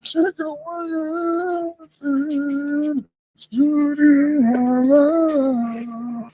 Take away everything. Studio love.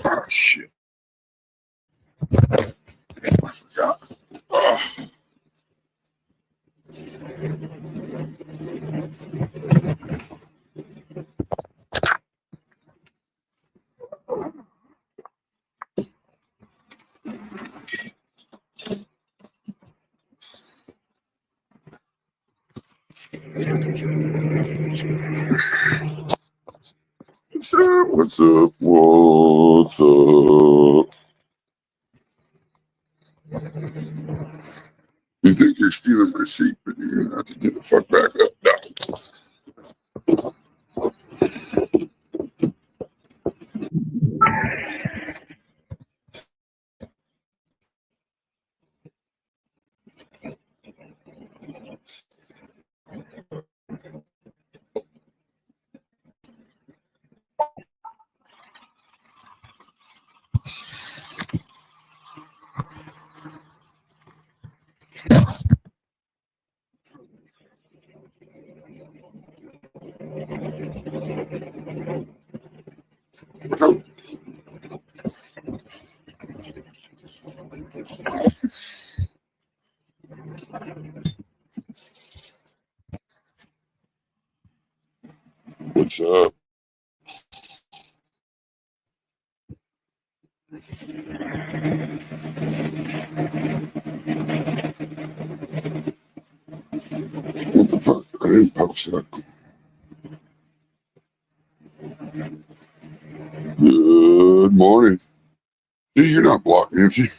Oh, shit. I forgot. Oh. What's up? What's up? What's up? You think you're stealing my seat, but you're gonna have to get the fuck back up now. What's up? What's up? What the fuck? I didn't post that. Good morning. Dude, you're not blocked, Nancy.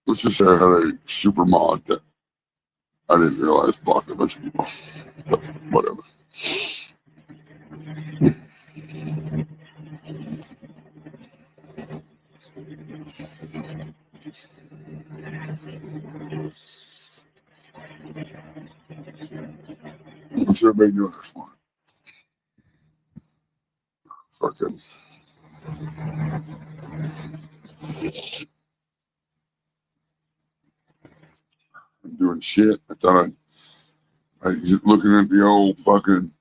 Let's just say I had a super mod that I didn't realize blocked a bunch of people. But whatever. What's everybody doing this morning? Fucking doing shit. I thought I was looking at the old fucking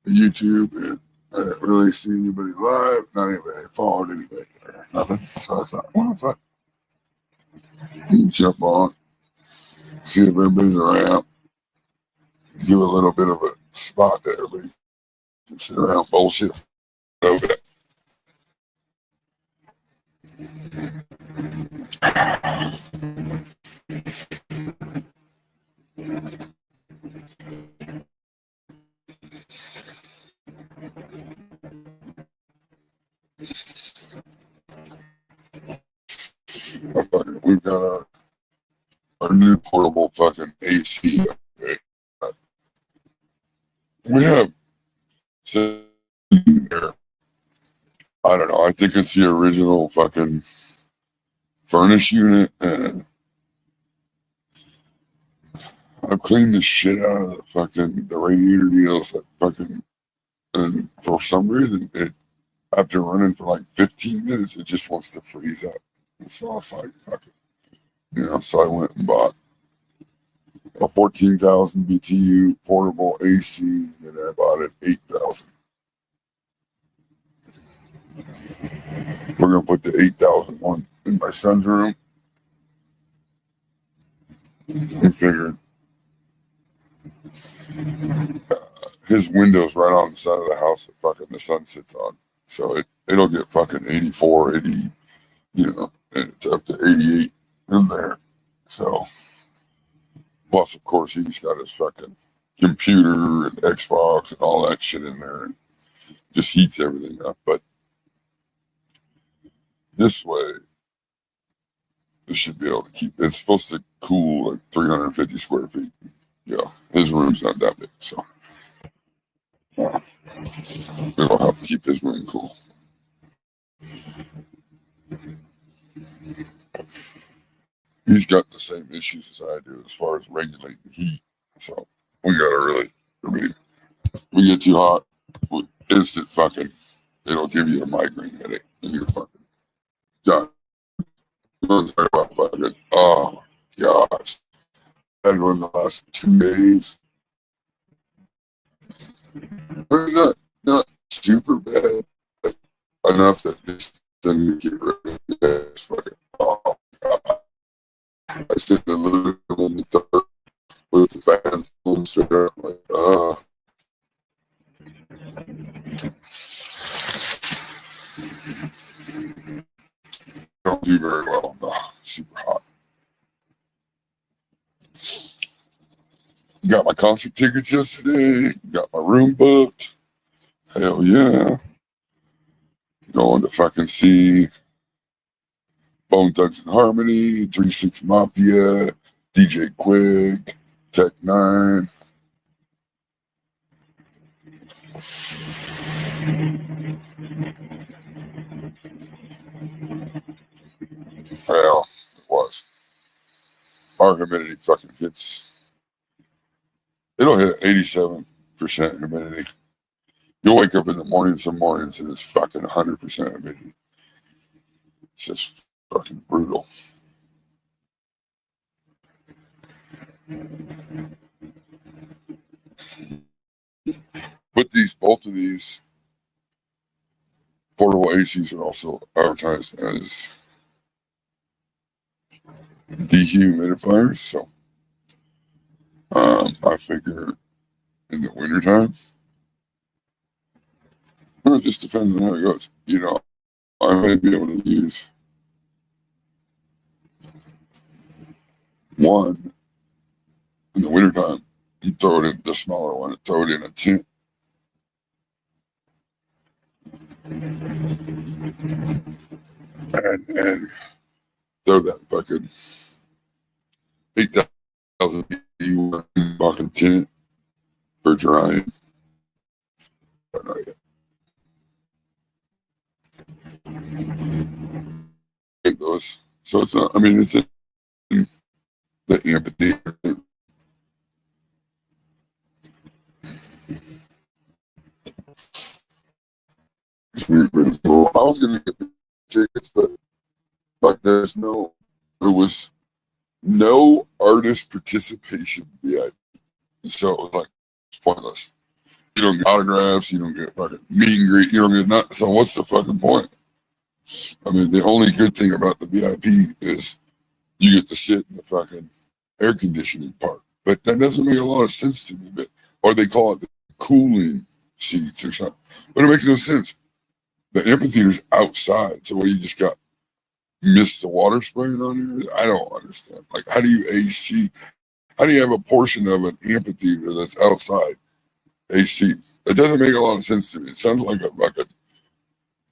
YouTube and I didn't really see anybody live, not anybody followed anybody or nothing. So I thought, well, if I jump on, see if everybody's around, give a little bit of a spot to everybody can sit around bullshit over that. We've got our new portable fucking AC. Okay? We have sitting there. I don't know. I think it's the original fucking furnace unit, and I've cleaned the shit out of the radiator deals that fucking, and for some reason after running for like 15 minutes, it just wants to freeze up. And so I was like, fuck it. So I went and bought a 14,000 BTU portable AC, and I bought it 8,000. We're gonna put the 8,000 one in my son's room. And figured his window's right on the side of the house that fucking the sun sits on. So it'll get fucking 84, 80, and it's up to 88 in there. So, plus, of course, he's got his fucking computer and Xbox and all that shit in there, and just heats everything up. But this way, it should be able to keep. It's supposed to cool like 350 square feet. Yeah, his room's not that big, so it'll help keep his room cool. He's got the same issues as I do as far as regulating heat. So we gotta really, I mean, we get too hot, instant fucking, it'll give you a migraine headache and you're fucking done. You want to talk about fucking, oh gosh. I had one the last 2 days. It's not super bad, but enough that this doesn't get rid of it. It's fucking, oh god. I sit in the living room in the dark with the fans on straight up, like, don't do very well. No, super hot. Got my concert tickets yesterday. Got my room booked. Hell yeah. Going to fucking see Bone Thugs and Harmony, 3-6 Mafia, DJ Quick, Tech Nine. Well, it was. Our humidity fucking hits. It'll hit 87% humidity. You'll wake up in the morning some mornings and it's fucking 100% humidity. It's just fucking brutal. But both of these portable ACs are also advertised as dehumidifiers. So I figure in the wintertime, well, it just depends on how it goes. You know, I may be able to use one in the wintertime and throw it in the smaller one and throw it in a tent. And throw that fucking 8,000 BTU fucking tent for drying. But not yet. It goes. So it's not, I mean, it's in the amphitheater. It's really pretty cool. I was going to get the tickets, but like there was no artist participation VIP. So it was like pointless. You don't get autographs, you don't get fucking meet and greet, you don't get nothing. So what's the fucking point? I mean, the only good thing about the VIP is you get to sit in the fucking air conditioning part. But that doesn't make a lot of sense to me. Or they call it the cooling seats or something. But it makes no sense. The amphitheater's outside, so you just got mist the water spraying on you. I don't understand. Like, how do you AC? How do you have a portion of an amphitheater that's outside AC? It doesn't make a lot of sense to me. It sounds like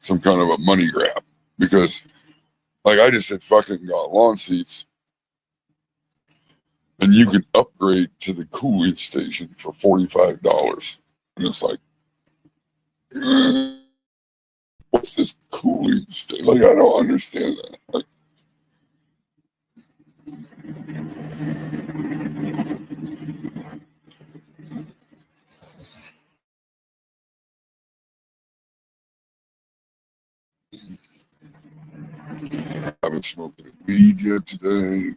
some kind of a money grab because, like I just said, fucking got lawn seats, and you can upgrade to the cooling station for $45, and it's like. What's this cooling state? Like, I don't understand that. Like, I haven't smoked any weed yet today.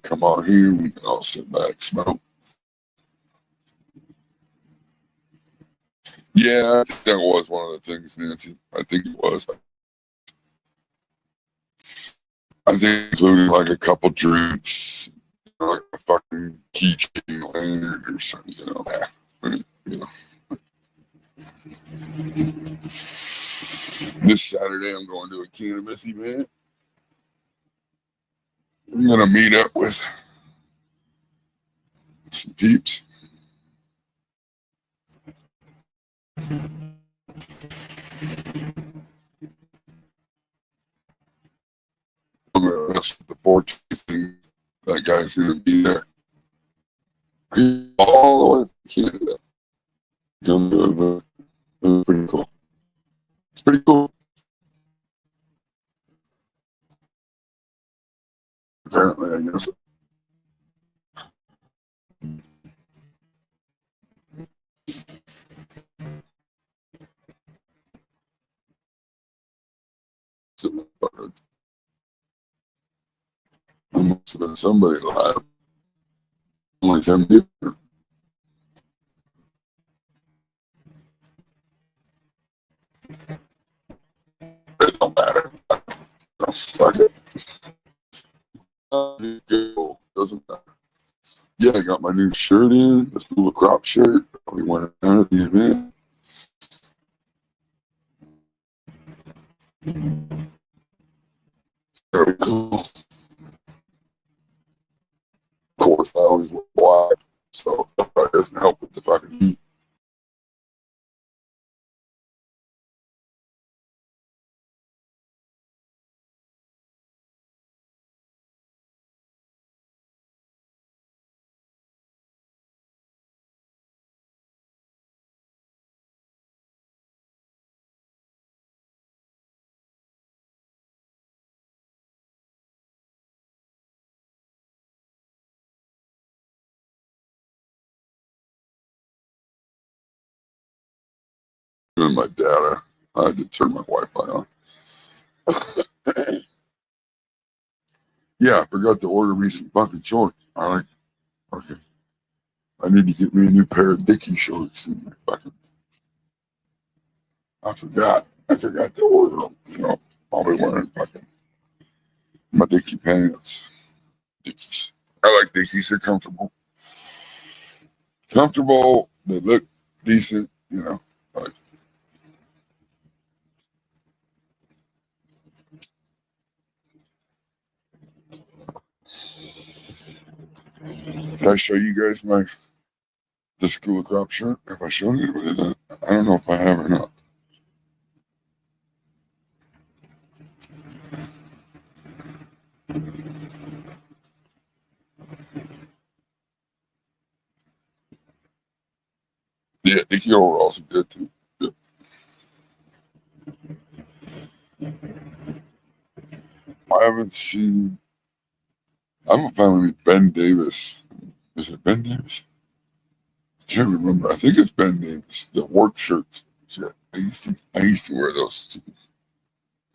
Come on here, we can all sit back, smoke. Yeah, I think that was one of the things, Nancy. I think it was. I think including like a couple drinks, like a fucking keychain lanyard or something, you know. This Saturday, I'm going to a cannabis event. I'm gonna meet up with some peeps. I'm gonna mess with the 14th thing. That guy's gonna be there. He's all the way to Canada. Come to it's pretty cool. It's pretty cool. Apparently, I guess. There must have been somebody live. Only 10 people. It don't matter. Fuck it. Doesn't matter. Yeah, I got my new shirt in, the School of Crop shirt. We went down at the event. Very cool. Of course, I always wear black, so that doesn't help with the fucking heat. Doing my data. I had to turn my Wi-Fi on. Yeah, I forgot to order me some fucking shorts. Okay. I need to get me a new pair of Dickie shorts. And fucking, I forgot. I forgot to order them. I'll be wearing fucking my Dickie pants. Dickies. I like Dickies. They're comfortable. Comfortable. They look decent. Like, did I show you guys the School of Crop shirt? Have I shown anybody that? I don't know if I have or not. Yeah, Dickie overalls are good too. Yep. I haven't seen. I'm a fan of Ben Davis. Is it Ben Davis? I can't remember. I think it's Ben Davis. The work shirts. Shit. I used to wear those too.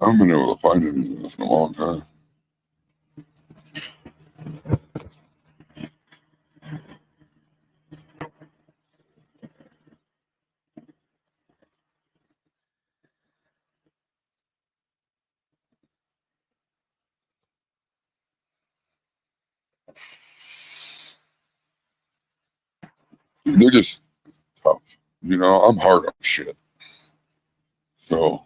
I haven't been able to find any of those in a long time. They're just tough. I'm hard on shit. So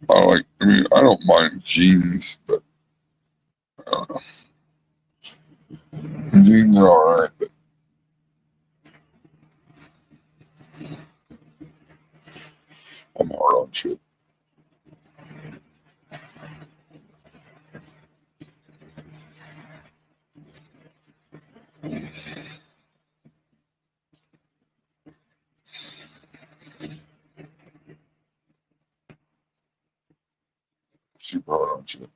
I don't mind jeans, but I don't know. Jeans are alright, but I'm hard on shit. Super hard on shit.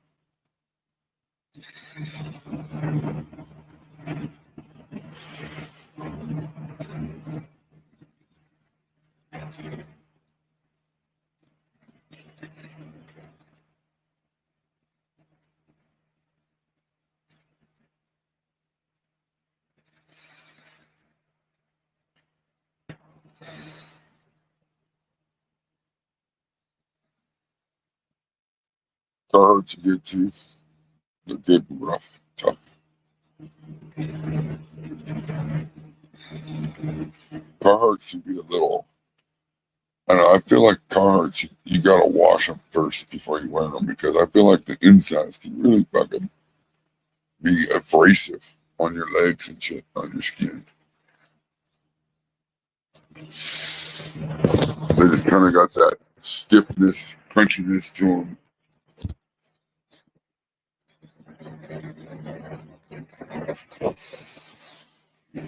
Carhartts are good too. They're good, rough, tough. Carhartt should be a little. I don't know. I feel like Carhartts, you gotta wash them first before you wear them because I feel like the insides can really fucking be abrasive on your legs and shit, on your skin. They just kind of got that stiffness, crunchiness to them.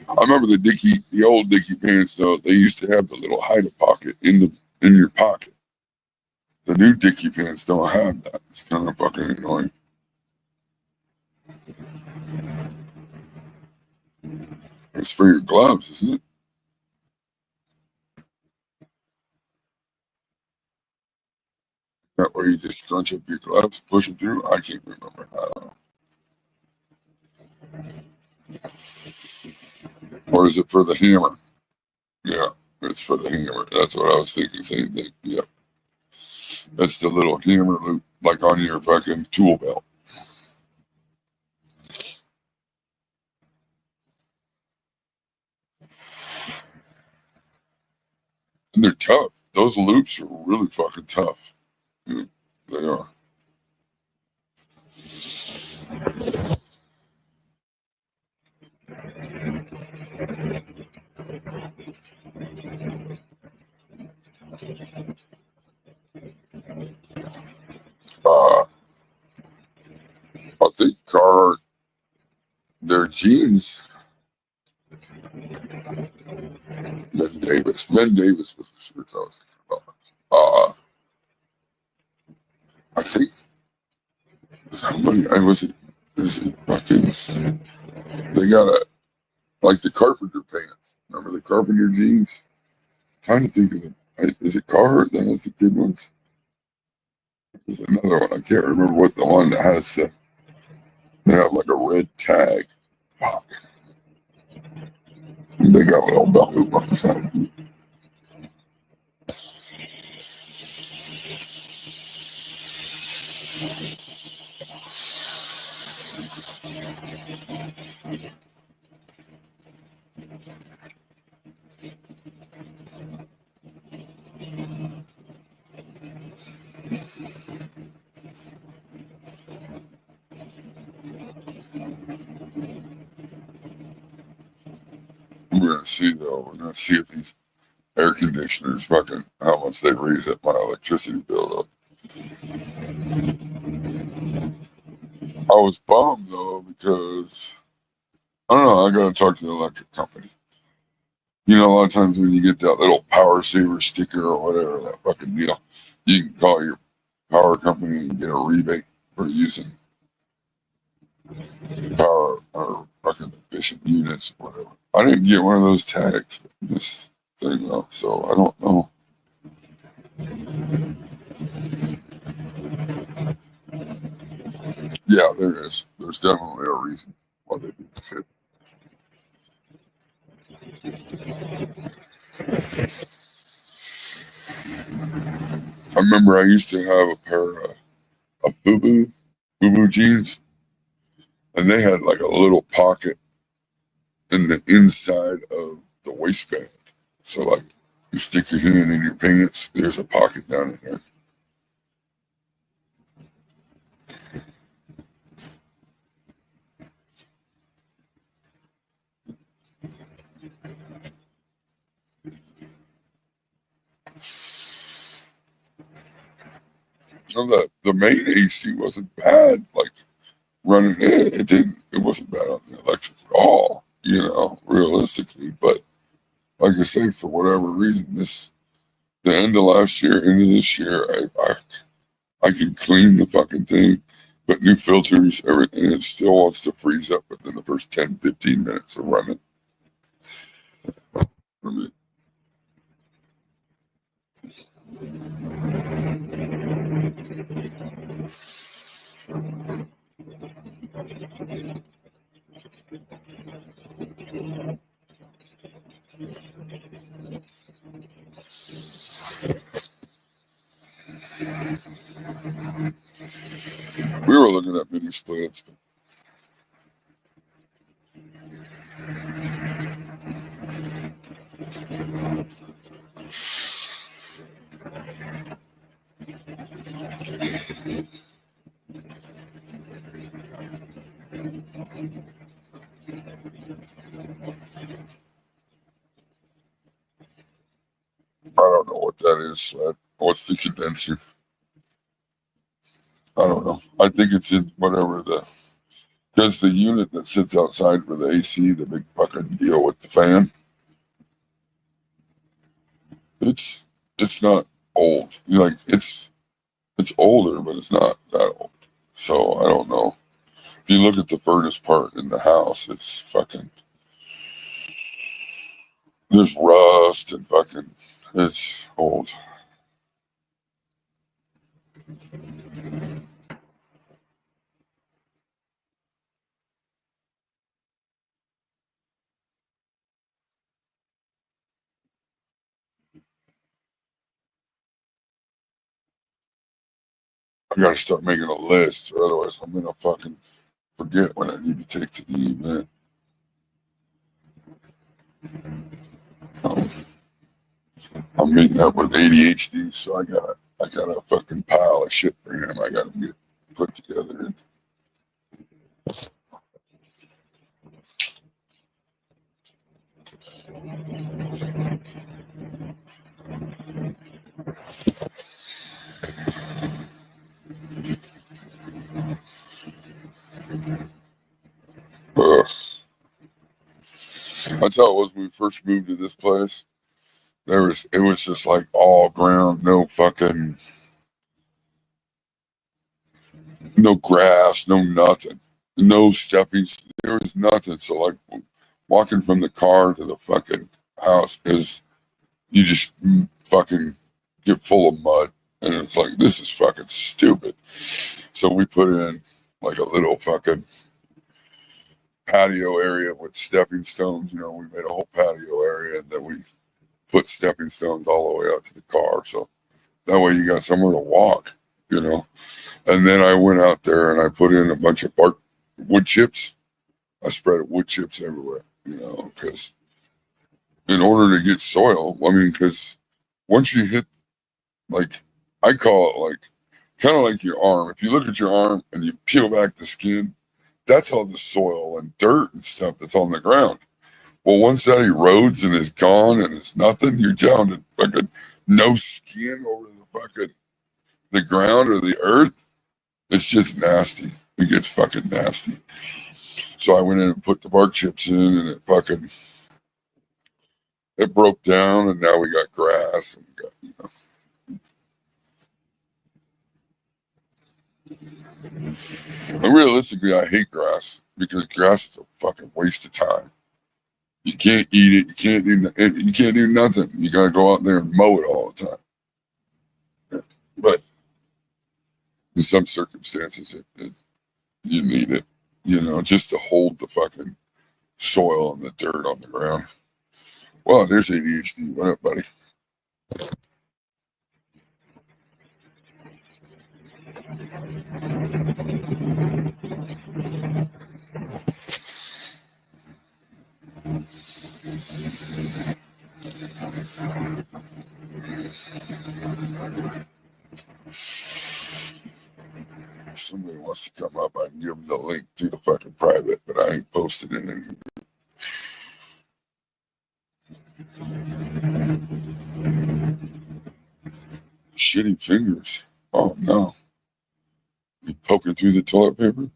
I remember the old Dickie pants though. They used to have the little hide pocket in your pocket. The new Dickie pants don't have that. It's kind of fucking annoying. It's for your gloves, isn't it? That way you just crunch up your gloves, push them through. I can't remember. I don't know. Or is it for the hammer? Yeah, it's for the hammer. That's what I was thinking. Same thing. Yeah, that's the little hammer loop, like on your fucking tool belt. And they're tough. Those loops are really fucking tough. Yeah, they are. Uh, I think Carhartt, their jeans, Ben Davis was the shirts I was thinking about. I think somebody, I was it, is it fucking, they got like the carpenter pants. Remember the carpenter jeans? Trying to think of it. Is it Carhartt that has the good ones? There's another one. I can't remember what the one that has they have like a red tag. Fuck. They got a little belt loop on the side. We're gonna see though. We're gonna see if these air conditioners fucking how much they raise up my electricity bill up. I was bummed though because I don't know. I gotta talk to the electric company. You know, a lot of times when you get that little power saver sticker or whatever, that fucking deal, you can call your power company and get a rebate for using power or fucking efficient units or whatever. I didn't get one of those tags in this thing though, so I don't know. Yeah, there is. There's definitely a reason why they do this shit. I remember I used to have a pair of Boo Boo jeans, and they had like a little pocket in the inside of the waistband. So like you stick your hand in your pants, there's a pocket down in there. So the main AC wasn't bad. Like running it wasn't bad on the electric at all, realistically. But like I say, for whatever reason, the end of last year, into this year, I can clean the fucking thing, put new filters, everything, and it still wants to freeze up within the first 10, 15 minutes of running. I mean, we were looking at mini splits. don't know what that is, Sled. What's the condenser? I don't know. I think it's in whatever because the unit that sits outside for the AC, the big fucking deal with the fan, it's not old. Like it's older, but it's not that old. So I don't know. If you look at the furnace part in the house, it's fucking there's rust and fucking it's old. I gotta start making a list, or otherwise I'm gonna fucking forget when I need to take to the event. Um, I'm meeting up with ADHD, so I got a fucking pile of shit for him. I gotta get put together. Ugh. That's how it was when we first moved to this place. It was just like all ground, no fucking no grass, no nothing, no stepping. There was nothing. So like walking from the car to the fucking house is you just fucking get full of mud, and it's like this is fucking stupid. So we put in like a little fucking patio area with stepping stones. You know, we made a whole patio area, and then we put stepping stones all the way out to the car. So that way you got somewhere to walk. You know. And then I went out there and I put in a bunch of bark wood chips. I spread wood chips everywhere, you know, because in order to get soil, I mean, because once you hit, like, I call it like, kind of like your arm. If you look at your arm and you peel back the skin, that's all the soil and dirt and stuff that's on the ground. Well, once that erodes and is gone and it's nothing, you're down to fucking no skin over the fucking the ground or the earth. It's just nasty. It gets fucking nasty. So I went in and put the bark chips in, and it broke down, and now we got grass. And we got, and realistically, I hate grass because grass is a fucking waste of time. You can't eat it. You can't you can't do nothing. You gotta go out there and mow it all the time. But in some circumstances, you need it. You know, just to hold the fucking soil and the dirt on the ground. Well, there's ADHD. What up, buddy? If somebody wants to come up, I can give them the link to the fucking private, but I ain't posted it in. Shitty fingers. Oh no. You poking through the toilet paper?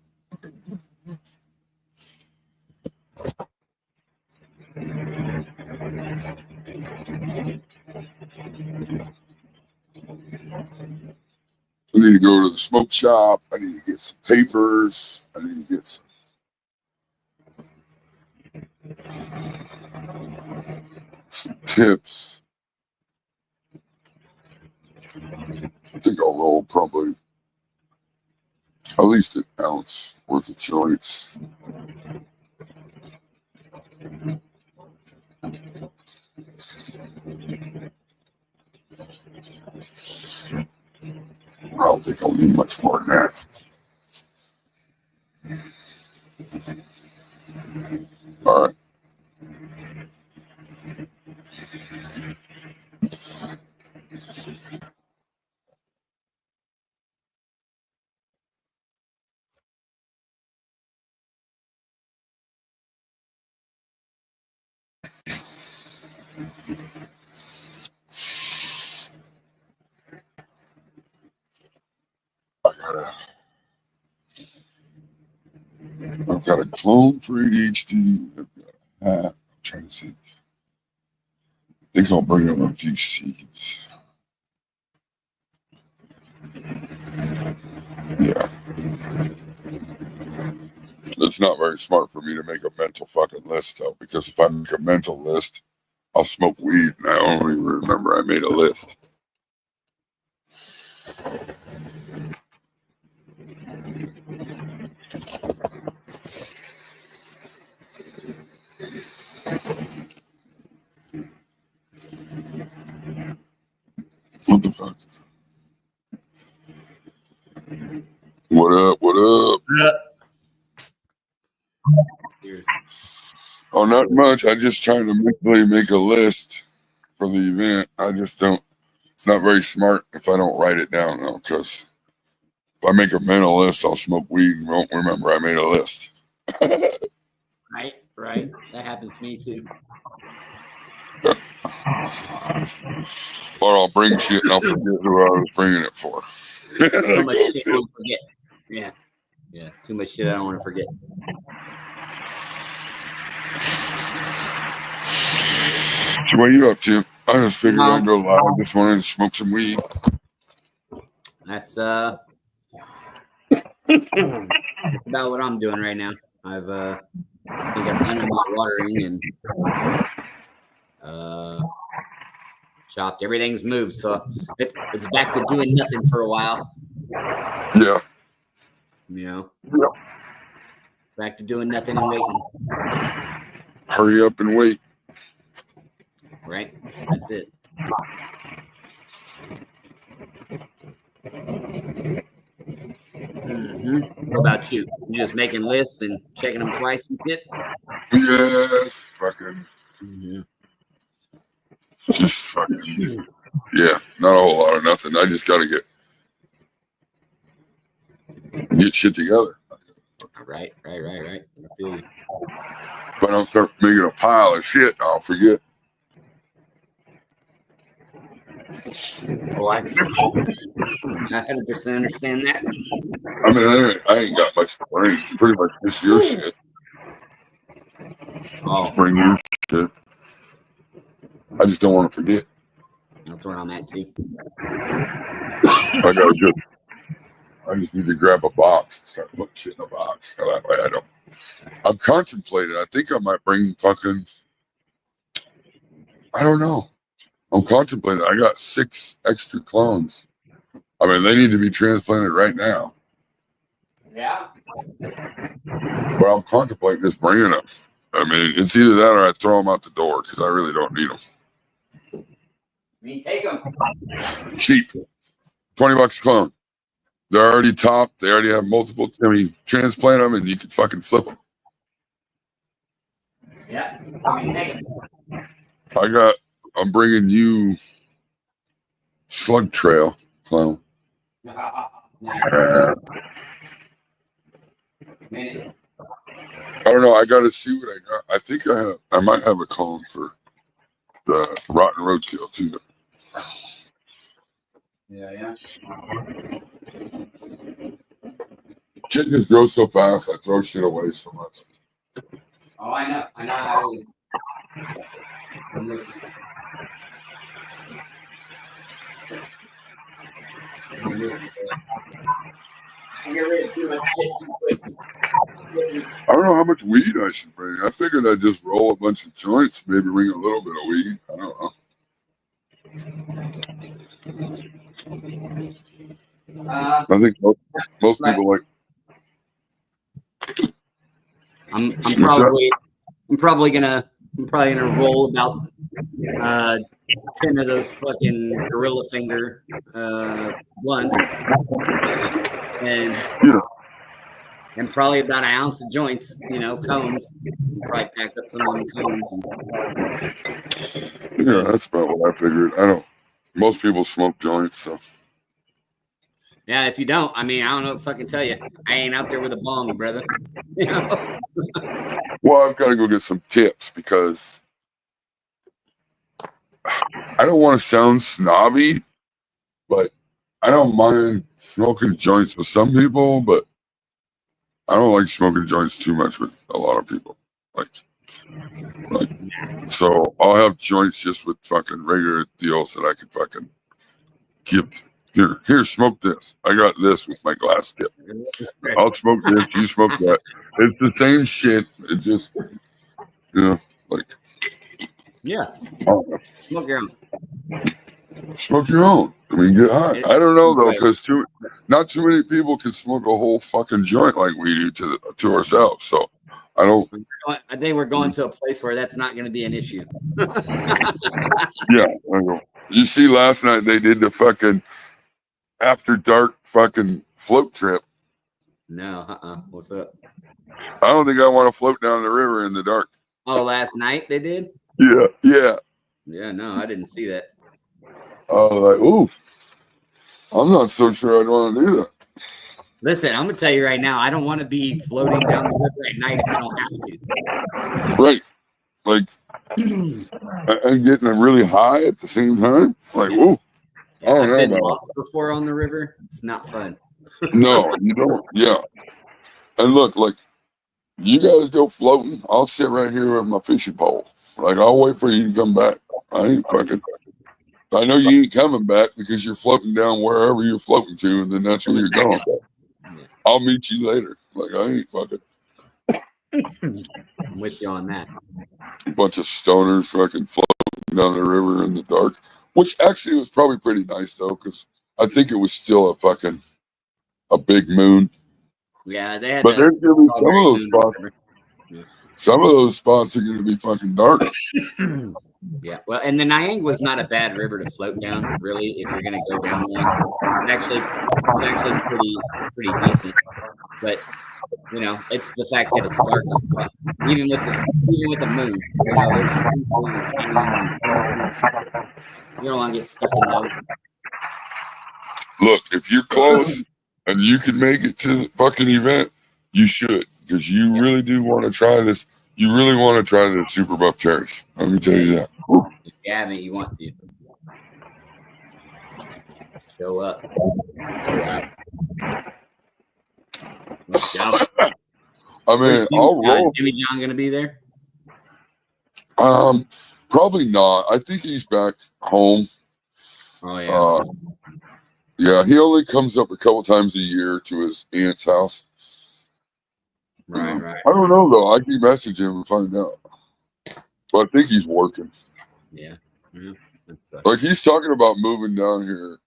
I need to go to the smoke shop. I need to get some papers. I need to get some tips. I think I'll roll probably at least an ounce worth of joints. I don't think I'll need much more than that. All right. I've got a clone for ADHD. I'm trying to think. I think I'll bring up a few seeds. Yeah. It's not very smart for me to make a mental fucking list, though, because if I make a mental list, I'll smoke weed, and I don't even remember I made a list. What the fuck? What up? What up? Oh, not much. I'm just trying to mentally make a list for the event. I just don't. It's not very smart if I don't write it down, though, because if I make a mental list, I'll smoke weed and won't remember I made a list. Right. That happens to me too. Or I'll bring shit and I'll forget who I was bringing it for. Too much shit I don't forget. Yeah. Yeah. Too much shit I don't want to forget. So what are you up to? I just figured I'd go live this morning and smoke some weed. That's about what I'm doing right now. I think I've done my watering and chopped. Everything's moved, so it's back to doing nothing for a while. Yeah. You know. Yep. Back to doing nothing and waiting. Hurry up and wait. Right. That's it. What about you? You just making lists and checking them twice and shit? Yes. Fucking. Just fucking. Yeah. Not a whole lot of nothing. I just got to get shit together. Right. I feel you. If I don't start making a pile of shit, I'll forget. Oh, I 100% understand that. I mean, I ain't got much to bring. Pretty much this year shit. Spring year shit. I just don't want to forget. That's where I'm at too. I just need to grab a box and start putting shit in a box. So that way I don't. I'm contemplating. I think I might bring fucking. I don't know. I'm contemplating. I got 6 extra clones. I mean, they need to be transplanted right now. Yeah. But I'm contemplating just bringing them. I mean, it's either that or I throw them out the door because I really don't need them. You take them. Cheap. $20 a clone. They're already topped. They already have multiple. I mean, transplant them and you can fucking flip them. Yeah. Take them. I'm bringing you Slug Trail clone. I don't know. I got to see what I got. I think I might have a clone for the Rotten Roadkill too. Yeah. Shit just grows so fast. I throw shit away so much. Oh, I know. How it is. I get rid of too much shit too quick. I don't know how much weed I should bring. I figured I'd just roll a bunch of joints, maybe bring a little bit of weed. I don't know. I think most people like. I'm probably gonna roll about 10 of those fucking Gorilla Finger blunts, and probably about an ounce of joints. Cones. Probably pack up some of them cones. Yeah, that's about what I figured. Most people smoke joints, so. Yeah, if you don't, I don't know what to fucking tell you. I ain't out there with a bong, brother. Well, I've got to go get some tips because I don't want to sound snobby, but I don't mind smoking joints with some people, but I don't like smoking joints too much with a lot of people. Like, so I'll have joints just with fucking regular deals that I can fucking give. Here, smoke this. I got this with my glass dip. I'll smoke this. You smoke that. It's the same shit. It just, like. Yeah. Smoke your own. Smoke your own. I mean, get high. I don't know though, because not too many people can smoke a whole fucking joint like we do to ourselves. So I don't. I think we're going to a place where that's not going to be an issue. Yeah, I know. You see, last night they did the fucking after dark fucking float trip. No, what's up? I don't think I want to float down the river in the dark. Oh, last night they did? Yeah. Yeah, no, I didn't see that. Like, oof. I'm not so sure I'd want to do that. Listen, I'm gonna tell you right now, I don't want to be floating down the river at night if I don't have to. Right. Like, and getting really high at the same time. Like, ooh. Yeah, I've been lost before on the river. It's not fun. No, you don't. Yeah. And look, like, you guys go floating. I'll sit right here with my fishing pole. Like, I'll wait for you to come back. I ain't fucking. I know you ain't coming back because you're floating down wherever you're floating to, and then that's where you're going. I'll meet you later. Like, I ain't fucking. I'm with you on that. A bunch of stoners fucking floating down the river in the dark, which actually was probably pretty nice though, because I think it was still a big moon. Yeah, they had. But there's gonna be some of those spots. Some of those spots are gonna be fucking dark. Yeah, well, and the Niangua was not a bad river to float down, really. If you're gonna go down one, it's actually pretty decent. But it's the fact that it's dark as fuck. Even with the moon, there's people and canyons and places. You don't want to get stuck in those. Look, if you're close and you can make it to the fucking event, you should, because you really do want to try this. You really want to try the Super Buff Cherries. Let me tell you that. If you haven't, you want to. Show up. I mean, I'll roll. Jimmy John gonna be there? Probably not. I think he's back home. Oh yeah. Yeah, he only comes up a couple times a year to his aunt's house. Right. I don't know though. I can message him and find out. But I think he's working. Yeah. Like he's talking about moving down here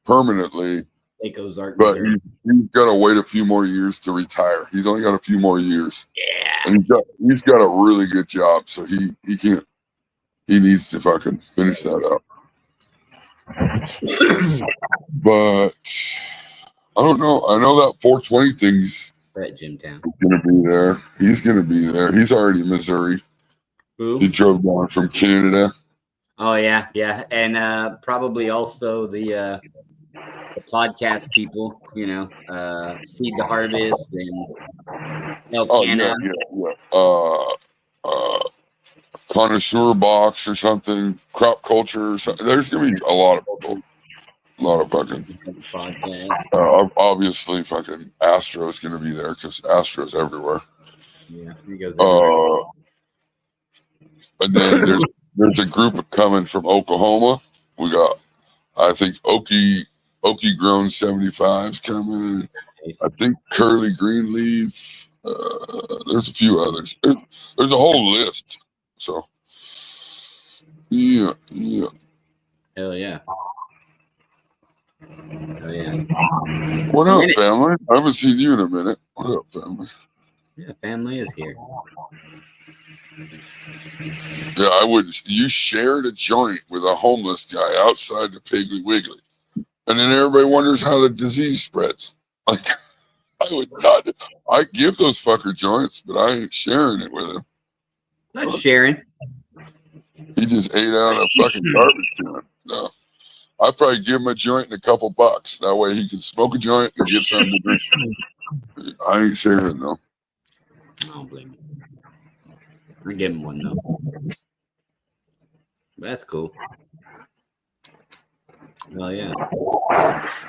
permanently. Lake Ozark, but he's got to wait a few more years to retire. He's only got a few more years. Yeah. And he's got a really good job, so he can't. He needs to fucking finish that up. But I don't know. I know that 420 thing's at Jimtown. Gonna be there. He's gonna be there. He's already in Missouri. Who? He drove down from Canada. Oh yeah, and probably also the podcast people. Seed the Harvest and Elkanah. Connoisseur Box or something. Crop Culture or something. There's gonna be a lot of people. A lot of fucking obviously fucking Astro's gonna be there because Astro's everywhere. Yeah, he goes everywhere. And then there's a group coming from Oklahoma. We got, I think, Okie Grown 75's coming. Nice. I think Curly Greenleaf. There's a few others. There's a whole list. So yeah. Hell yeah. What up, family? I haven't seen you in a minute. What up, family? Yeah, family is here. Yeah, I would. You shared a joint with a homeless guy outside the Piggly Wiggly, and then everybody wonders how the disease spreads. Like, I would not. I give those fucker joints, but I ain't sharing it with him. Not sharing. He just ate out of a fucking garbage can. No. I'd probably give him a joint and a couple bucks. That way he can smoke a joint and get something to drink. I ain't sharing though. I don't blame you. I'll give him one though. That's cool. Well, yeah.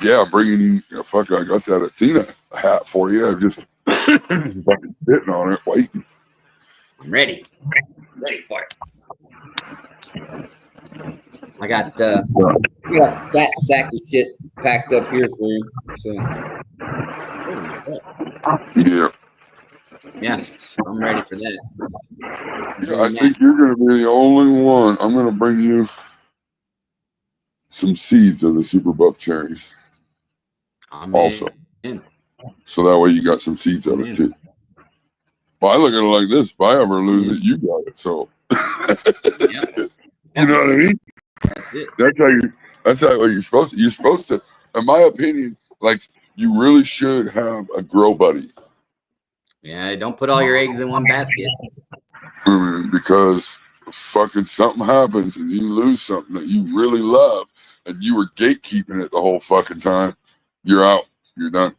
Yeah, I'm bringing you. Fuck, I got that Athena hat for you. I'm just fucking sitting on it, waiting. I'm ready. Ready for it. I got a fat sack of shit packed up here for you. So, yeah, I'm ready for that. Yeah, I think you're going to be the only one. I'm going to bring you some seeds of the super buff cherries. Also. So that way you got some seeds of it too. Well, I look at it like this. If I ever lose it, you got it. So you know what I mean? That's it. That's how you're supposed to. You're supposed to, in my opinion, like you really should have a grow buddy. Yeah, don't put all your eggs in one basket. Because fucking something happens and you lose something that you really love and you were gatekeeping it the whole fucking time, you're out. You're done.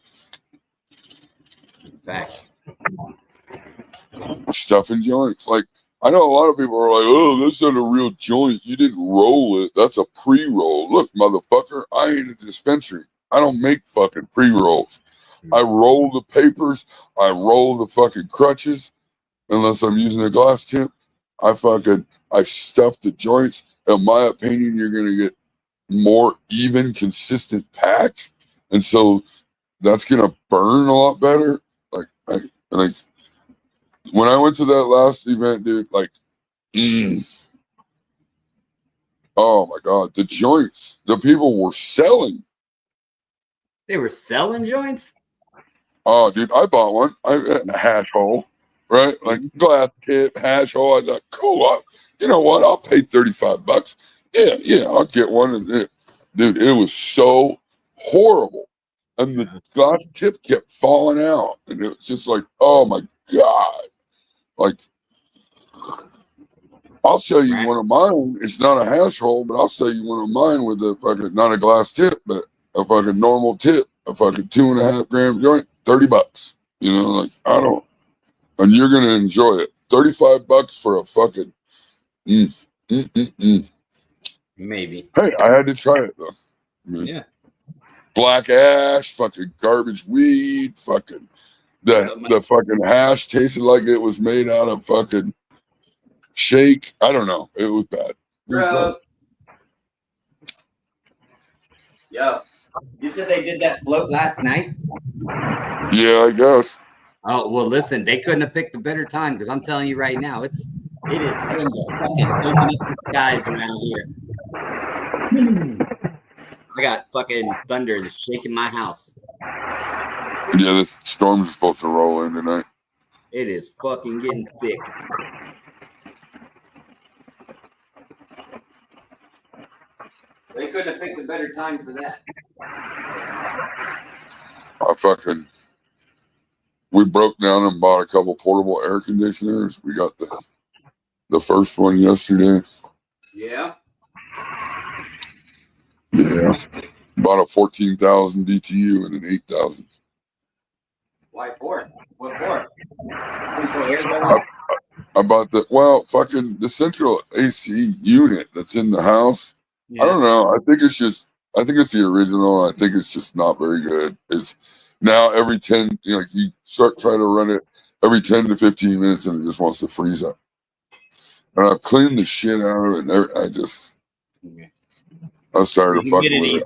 Facts. Stuffing joints. Like, I know a lot of people are like, oh, that's not a real joint. You didn't roll it. That's a pre-roll. Look, motherfucker, I ain't a dispensary. I don't make fucking pre-rolls. I roll the papers. I roll the fucking crutches. Unless I'm using a glass tip. I stuff the joints. In my opinion, you're going to get more even, consistent pack. And so that's going to burn a lot better. Like when I went to that last event, dude, oh my God, the joints, the people were selling. They were selling joints? Oh, dude, I bought one. A hash hole, right? Like glass tip, hash hole. I thought, cool. You know what? I'll pay $35. Yeah, I'll get one. And dude, it was so horrible. And the glass tip kept falling out. And it was just like, oh my God. Like, I'll sell you one of mine. It's not a hash hole, but I'll sell you one of mine with a fucking, not a glass tip, but a fucking normal tip, a fucking 2.5 gram joint, $30. You know, like, I don't, and you're going to enjoy it. $35 for a fucking, Maybe. Hey, I had to try it though. Yeah. Black ash, fucking garbage weed, fucking, the fucking hash tasted like it was made out of fucking shake. I don't know. It was bad. Bro. Yo, you said they did that float last night? Yeah, I guess. Oh, well, listen, they couldn't have picked a better time because I'm telling you right now, it is going to fucking open up the skies around here. I got fucking thunder that's shaking my house. Yeah, the storm's supposed to roll in tonight. It is fucking getting thick. They couldn't have picked a better time for that. We broke down and bought a couple portable air conditioners. We got the first one yesterday. Yeah. Yeah. Bought a 14,000 BTU and an 8,000. Why for? What for? I bought the central AC unit that's in the house. Yeah. I don't know. I think it's the original. I think it's just not very good. It's now every 10, you start trying to run it every 10 to 15 minutes and it just wants to freeze up. And I've cleaned the shit out of it. And I started fucking with it.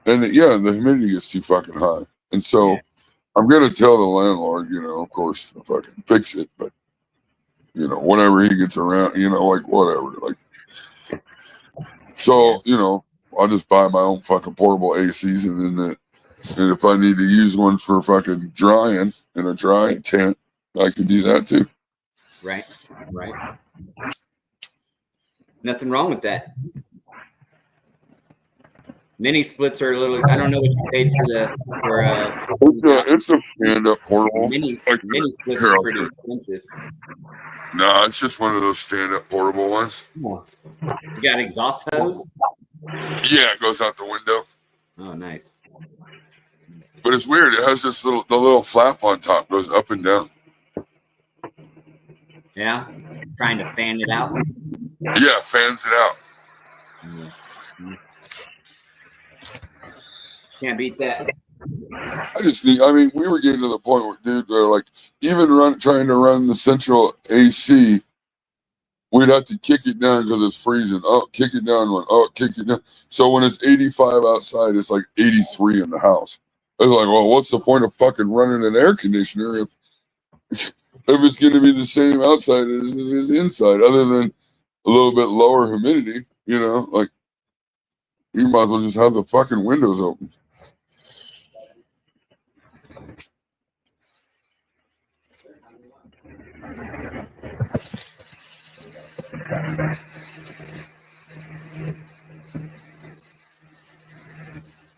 The humidity is too fucking high. And so I'm going to tell the landlord, of course, to fucking fix it. But, whenever he gets around, whatever. So, I'll just buy my own fucking portable ACs and if I need to use one for fucking drying in a drying tent, I can do that too. Right. Nothing wrong with that. Mini splits are a little. I don't know what you paid it's a stand-up portable. Mini splits are pretty expensive. No, it's just one of those stand-up portable ones. You got an exhaust hose? Yeah, it goes out the window. Oh, nice. But it's weird. It has the little flap on top, goes up and down. Yeah, trying to fan it out. Yeah, fans it out. Can't beat that. I mean, we were getting to the point where, dude, like, even trying to run the central AC, we'd have to kick it down because it's freezing. Oh, kick it down. Kick it down. So when it's 85 outside, it's like 83 in the house. It's like, well, what's the point of fucking running an air conditioner if it's going to be the same outside as it is inside, other than a little bit lower humidity, like, you might as well just have the fucking windows open.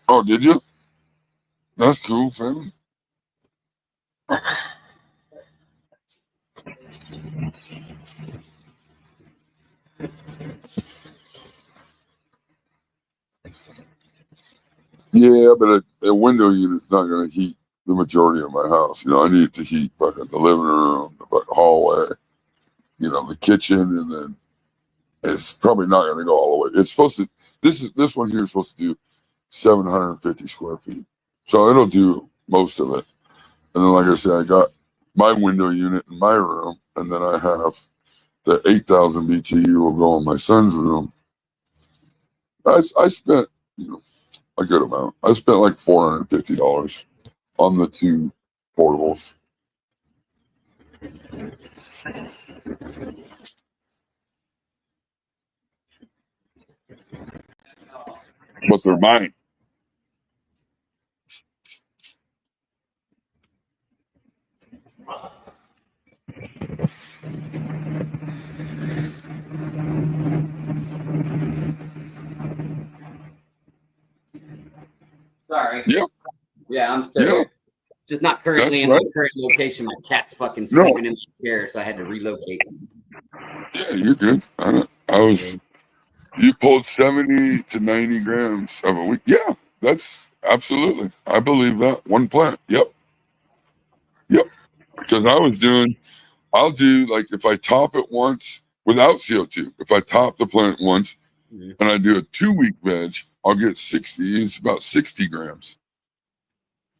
Oh, did you? That's cool, fam. Yeah, but a window unit's not going to heat the majority of my house. I need it to heat fucking the living room, the fucking hallway, the kitchen, and then it's probably not going to go all the way. It's supposed to. This one here is supposed to do 750 square feet, so it'll do most of it. And then, like I said, I got my window unit in my room, and then I have the 8,000 BTU will go in my son's room. I spent, a good amount. I spent like $450 on the two portables. But they're mine. Sorry. Yeah. Yeah, I'm still here. Just not currently That's in right. my current location. My cat's fucking sleeping in the chair, so I had to relocate. Yeah, you're good. You pulled 70 to 90 grams of a week. Yeah, that's absolutely. I believe that. One plant. Yep. Because I'll do, like, if I top it once without CO2, if I top the plant once and I do a 2-week veg, I'll get 60. It's about 60 grams.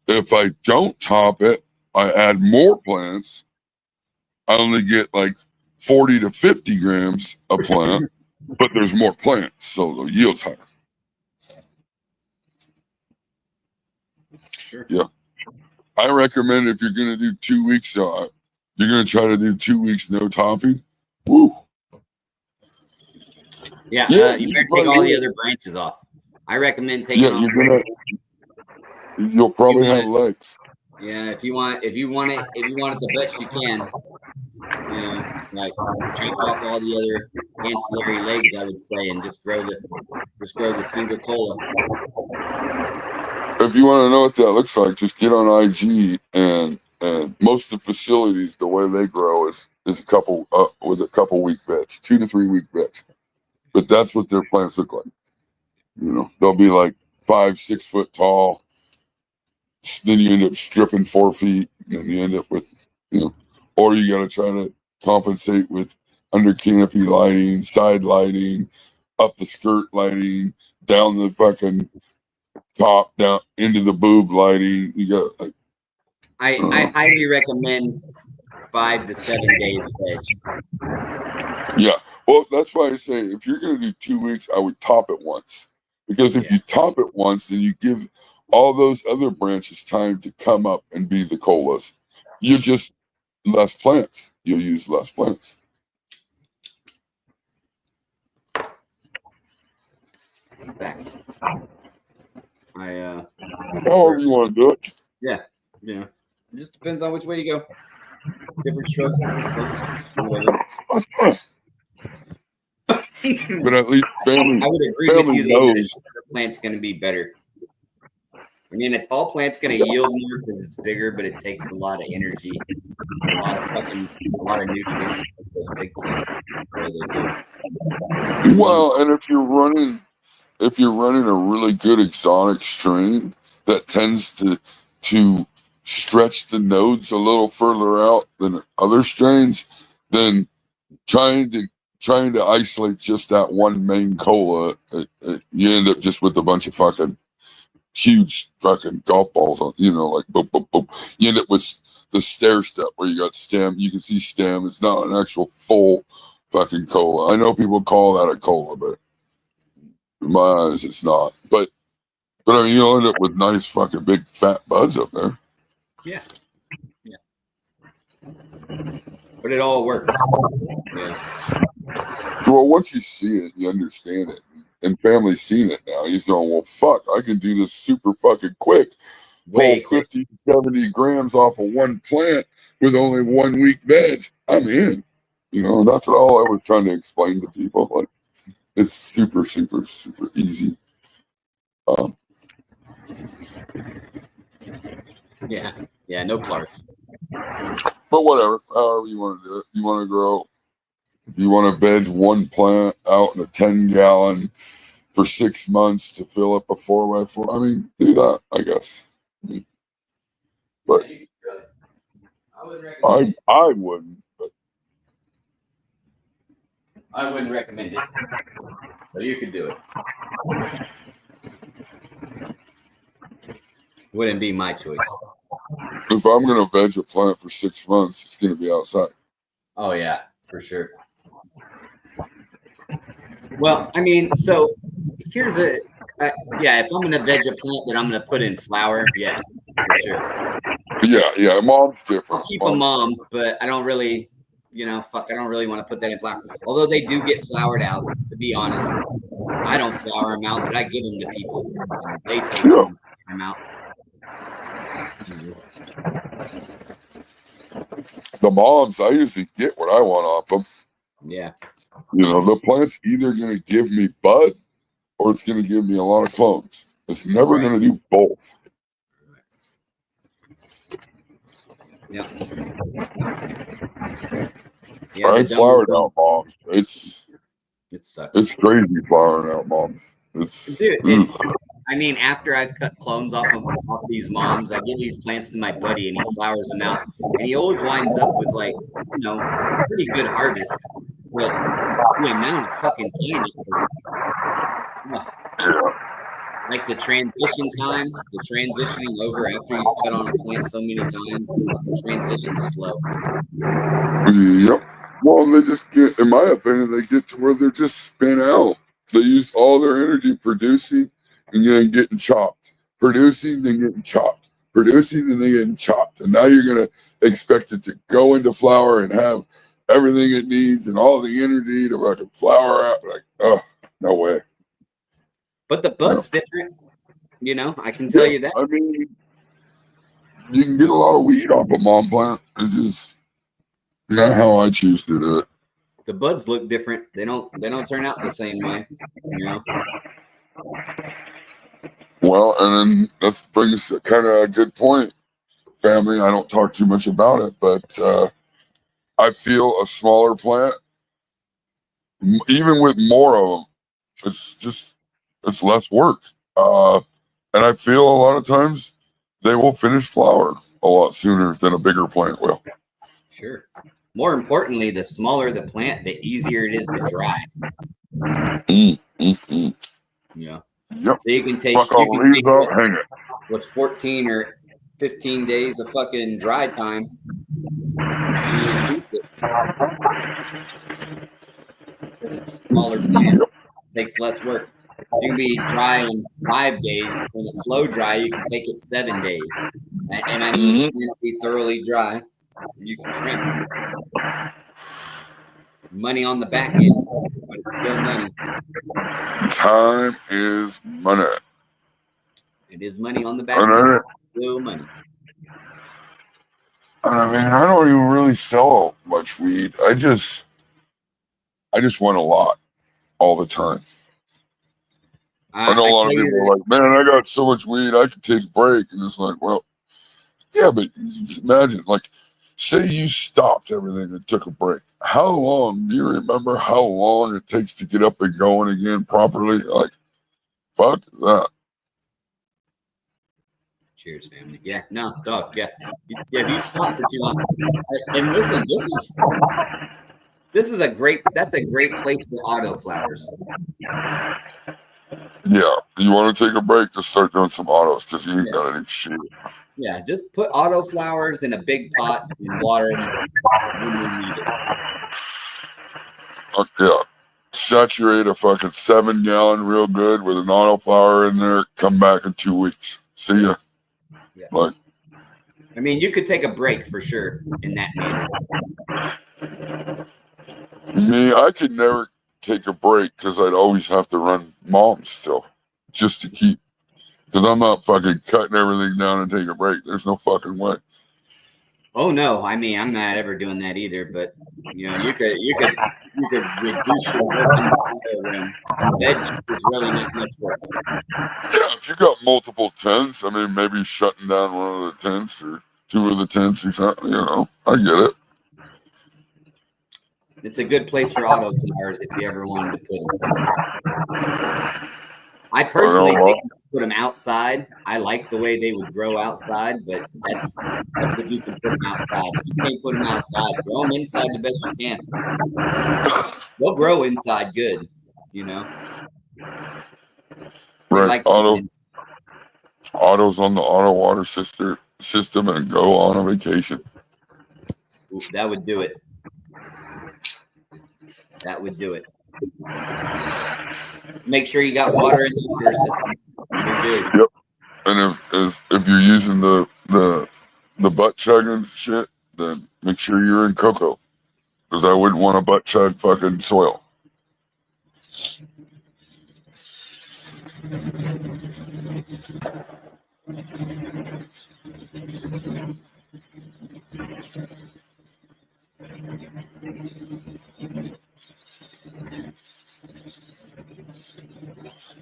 If I don't top it, I add more plants, I only get like 40 to 50 grams a plant, but there's more plants, so the yield's higher. Sure. Yeah. I recommend, if you're going to do 2 weeks, you're going to try to do 2 weeks no topping. Woo. Yeah, Yeah, you you better can take all probably the do other branches off. I recommend taking off. You'll probably have legs. Yeah, if you want it the best you can, like chop off all the other ancillary legs, I would say, and just grow the single cola. If you want to know what that looks like, just get on IG, and most of the facilities, the way they grow is a couple with a couple week veg, 2 to 3 week veg. But that's what their plants look like. They'll be like 5-6 foot tall. Then you end up stripping 4 feet, and you end up with, or you got to try to compensate with under canopy lighting, side lighting, up the skirt lighting, down the fucking top, down into the boob lighting. You got like, I highly recommend 5 to 7 days veg. Yeah, well, that's why I say, if you're going to do 2 weeks, I would top it once, because if you top it once, then you give all those other branches time to come up and be the colas. You just less plants. You'll use less plants. Facts. However you want to do it. Yeah. It just depends on which way you go. Different strokes. But at least family. I would agree with you though, that a shorter plant's going to be better. I mean, a tall plant's going to yield more because it's bigger, but it takes a lot of energy, a lot of nutrients. Those big plants, well, and if you're running a really good exotic strain that tends to stretch the nodes a little further out than other strains, then trying to isolate just that one main cola, you end up just with a bunch of fucking huge fucking golf balls on, like boom, boom, boom. You end up with the stair step where you got stem. You can see stem. It's not an actual full fucking cola. I know people call that a cola, but in my eyes, it's not. But I mean, you'll end up with nice fucking big fat buds up there. Yeah. But it all works. Yeah. Well, once you see it, you understand it. And family's seen it now. He's going, well, fuck, I can do this super fucking quick. Pull 50 to 70 grams off of one plant with only 1 week veg. I'm in. That's all I was trying to explain to people. Like, it's super, super, super easy. Yeah, no clarf. But whatever, however you want to do it. You want to grow, you want to veg one plant out in a 10-gallon for 6 months to fill up a 4x4. I mean, do that, I guess. But I wouldn't. But I wouldn't recommend it. But you could do it. Wouldn't be my choice. If I'm going to veg a plant for 6 months, it's going to be outside. Oh, yeah, for sure. Well, I mean, so here's if I'm going to veg a plant that I'm going to put in flower, yeah, for sure. Yeah, mom's different. I'll keep a mom, but I don't really, I don't really want to put that in flower. Although they do get flowered out, to be honest. I don't flower them out, but I give them to people. They take them out. The moms, I usually get what I want off them. Yeah. The plant's either going to give me bud or it's going to give me a lot of clones. It's never going to do both. Yeah. I flowered out moms. It sucks. It's crazy flowering out moms. Dude, I mean, after I've cut clones off these moms, I give these plants to my buddy and he flowers them out. And he always winds up with pretty good harvest. But the amount of fucking time like the transition time, the transitioning over after you've cut on a plant so many times, the transition's slow. Yep. Well, they just get, in my opinion, they get to where they're just spin out. They use all their energy producing and then getting chopped. Producing, then getting chopped. Producing, and then getting chopped. And now you're going to expect it to go into flower and have everything it needs and all the energy to fucking flower out. Like, oh, no way. But the bud's different. I can tell you that. I mean, you can get a lot of weed off a mom plant. It's just not how I choose to do it. The buds look different. They don't turn out the same way. Well, and then that brings kind of a good point. Family, I don't talk too much about it, but I feel a smaller plant, even with more of them, it's less work. And I feel a lot of times they will finish flower a lot sooner than a bigger plant will. Sure. More importantly, the smaller the plant, the easier it is to dry. Mm-hmm. Yeah. Yep. So you can take, what's 14 or 15 days of fucking dry time. It's a smaller plant. Takes less work. You can be dry in 5 days. In a slow dry, you can take it 7 days. And I mean, it's going to be thoroughly dry. You can trim. Money on the back end, but it's still money. Time is money. It is money on the back end. Still money. I mean, I don't even really sell much weed. I just want a lot all the time. I know a lot of people are like, man, I got so much weed, I could take a break. And it's like, well, yeah, but imagine, like, say you stopped everything and took a break. How long, do you remember how long it takes to get up and going again properly? Like, fuck that. Cheers, family. Yeah, no, dog, yeah. Yeah, you stop for too long. And listen, that's a great place for auto flowers. Yeah, you want to take a break, just start doing some autos because you ain't got any shit. Yeah, just put auto flowers in a big pot and water them when you need it. Yeah. Saturate a fucking 7-gallon real good with an auto flower in there. Come back in 2 weeks. See ya. Yeah. Like, I mean, you could take a break for sure in that manner. me, I could never take a break because I'd always have to run mom still just to keep. Because I'm not fucking cutting everything down and take a break. There's no fucking way. Oh no, I mean, I'm not ever doing that either. But you know, you could reduce your work in the room. And veg is really not much work. Yeah, if you got multiple tents, I mean, maybe shutting down one of the tents or 2 of the tents or something. You know, I get it. It's a good place for auto flowers if you ever wanted to put them. I personally think you put them outside. I like the way they would grow outside, but that's if you can put them outside. If you can't put them outside, grow them inside the best you can. They'll grow inside good, you know. Right, like autos on the auto water system and go on a vacation. That would do it. That would do it. Make sure you got water in your system. You're good. Yep. And if you're using the butt chugging shit, then make sure you're in cocoa, because I wouldn't want to butt chug fucking soil.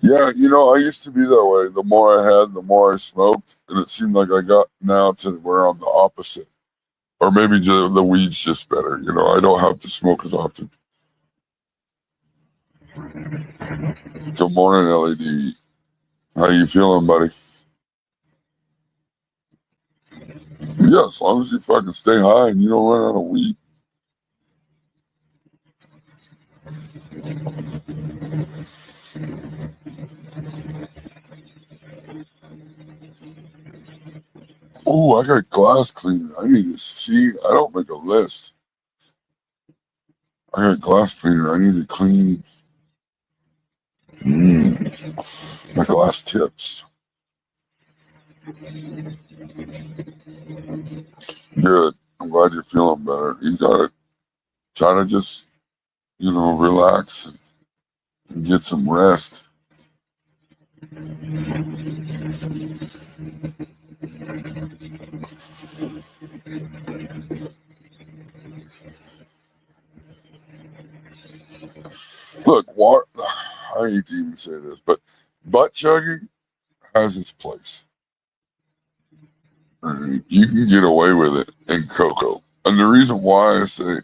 Yeah, you know, I used to be that way. The more I had, the more I smoked, and it seemed like I got now to where I'm the opposite. Or maybe the weed's just better. You know, I don't have to smoke as often. Good morning, LED. How you feeling, buddy? Yeah, as long as you fucking stay high and you don't run out of weed. Oh, I got glass cleaner. I need to see. I don't make a list. I got glass cleaner. I need to clean my glass tips. Good. I'm glad you're feeling better. You gotta try to just, you know, relax and get some rest. Look, water, I hate to even say this, but butt chugging has its place. You can get away with it in cocoa. And the reason why I say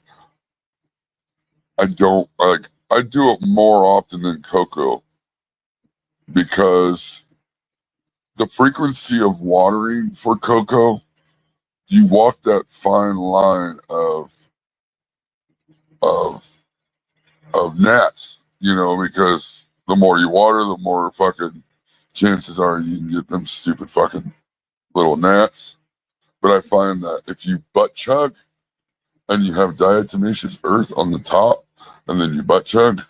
I don't like, I do it more often than cocoa, because the frequency of watering for cocoa, you walk that fine line of gnats, you know, because the more you water, the more fucking chances are you can get them stupid fucking little gnats. But I find that if you butt chug and you have diatomaceous earth on the top and then you butt chug,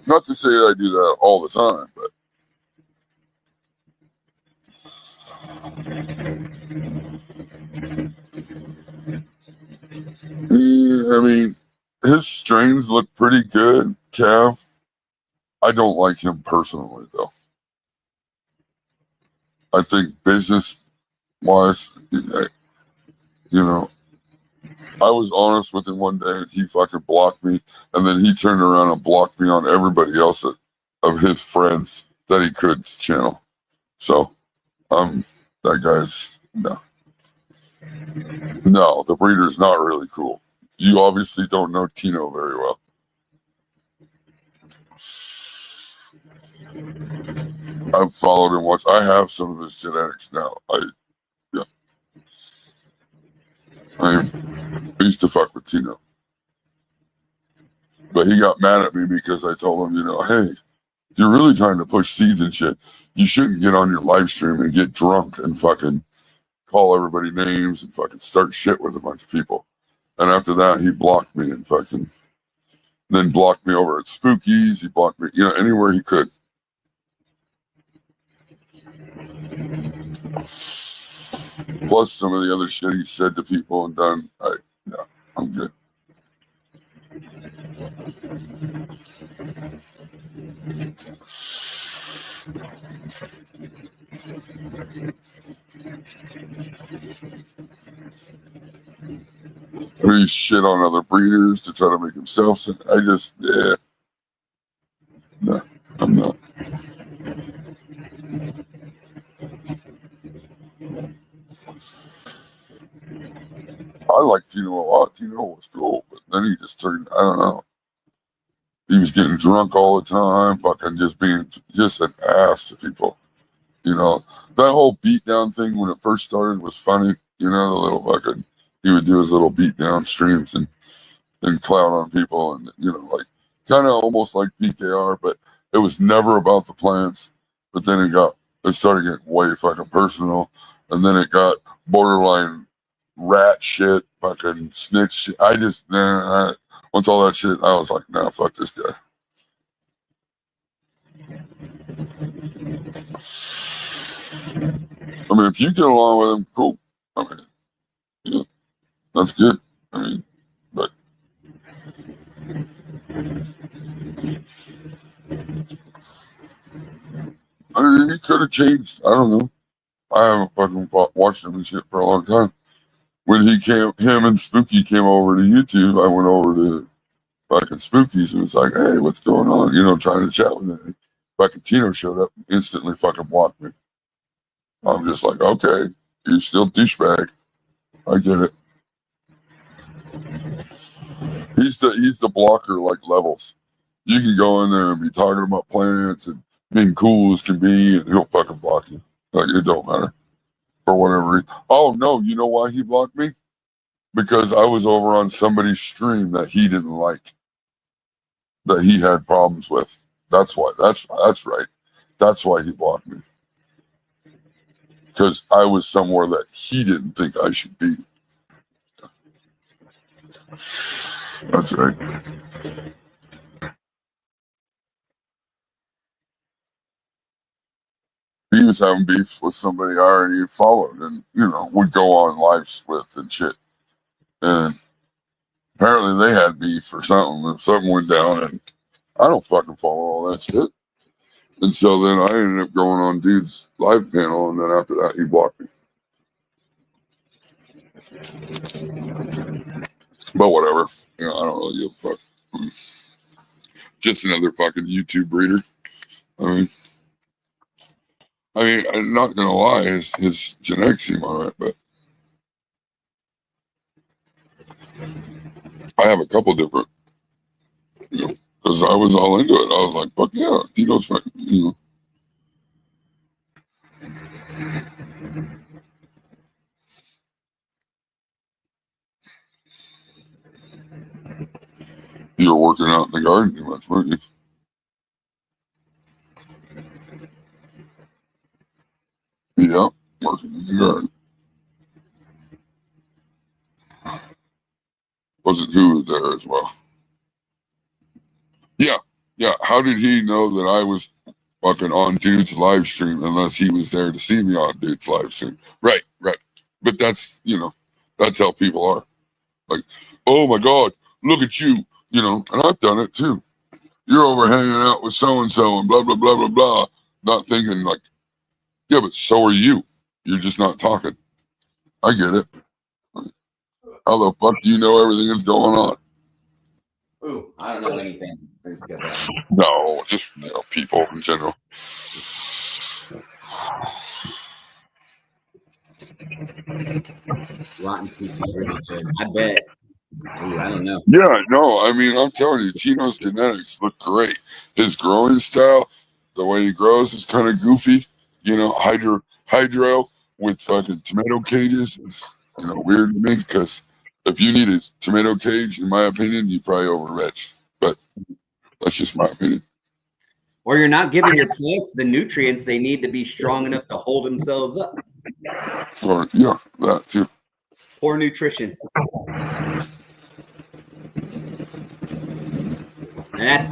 not to say I do that all the time, but yeah, I mean, his strains look pretty good, Cav. I don't like him personally, though. I think business-wise, you know, I was honest with him one day and he fucking blocked me, and then he turned around and blocked me on everybody else of his friends that he could channel. So, that guy's, no. No, the breeder's not really cool. You obviously don't know Tino very well. I've followed him once. I have some of his genetics now. Yeah. I used to fuck with Tino. But he got mad at me because I told him, hey, if you're really trying to push seeds and shit, you shouldn't get on your live stream and get drunk and fucking call everybody names and fucking start shit with a bunch of people. And after that, he blocked me and fucking then blocked me over at Spookies. He blocked me, anywhere he could. Plus some of the other shit he said to people and done. I'm good. He shit on other breeders to try to make himself. No, I'm not. I liked Tino a lot. Tino was cool, but then he just turned, I don't know. He was getting drunk all the time, fucking just being just an ass to people. That whole beatdown thing when it first started was funny. The little fucking, he would do his little beatdown streams and clown on people and, like kind of almost like PKR, but it was never about the plants. But then it started getting way fucking personal. And then it got borderline rat shit, fucking snitch shit. Once all that shit, I was like, nah, fuck this guy. I mean, if you get along with him, cool. I mean, that's good. I mean, but he could have changed. I don't know. I haven't fucking watched him and shit for a long time. When him and Spooky came over to YouTube, I went over to fucking Spooky's and was like, hey, what's going on? Trying to chat with him. Fucking Tino showed up and instantly fucking blocked me. I'm just like, okay, you're still douchebag. I get it. He's the blocker like Levels. You can go in there and be talking about plants and being cool as can be, and he'll fucking block you. Like, it don't matter. For whatever reason. Oh, no, you know why he blocked me? Because I was over on somebody's stream that he didn't like. That he had problems with. That's why. That's right. That's why he blocked me. Because I was somewhere that he didn't think I should be. That's right. He was having beef with somebody I already followed and, would go on lives with and shit. And apparently they had beef or something, and something went down, and I don't fucking follow all that shit. And so then I ended up going on dude's live panel, and then after that, he blocked me. But whatever. I don't really give a fuck. Just another fucking YouTube breeder. I mean, I'm not gonna lie, his genetics seem alright, but I have a couple different, because I was all into it. I was like, fuck yeah, Tino's fucking, You were working out in the garden too much, weren't you? Yeah, working in the garden. Wasn't who there as well? Yeah. How did he know that I was fucking on dude's live stream unless he was there to see me on dude's live stream? Right. But that's that's how people are. Like, oh my God, look at you, and I've done it too. You're over hanging out with so and so and blah blah blah blah blah. Not thinking like, yeah, but so are you. You're just not talking. I get it. How the fuck do you know everything that's going on? Ooh, I don't know anything. No, just people in general. Rotten Peach is really good. I bet. Ooh, I don't know. Yeah, no, I mean, I'm telling you, Tino's genetics look great. His growing style, the way he grows is kind of goofy. Hydro with fucking tomato cages. weird to me because if you need a tomato cage, in my opinion, you probably over veg. But that's just my opinion. Or you're not giving your plants the nutrients they need to be strong enough to hold themselves up. Or yeah, that too. Poor nutrition. And that's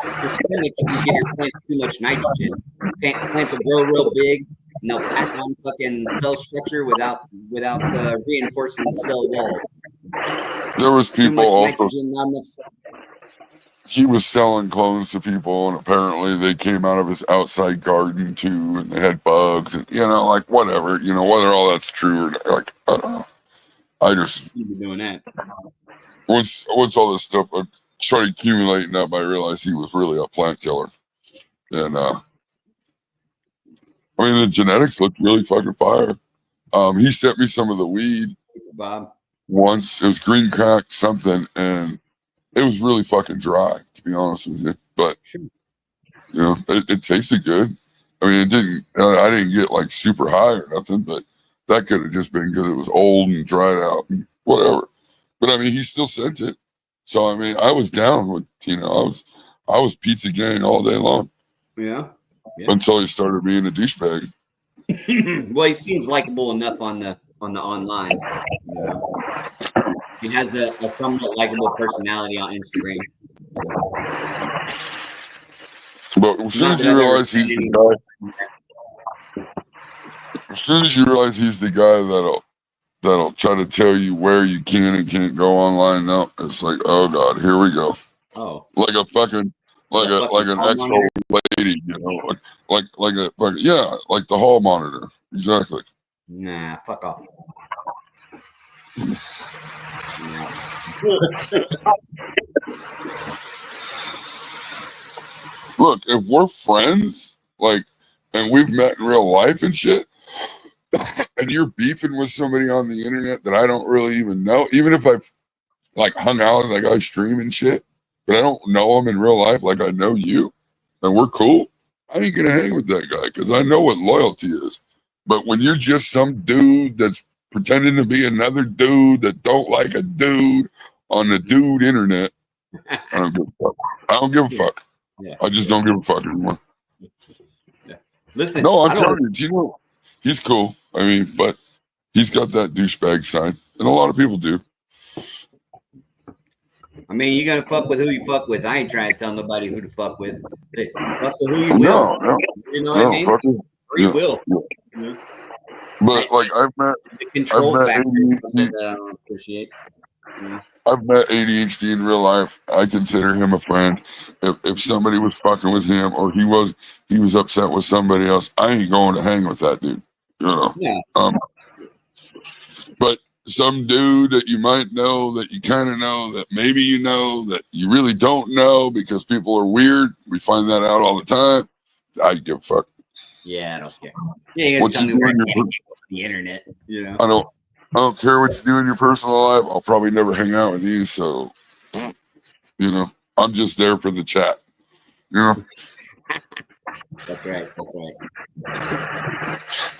systemic if you give your plants too much nitrogen. Plants will grow real big and they'll pack on fucking cell structure without reinforcing the cell walls. There was people also. Not enough. He was selling clones to people, and apparently they came out of his outside garden too, and they had bugs, and like whatever, whether all that's true or not, like I don't know. I just You be doing that. once all this stuff I started accumulating up, I realized he was really a plant killer, and I mean the genetics looked really fucking fire. He sent me some of the weed Bob. once. It was green crack something, and it was really fucking dry, to be honest with you. But it tasted good. I mean, it didn't. I didn't get like super high or nothing, but that could have just been because it was old and dried out and whatever. But I mean, he still sent it. So I mean, I was down with I was pizza gang all day long. Yeah. Until he started being a douchebag. Well, he seems likable enough on the online. He has a somewhat likable personality on Instagram. But as soon as you realize he's the guy, that'll try to tell you where you can and can't go online now, it's like, oh god, here we go. Oh, like a fucking like an ex-old lady, like a fucking like the hall monitor, exactly. Nah, fuck off. Look, if we're friends, and we've met in real life and shit, and you're beefing with somebody on the internet that I don't really even know, even if I've hung out with that guy streaming shit, but I don't know him in real life like I know you, and we're cool, I ain't gonna hang with that guy because I know what loyalty is. But when you're just some dude that's pretending to be another dude that don't like a dude on the dude internet, I don't give a fuck. I don't give a fuck. Yeah. I just don't give a fuck anymore. Yeah. Listen, no, I'm telling you, he's cool. I mean, but he's got that douchebag side, and a lot of people do. I mean, you gotta fuck with who you fuck with. I ain't trying to tell nobody who to fuck with. Hey, fuck with who you will. No, you know what I mean? Free will. Yeah. But I've met the control factor that I don't appreciate. I've met ADHD in real life. I consider him a friend. If somebody was fucking with him or he was upset with somebody else, I ain't going to hang with that dude. Yeah. But some dude that you might know, that you kind of know, that maybe you know, that you really don't know because people are weird. We find that out all the time. I give a fuck. Yeah, I don't care. Yeah, you gotta tell me where on the internet. I don't care what you do in your personal life. I'll probably never hang out with you. So, I'm just there for the chat. That's right.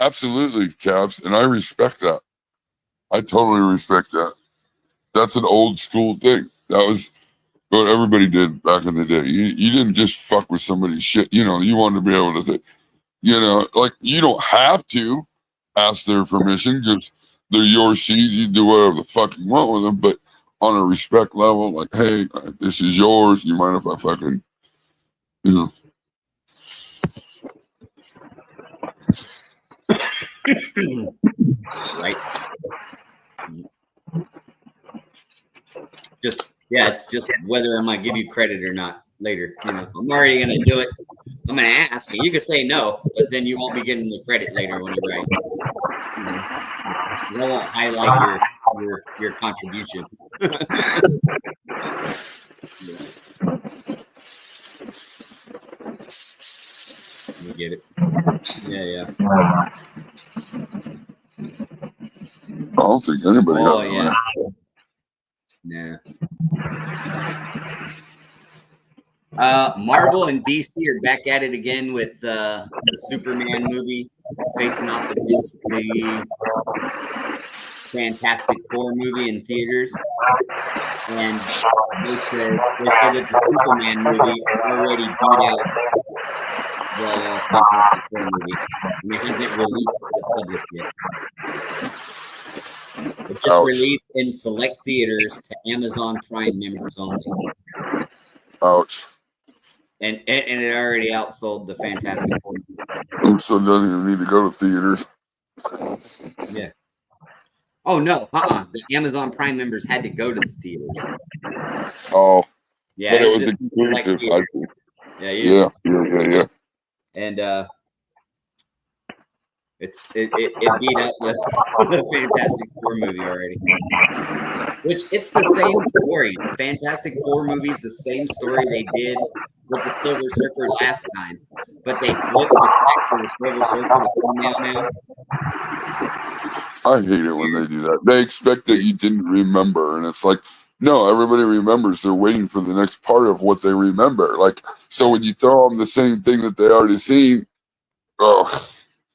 Absolutely, Cabs. And I respect that. I totally respect that. That's an old school thing. That was what everybody did back in the day. You didn't just fuck with somebody's shit. You wanted to be able to say, you don't have to ask their permission because they're your seed. You do whatever the fuck you want with them, but on a respect level, like, hey, this is yours. You mind if I fucking, Right. It's just whether I might give you credit or not later. I'm already gonna do it. I'm gonna ask, and you can say no, but then you won't be getting the credit later when you write. I won't highlight your contribution. You get it? Yeah. I don't think anybody has it. Yeah. Nah. Marvel and DC are back at it again with the Superman movie facing off against the Fantastic Four movie in theaters, and they said that the Superman movie already beat out the Fantastic Four movie, and it hasn't released to the public yet. It's just released in select theaters to Amazon Prime members only. Ouch. And it already outsold the Fantastic Four. So it doesn't even need to go to theaters. Yeah. Oh no, the Amazon Prime members had to go to the theaters. Oh. Yeah. But it was exclusive. Yeah. And it beat out the Fantastic Four movie already. Which it's the same story. Fantastic Four movie is the same story they did with the Silver Surfer last time, but they flipped the sex of the Silver Surfer to female now. I hate it when they do that. They expect that you didn't remember, and it's like, no, everybody remembers. They're waiting for the next part of what they remember. Like, so when you throw them the same thing that they already seen, ugh.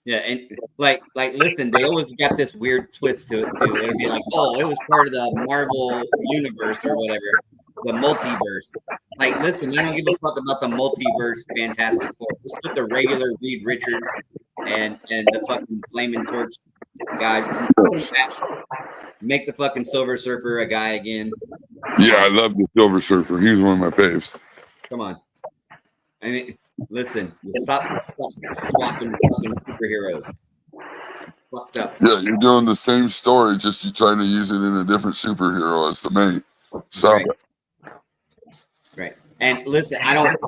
Yeah, and like, listen, they always got this weird twist to it too. It'll be like, oh, it was part of the Marvel universe or whatever, the multiverse. Like, listen, I don't give a fuck about the multiverse Fantastic Four. Just put the regular Reed Richards and the fucking Flaming Torch guy. Make the fucking Silver Surfer a guy again. Yeah, I love the Silver Surfer. He's one of my faves. Come on. I mean, listen, stop swapping fucking superheroes. Fucked up. Yeah, you're doing the same story, just you're trying to use it in a different superhero as the main. So, right. And listen, I don't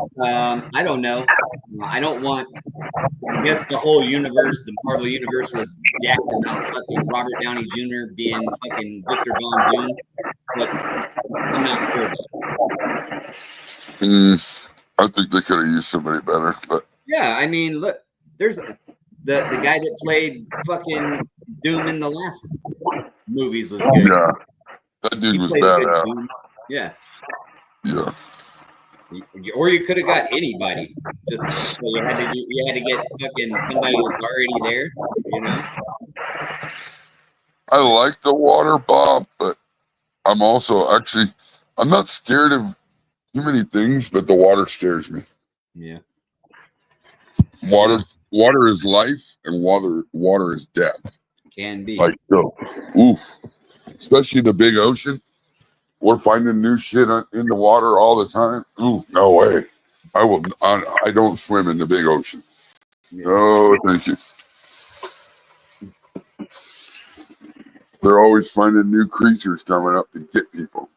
know. I don't want. I guess the whole universe, the Marvel universe, was jacked about fucking Robert Downey Jr. being fucking Victor Von Doom, but I'm not sure about it. I think they could have used somebody better, but yeah, I mean, look, there's the guy that played fucking Doom in the last movies was good. Yeah, that dude was badass. Yeah. Yeah. Or you could have got anybody. Just so you had to get fucking somebody that's already there. You know. I like the water, Bob, but I'm also I'm not scared of too many things, but the water scares me. Yeah. Water is life, and water is death. Can be. Like, so, oof. Especially the big ocean. We're finding new shit in the water all the time. Ooh, no way. I don't swim in the big ocean. Yeah. Oh, thank you. They're always finding new creatures coming up to get people.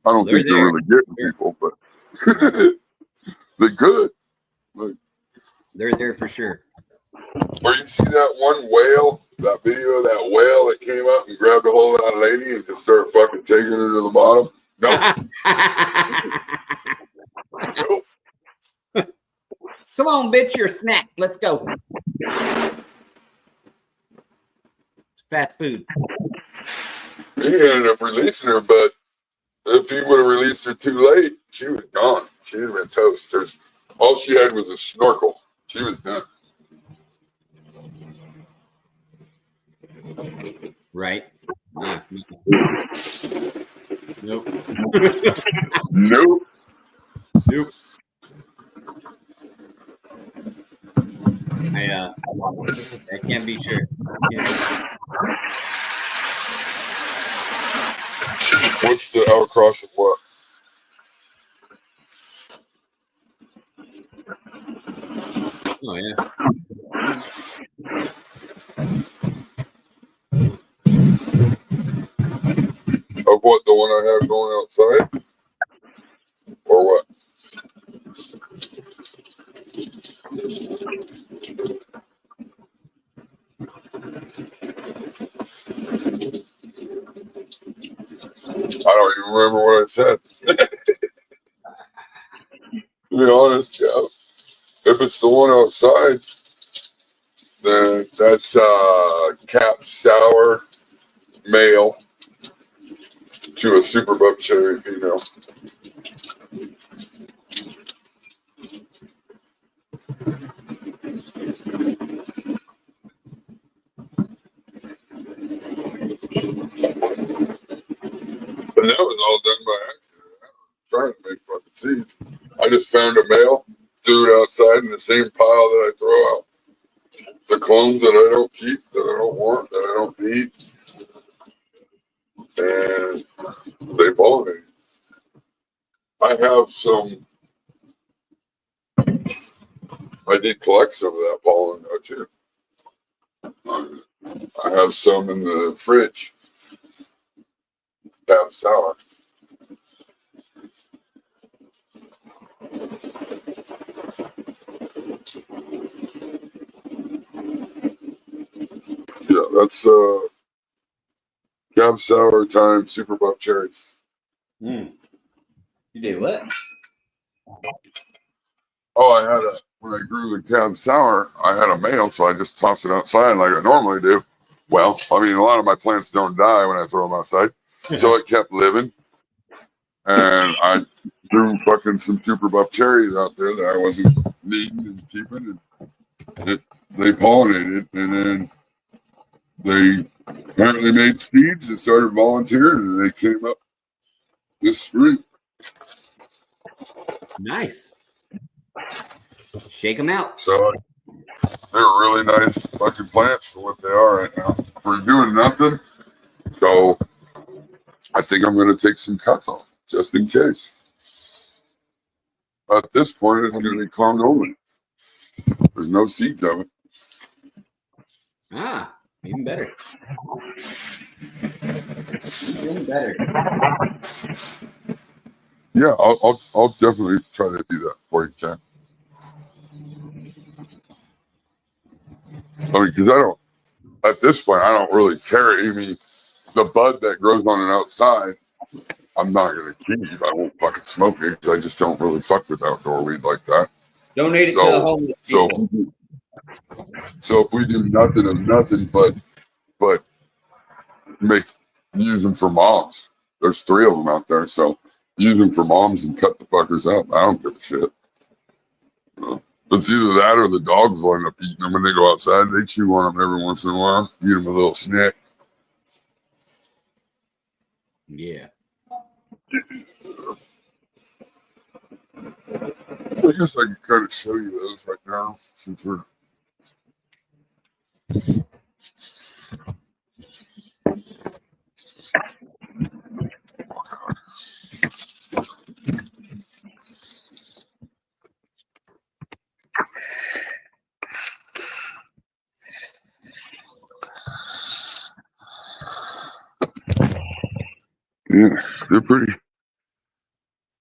I don't think they're really getting people, but they could. Like, they're there for sure. Or you see that one whale, that video of that whale that came up and grabbed a hold of that lady and just started fucking taking her to the bottom? Nope. Nope. Come on, bitch, you're a snack. Let's go. Fast food. He ended up releasing her, but if he would have released her too late, she was gone. She would have been toast. All she had was a snorkel. She was done. Right. Yeah. Nope. Nope. I can't be sure. What's the outcross of what? Oh yeah. Of what, the one I have going outside? Or what? I don't even remember what I said. To be honest, yeah. If it's the one outside, then that's cap sour male to a super buck cherry female. And that was all done by accident. I was trying to make fucking seeds. I just found a male, threw it outside in the same pile that I throw out. The clones that I don't keep, that I don't want, that I don't need. And they pollinated. I have some, I did collect some of that pollen though too. I have some in the fridge. Cab sour. Yeah, that's Cab sour time super buff cherries. You did what? Oh, I had when I grew the Cab sour, I had a male, so I just tossed it outside like I normally do. Well, I mean, a lot of my plants don't die when I throw them outside, so it kept living. And I threw fucking some super buff cherries out there that I wasn't needing and keeping, and they pollinated, and then they apparently made seeds and started volunteering, and they came up this spring. Nice. Shake them out. So they're really nice fucking plants for what they are right now. For doing nothing. So I think I'm going to take some cuts off just in case. At this point, it's going to be cloned only. There's no seeds of it. Ah, even better. Even better. Yeah, I'll definitely try to do that for you, Ken. I mean, because I don't, at this point, I don't really care. I mean, the bud that grows on the outside, I'm not going to keep. I won't fucking smoke it because I just don't really fuck with outdoor weed like that. Donate it to the homeless people. So if we do nothing of nothing but use them for moms. There's 3 of them out there, so use them for moms and cut the fuckers up. I don't give a shit. It's either that or the dogs will end up eating them when they go outside. They chew on them every once in a while. Give them a little snack. Yeah. I guess I can kind of show you those right now since we're. Yeah, they're pretty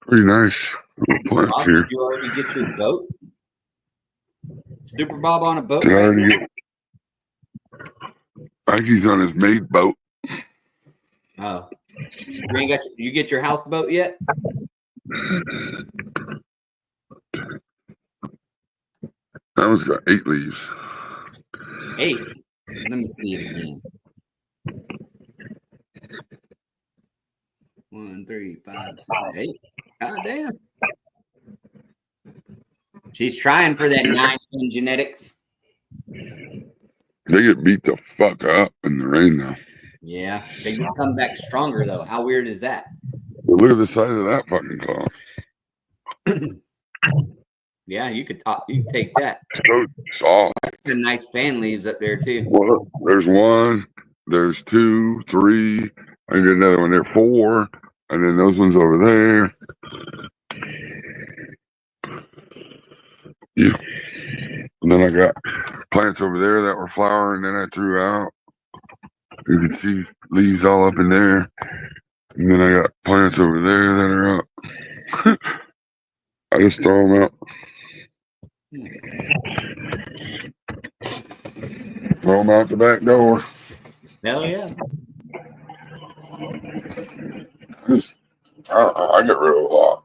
nice plants Bob, here. did you already get your boat? Super Bob on a boat? Did I already get? I think he's on his maid boat. Oh, you get your houseboat yet? That one's got 8 leaves. 8. Let me see it again. 1, 3, 5, 6, 8. God damn. She's trying for that 9 in genetics. They get beat the fuck up in the rain though. Yeah, they just come back stronger though. How weird is that? Well, look at the size of that fucking cloth. Yeah, you could take that. So soft. Some nice fan leaves up there too. Well, there's 1, there's 2, 3. I get another one there, 4, and then those ones over there. Yeah. And then I got plants over there that were flowering, and then I threw out. You can see leaves all up in there. And then I got plants over there that are up. I just throw them out. Throw them out the back door. Hell yeah. I get rid of a lot.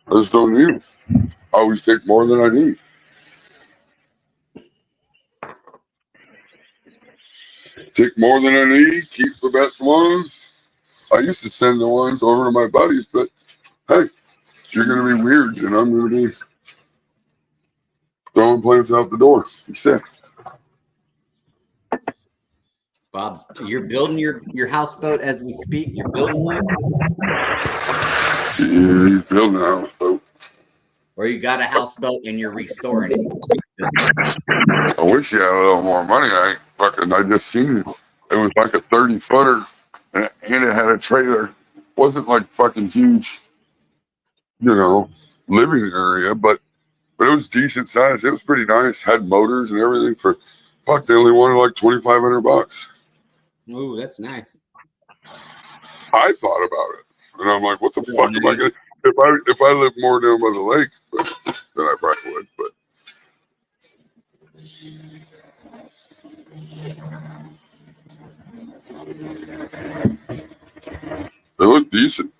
I just don't need them. I always take more than I need. Take more than I need, keep the best ones. I used to send the ones over to my buddies, but hey, if you're going to be weird, then I'm going to be throwing plants out the door instead. Bob's, you're building your houseboat as we speak. You're building one, Yeah, you're building a houseboat. or you got a houseboat and you're restoring it. I wish you had a little more money. I just seen it. It was like a 30-footer, and it had a trailer. Wasn't like fucking huge, living area, but it was decent size. It was pretty nice. Had motors and everything for. Fuck, they only wanted like $2,500. Ooh, that's nice. I thought about it, and I'm like, what the fuck am I gonna? If I lived more down by the lake, then I probably would. But they look decent,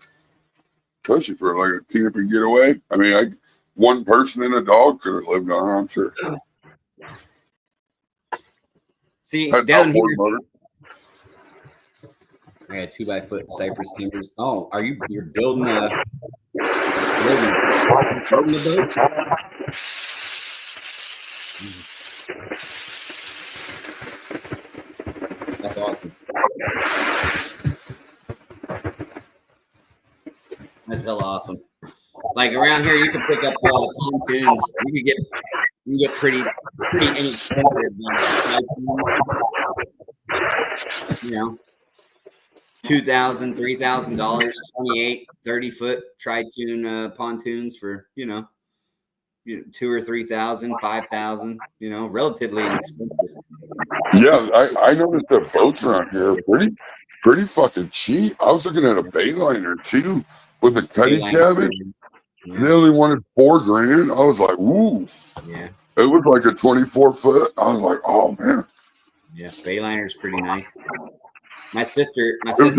especially for like a camping getaway. I mean, one person and a dog could have lived on it, I'm sure. See, That's down outboard here, motor. I got 2x4 cypress timbers. Oh, you're building a boat? That's awesome. That's hella awesome. Like around here, you can pick up pontoons. You can get pretty inexpensive. $2,000, $3,000, 28, 30-foot tri-tune pontoons for $2,000 or $3,000, $5,000. Relatively inexpensive. Yeah, I noticed the boats around here are pretty fucking cheap. I was looking at a Bayliner too with a cuddy cabin. Yeah. They only wanted $4,000. I was like, ooh. Yeah. It was like a 24-foot. I was like, oh man. Yeah, Bayliner's pretty nice. My sister has a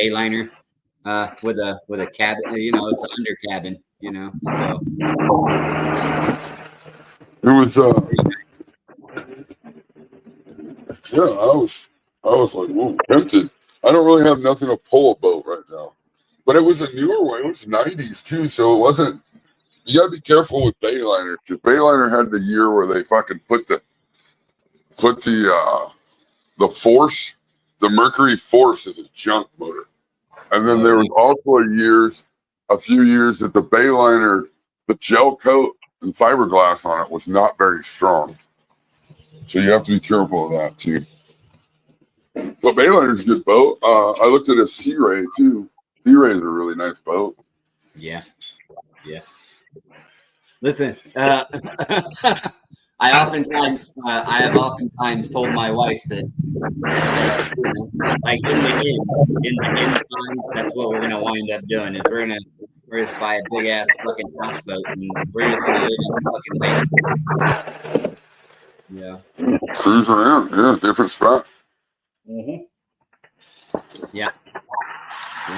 Bayliner with a cabin. It's an under cabin. So it was yeah. I was like, whoa, tempted. I don't really have nothing to pull a boat right now, but it was a newer one. It was 90s too, so it wasn't. You gotta be careful with Bayliner because Bayliner had the year where they fucking put the Force, the Mercury Force is a junk motor. And then there was also a few years that the Bayliner, the gel coat and fiberglass on it was not very strong. So you have to be careful of that too. But Bayliner's a good boat. I looked at a Sea Ray too. Sea Ray is a really nice boat. Yeah. Listen, I have oftentimes told my wife that, like in the end times, that's what we're gonna wind up doing. Is we're gonna buy a big ass fucking houseboat and we're just gonna live in the fucking lake. Yeah. Cruise around, different spot. Mm-hmm. Yeah.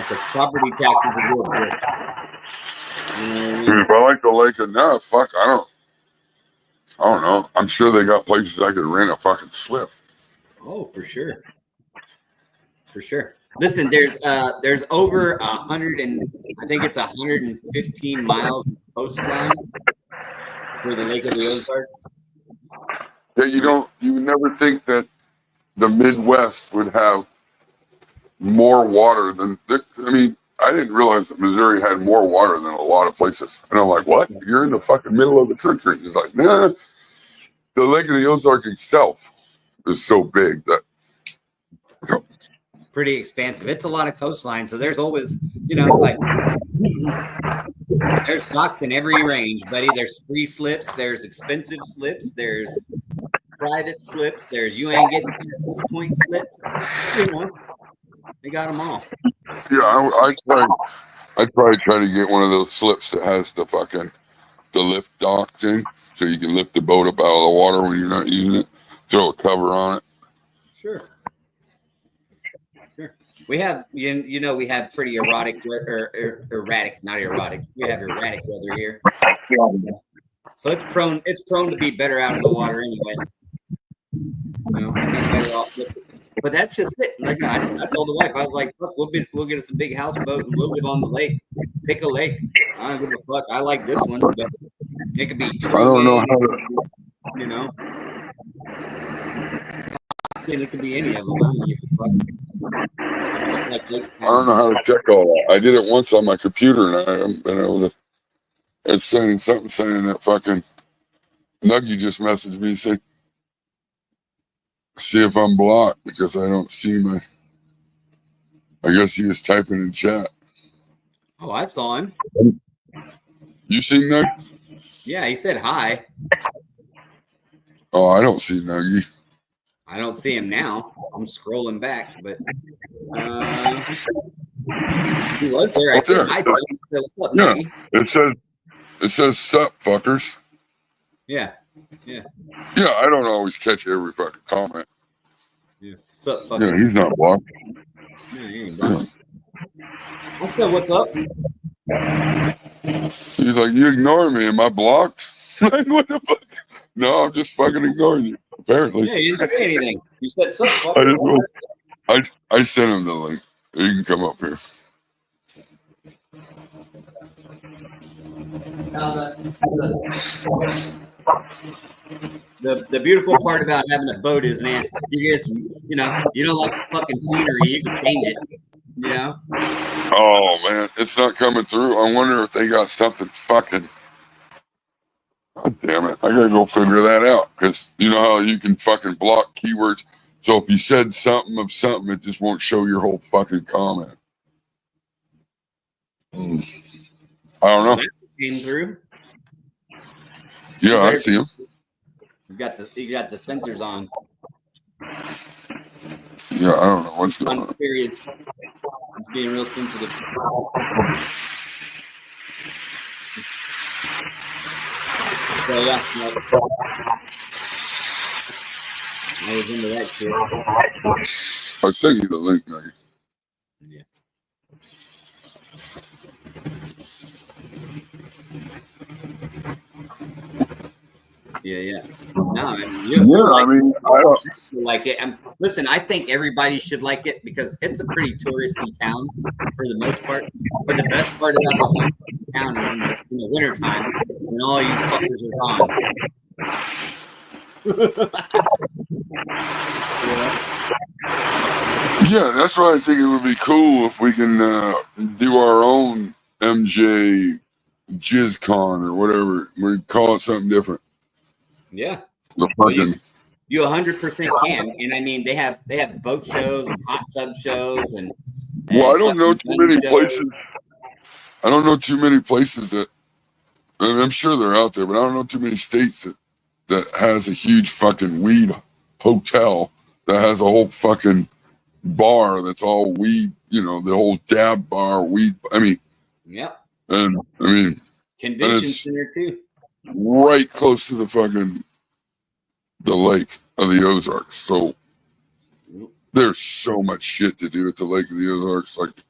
The property taxes are real good. If I like the lake enough, fuck, I don't know. I'm sure they got places I could rent a fucking slip. Oh, for sure. Listen, there's over 100 and I think it's 115 miles coastline for the Lake of the Ozarks. Yeah, you would never think that the Midwest would have more water than. I didn't realize that Missouri had more water than a lot of places. And I'm like, what? You're in the fucking middle of the country. It's like, nah. The Lake of the Ozark itself is so big that. Pretty expansive. It's a lot of coastline. So there's always, like there's docks in every range, buddy. There's free slips. There's expensive slips. There's private slips. There's you ain't getting past this point slips. They got them all. Yeah, I'd probably try to get one of those slips that has the lift dock thing, so you can lift the boat up out of the water when you're not using it. Throw a cover on it. Sure. We have, we have pretty erratic erratic, not erotic. We have erratic weather here, so it's prone to be better out of the water anyway. But that's just it. Like I told the wife, I was like, "Look, we'll get us a big houseboat and we'll live on the lake. Pick a lake. I don't give a fuck. I like this one, but it could be. I don't know how to. And it could be any of them. I don't give a fuck. Like I don't know how to check all that. I did it once on my computer, and I haven't been able to. It's saying something saying that fucking Nuggy just messaged me saying, see if I'm blocked because I don't see my. I guess he was typing in chat. Oh, I saw him. You see Nuggy? Yeah, he said hi. Oh, I don't see Nuggy. I don't see him now. I'm scrolling back, but he was there. I said hi to him. I said, what's up, Yeah. Nuggy? It says sup, fuckers. Yeah. Yeah, I don't always catch every fucking comment. Yeah. What's up, fuckers? Yeah, he's not blocked. No, he ain't blocked. I said, what's up? He's like, you ignore me. Am I blocked? Like, what the fuck? No, I'm just fucking ignoring you. Apparently. Yeah, you didn't say anything. You said, sup, fuckers? I sent him the link. You can come up here. The beautiful part about having a boat is, man, you just, you don't like the fucking scenery, you can change it, you know? Oh, man. It's not coming through. I wonder if they got something fucking. God damn it. I gotta go figure that out. Because you know how you can fucking block keywords? So if you said something of something, it just won't show your whole fucking comment. I don't know. That came through. Yeah, I see him. You got the sensors on. Yeah, I don't know what's going on. Period. It's being real sensitive. So yeah, I was into that shit. I sent you the link, Maggie. Yeah. Yeah. No, I mean, I don't like it. Listen, I think everybody should like it because it's a pretty touristy town for the most part. But the best part about the whole town is in the wintertime when all you fuckers are gone. Yeah, that's why I think it would be cool if we can do our own MJ JizzCon or whatever. We call it something different. Yeah. The fucking. You 100% can, and I mean they have boat shows and hot tub shows and. Well, I don't know too many places. I don't know too many places that, and I'm sure they're out there, but I don't know too many states that has a huge fucking weed hotel that has a whole fucking bar that's all weed. You know, the whole dab bar weed. I mean. Yep. And I mean. Convention center too. Right close to the lake of the Ozarks. So there's so much shit to do at the lake of the Ozarks. Like,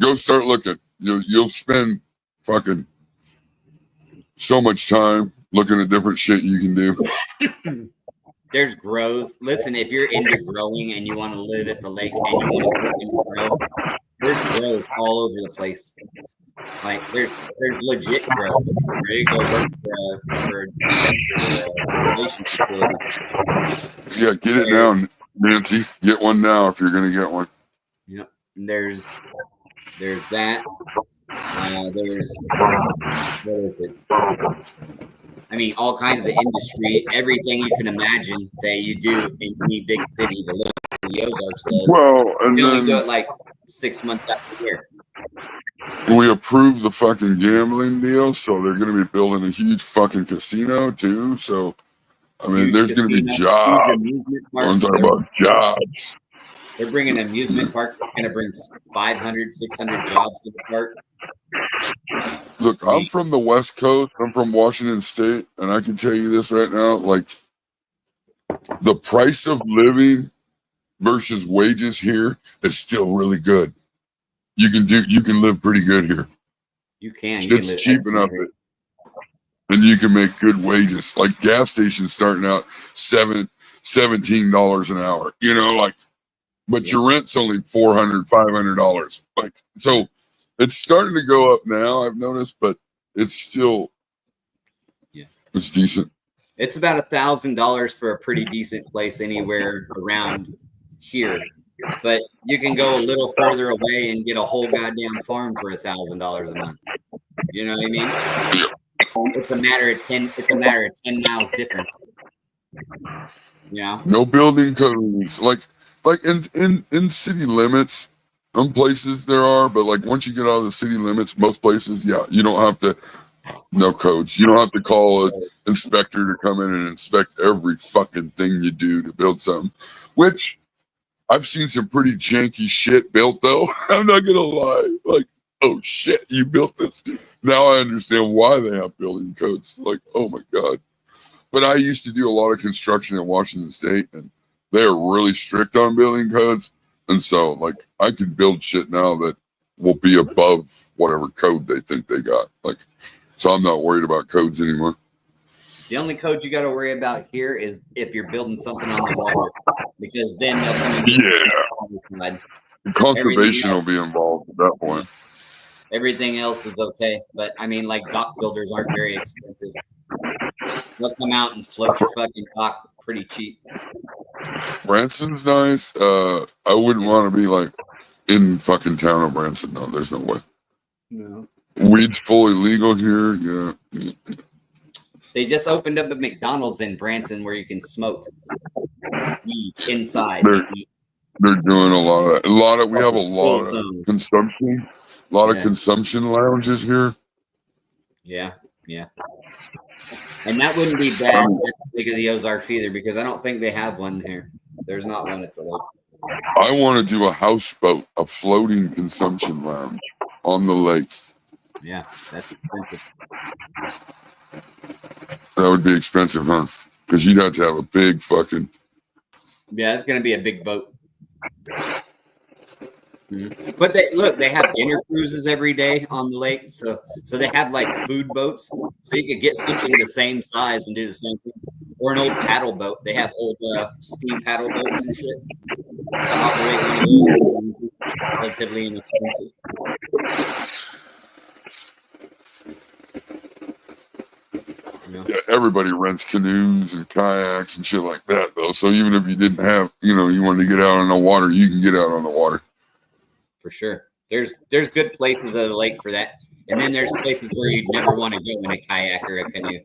go start looking. You'll spend fucking so much time looking at different shit you can do. There's growth. Listen, if you're into growing and you want to live at the lake and you want to grow, there's grows all over the place. Like there's legit growth. There you go work for a relationship. Yeah, get it now, Nancy. Get one now if you're gonna get one. Yeah, there's that. There's what is it? I mean, all kinds of industry, everything you can imagine that you do in any big city. The Ozarks does. Well, and you then only do it like 6 months after the year. We approved the fucking gambling deal, so they're going to be building a huge fucking casino too. So, I mean, there's going to be jobs. I'm talking about jobs. They're bringing an amusement park. They're going to bring 500, 600 jobs to the park. Look, I'm from the West Coast. I'm from Washington State, and I can tell you this right now: like, the price of living versus wages here is still really good. You can live pretty good here. You can. It's cheap enough, and you can make good wages. Like gas stations starting out $17 an hour. You know, like, but your rent's only $400, $500. Like, so it's starting to go up now. I've noticed, but it's still, it's decent. It's about $1,000 for a pretty decent place anywhere around here. But you can go a little further away and get a whole goddamn farm for $1,000 a month. You know what I mean? It's a matter of 10 miles difference. You know? No building codes. Like in city limits, some places there are, but like once you get out of the city limits, most places, yeah, you don't have to. No codes. You don't have to call an inspector to come in and inspect every fucking thing you do to build something. Which I've seen some pretty janky shit built though. I'm not gonna lie. Like, oh shit, you built this. Now I understand why they have building codes. Like, oh my god. But I used to do a lot of construction in Washington State, and they are really strict on building codes. And so, like, I can build shit now that will be above whatever code they think they got. Like, so I'm not worried about codes anymore. The only code you got to worry about here is if you're building something on the water, because then they'll come and Conservation will be involved at that point. Everything else is okay, but I mean, like dock builders aren't very expensive. They'll come out and float your fucking dock pretty cheap. Branson's nice. I wouldn't want to be like in fucking town of Branson. No, there's no way. No. Weed's fully legal here. Yeah. They just opened up a McDonald's in Branson where you can smoke weed inside. They're doing a lot of. We have a lot of consumption. A lot of consumption lounges here. Yeah. And that wouldn't be bad at Lake of the Ozarks either, because I don't think they have one here. There's not one at the lake. I want to do a houseboat, a floating consumption lounge on the lake. Yeah, that's expensive. That would be expensive, huh? Because you'd have to have a big fucking. Yeah, it's going to be a big boat. Mm-hmm. But they have dinner cruises every day on the lake, so they have like food boats, so you could get something the same size and do the same thing, or an old paddle boat. They have old steam paddle boats and shit to operate one of those, relatively inexpensive. Yeah, everybody rents canoes and kayaks and shit like that, though. So even if you didn't have, you wanted to get out on the water, you can get out on the water. For sure. There's good places at the lake for that. And then there's places where you'd never want to go in a kayak or a canoe.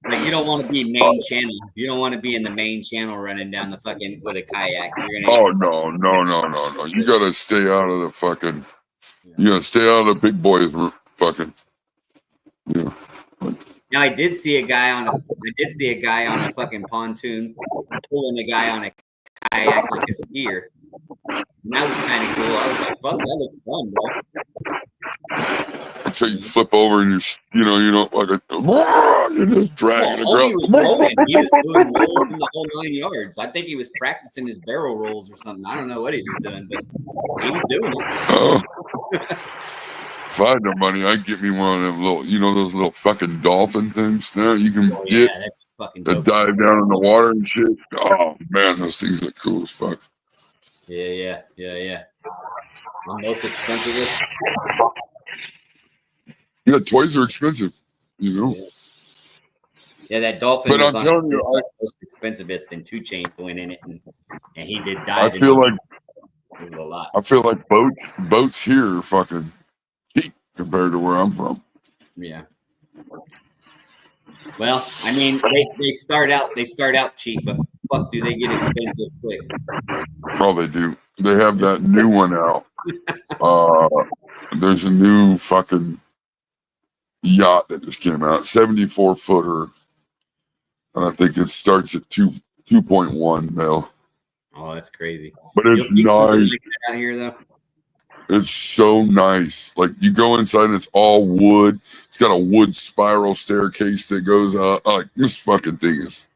Like, you don't want to be main channel. You don't want to be in the main channel running down the fucking with a kayak. No. You gotta stay out of the fucking. You gotta stay out of the big boys fucking. Yeah. Now I did see a guy on a fucking pontoon pulling a guy on a kayak like a skier. And that was kind of cool. I was like, fuck, that looks fun, bro. Until you flip over and you're just dragging He was rolling. He was doing rolls in the whole 9 yards. I think he was practicing his barrel rolls or something. I don't know what he was doing, but he was doing it. Oh. If I had no money, I'd get me one of them little, those little fucking dolphin things. Now you can get that dive down in the water and shit. Oh man, those things look cool as fuck. Yeah. The most expensive. Yeah, toys are expensive, Yeah, that dolphin. But I'm telling you, the most expensivest, and 2 Chainz went in it, and he did dive. I feel like it was a lot. I feel like boats here are fucking cheap compared to where I'm from. Yeah. Well, I mean, they start out cheap, but fuck, do they get expensive quick? Oh, they do. They have that new one out. There's a new fucking yacht that just came out, 74-footer. And I think it starts at 2.1 mil. Oh, that's crazy. But it's nice. Like that out here, though. It's so nice. Like, you go inside and it's all wood. It's got a wood spiral staircase that goes up. Like, this fucking thing is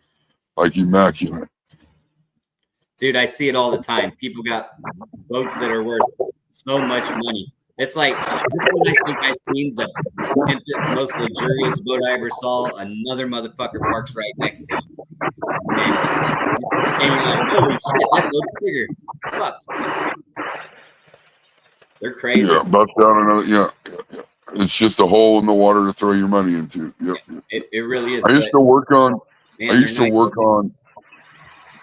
like immaculate. Dude, I see it all the time. People got boats that are worth so much money. It's like, this one I think I've seen the most luxurious boat I ever saw. Another motherfucker parks right next to him. And you're like, holy shit, that boat's bigger. Fuck. They're crazy. Yeah, bust down another. Yeah. It's just a hole in the water to throw your money into. Yep. It really is. I used But, to work on. man, I they're used to nice work looking. on.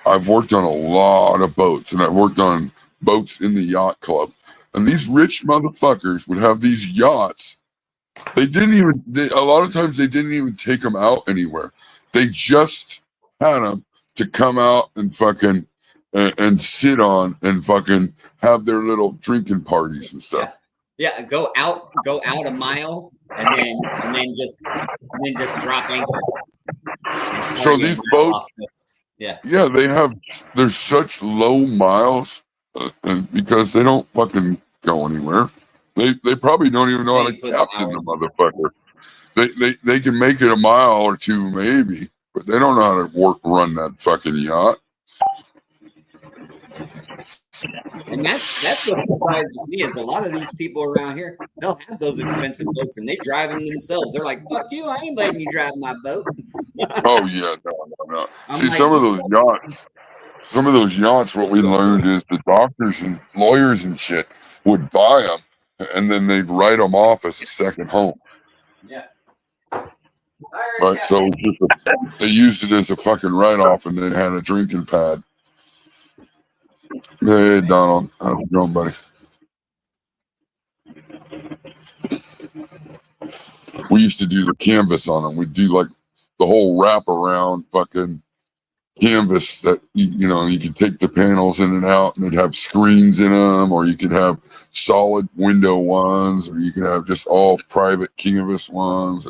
I've worked on a lot of boats, and I've worked on boats in the yacht club. And these rich motherfuckers would have these yachts. They didn't even. A lot of times, they didn't even take them out anywhere. They just had them to come out and fucking and sit on and fucking have their little drinking parties and stuff. Yeah, go out a mile, and then just drop anchor. So these boats, yeah, they have. There's such low miles, and because they don't fucking go anywhere, they probably don't even know how to captain the motherfucker. They can make it a mile or two maybe, but they don't know how to run that fucking yacht. And that's what surprises me is a lot of these people around here, they'll have those expensive boats and they drive them themselves. They're like, fuck you, I ain't letting you drive my boat. Oh yeah, no. See, like, some of those yachts, what we learned is the doctors and lawyers and shit would buy them, and then they'd write them off as a second home. Yeah. Right, so they used it as a fucking write-off, and then had a drinking pad. Hey, Donald, how's it going, buddy? We used to do the canvas on them. We'd do like the whole wrap around fucking canvas that you could take the panels in and out, and they'd have screens in them, or you could have solid window ones, or you could have just all private canvas ones.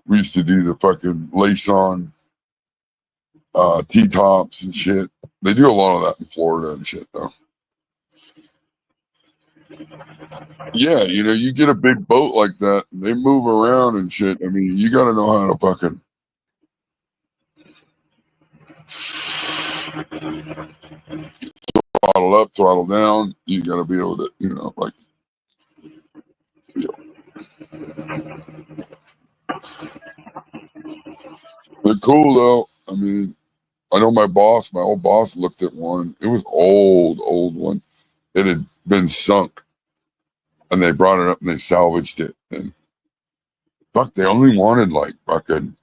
We used to do the fucking lace on T-tops and shit. They do a lot of that in Florida and shit, though. Yeah, you get a big boat like that, they move around and shit. I mean, you got to know how to fucking throttle up, throttle down. You got to be able to, like. They're cool though. I mean, I know my old boss looked at one. It was old one. It had been sunk, and they brought it up and they salvaged it. And fuck, they only wanted like fucking.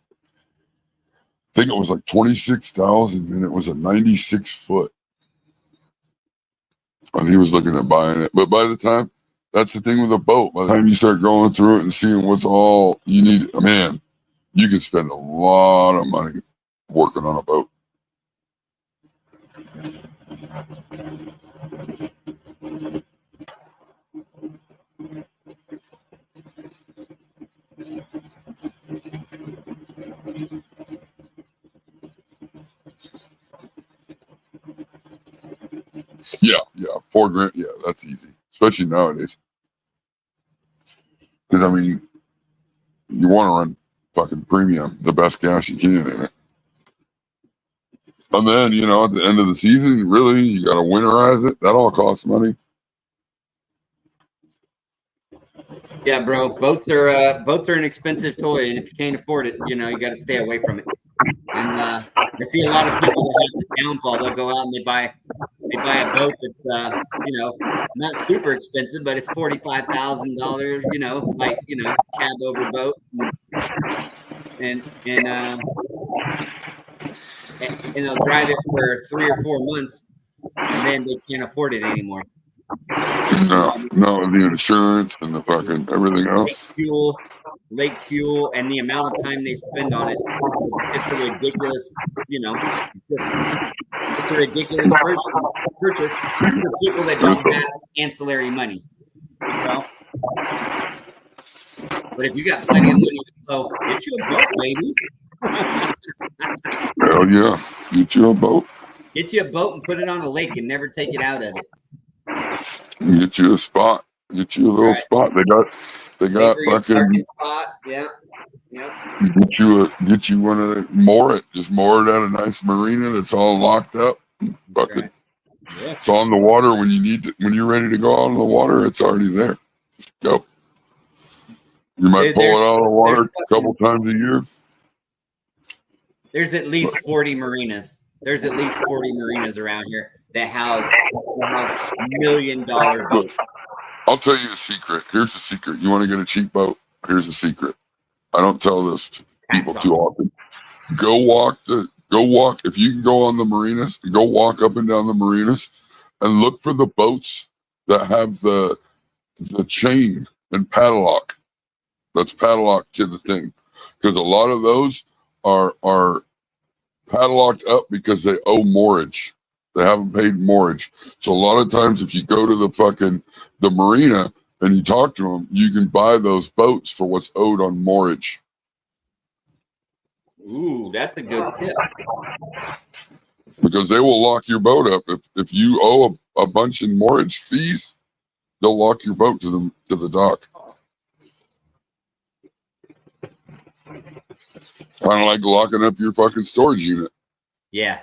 I think it was like 26,000, and it was a 96-foot. And he was looking at buying it, but by the time, that's the thing with a boat. By the time you start going through it and seeing what's all you need, man, you can spend a lot of money working on a boat. Yeah, $4,000. Yeah, that's easy, especially nowadays. Because I mean, you want to run fucking premium, the best gas you can in it. And then, at the end of the season, really, you got to winterize it. That all costs money. Yeah, bro. Boats are an expensive toy, and if you can't afford it, you got to stay away from it. And I see a lot of people that have the downfall. They'll go out and they buy a boat that's not super expensive, but it's $45,000. Cab over boat, and they'll drive it for 3 or 4 months, and then they can't afford it anymore. No, the insurance and the fucking everything else. Lake fuel, and the amount of time they spend on it. It's a ridiculous, it's a ridiculous purchase for people that don't have ancillary money. But if you got plenty of money, get you a boat, baby. Hell yeah, get you a boat. Get you a boat and put it on a lake and never take it out of it. Get you a spot. Get you a little spot. They got fucking spot. Yeah. Get you one of the just moor it at a nice marina that's all locked up. Bucket. Yeah. It's on the water when you're ready to go out on the water, it's already there. Just go. You might pull it out of the water a couple times a year. There's at least 40 marinas. There's at least 40 marinas around here that house $1 million boats. I'll tell you a secret. Here's the secret. You want to get a cheap boat? Here's the secret. I don't tell this. people too often. Go walk. If you can go on the marinas, go walk up and down the marinas and look for the boats that have the chain and padlock. That's padlocked to the thing. Because a lot of those are padlocked up because they owe moorage. They haven't paid moorage. So a lot of times if you go to the marina and you talk to them, you can buy those boats for what's owed on moorage. Ooh, that's a good tip. Because they will lock your boat up. If you owe a bunch in moorage fees, they'll lock your boat to the dock. Kind of like locking up your fucking storage unit. Yeah.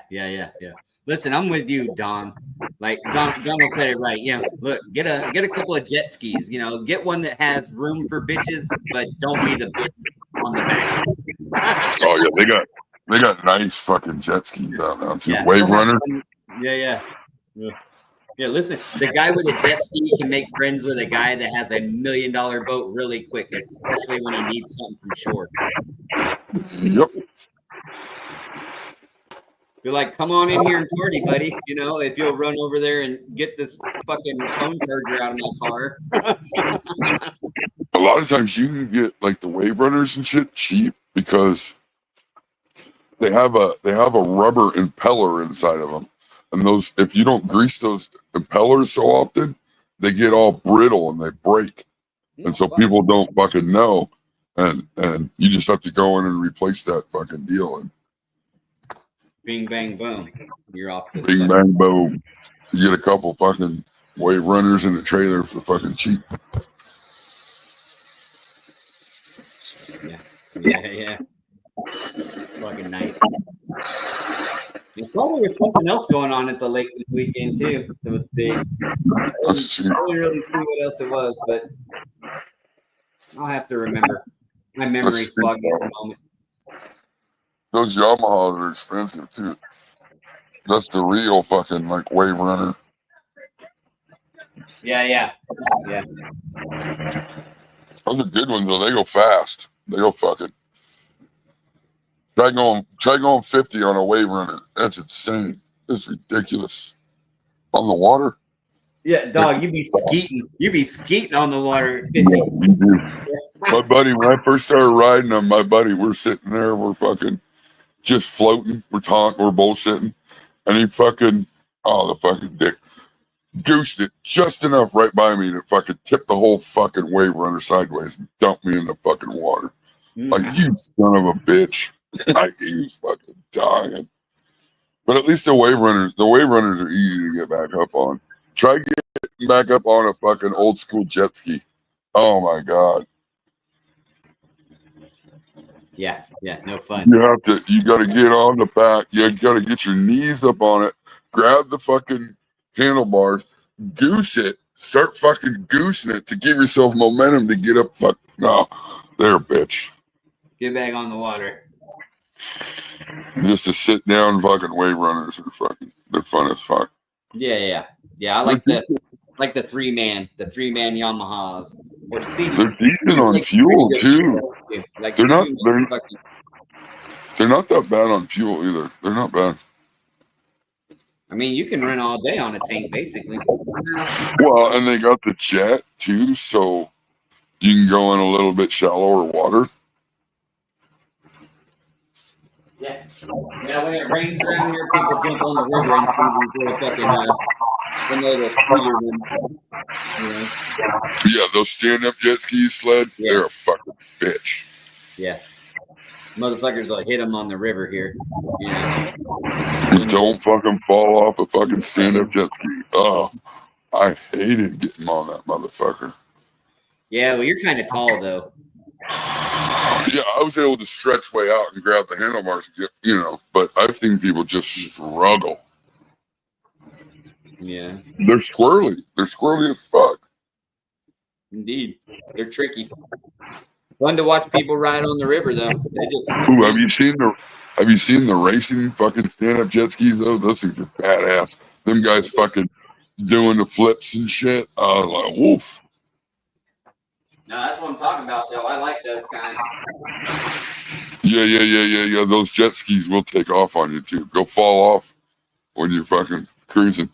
Listen, I'm with you, Don. Like Donald said it right. Yeah, look, get a couple of jet skis. Get one that has room for bitches, but don't be the bitch on the back. Oh yeah, they got nice fucking jet skis out now too. Yeah, Wave runners. Yeah. Listen, the guy with a jet ski can make friends with a guy that has $1 million boat really quick, especially when he needs something from shore. Yep. You're like, come on in here and party, buddy. If you'll run over there and get this fucking phone charger out of my car. A lot of times you can get like the wave runners and shit cheap because they have a rubber impeller inside of them, and those, if you don't grease those impellers so often, they get all brittle and they break, and so people don't fucking know, and you just have to go in and replace that fucking deal, and bing bang boom, you're off to bing bang boom, you get a couple fucking wave runners in the trailer for fucking cheap. Yeah. Fucking nice. You saw there was something else going on at the lake this weekend too. It was big. I didn't really see what else it was, but I'll have to remember. My memory's foggy at the moment. Those Yamahas are expensive too. That's the real fucking like wave runner. Yeah. Those are good ones though. They go fast. They go fucking. Try going 50 on a wave runner. That's insane. It's ridiculous. On the water. Yeah, dog, you be skeeting. You be skeeting on the water. Yeah, you do. My buddy, when I first started riding them, we're sitting there, we're fucking just floating, we're talking, we're bullshitting, and he fucking, the fucking dick, goosed it just enough right by me to fucking tip the whole fucking wave runner sideways and dump me in the fucking water. Like, you son of a bitch. Like, he was fucking dying. But at least the wave runners are easy to get back up on. Try getting back up on a fucking old school jet ski. Oh my God. Yeah, no fun. You gotta get on the back. You gotta get your knees up on it, grab the fucking handlebars, goose it, start fucking goosing it to give yourself momentum to get up. There, bitch. Get back on the water. Just to sit down, fucking wave runners they're fun as fuck. Yeah. I like the three man Yamahas. Or CD. They're decent on fuel too. Like they're not that bad on fuel either. They're not bad. I mean, you can run all day on a tank, basically. Well, and they got the jet too, so you can go in a little bit shallower water. Yeah, when it rains around here, people jump on the river and see these fucking the scooter ones. Yeah, those stand-up jet skis sled, they're a fucking bitch. Yeah. Motherfuckers will hit them on the river here. Don't fucking fall off a fucking stand-up jet ski. Oh, I hated getting on that motherfucker. Yeah, well, you're kind of tall, though. Yeah, I was able to stretch way out and grab the handlebars and get, but I've seen people just struggle. Yeah. They're squirrely. They're squirrely as fuck. Indeed. They're tricky. Fun to watch people ride on the river, though. Ooh, have you seen the racing fucking stand-up jet skis, though? Those things are badass. Them guys fucking doing the flips and shit. I was like, woof. No, that's what I'm talking about, though. I like those kind. Yeah. Those jet skis will take off on you too. Go fall off when you're fucking cruising.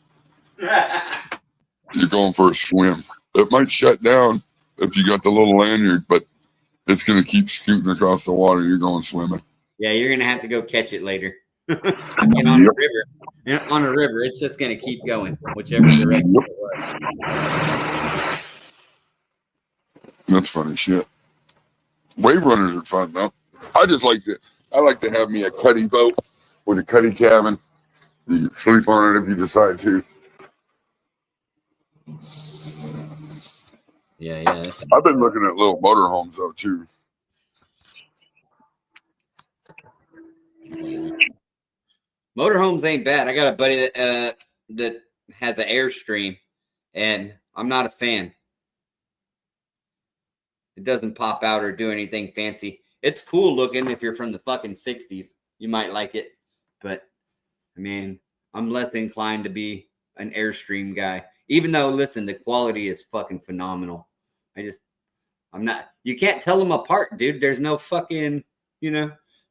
You're going for a swim. It might shut down if you got the little lanyard, but it's going to keep scooting across the water. You're going swimming. Yeah, you're going to have to go catch it later. And on a river. On a river, it's just going to keep going, whichever direction it was. That's funny shit. Wave runners are fun though. I like to have me a cuddy boat with a cuddy cabin. You can sleep on it if you decide to. Yeah. I've been looking at little motorhomes though too. Motorhomes ain't bad. I got a buddy that has an Airstream, and I'm not a fan. It doesn't pop out or do anything fancy. It's cool looking if you're from the fucking 60s. You might like it. But, I mean, I'm less inclined to be an Airstream guy. Even though, listen, the quality is fucking phenomenal. I'm not. You can't tell them apart, dude. There's no fucking,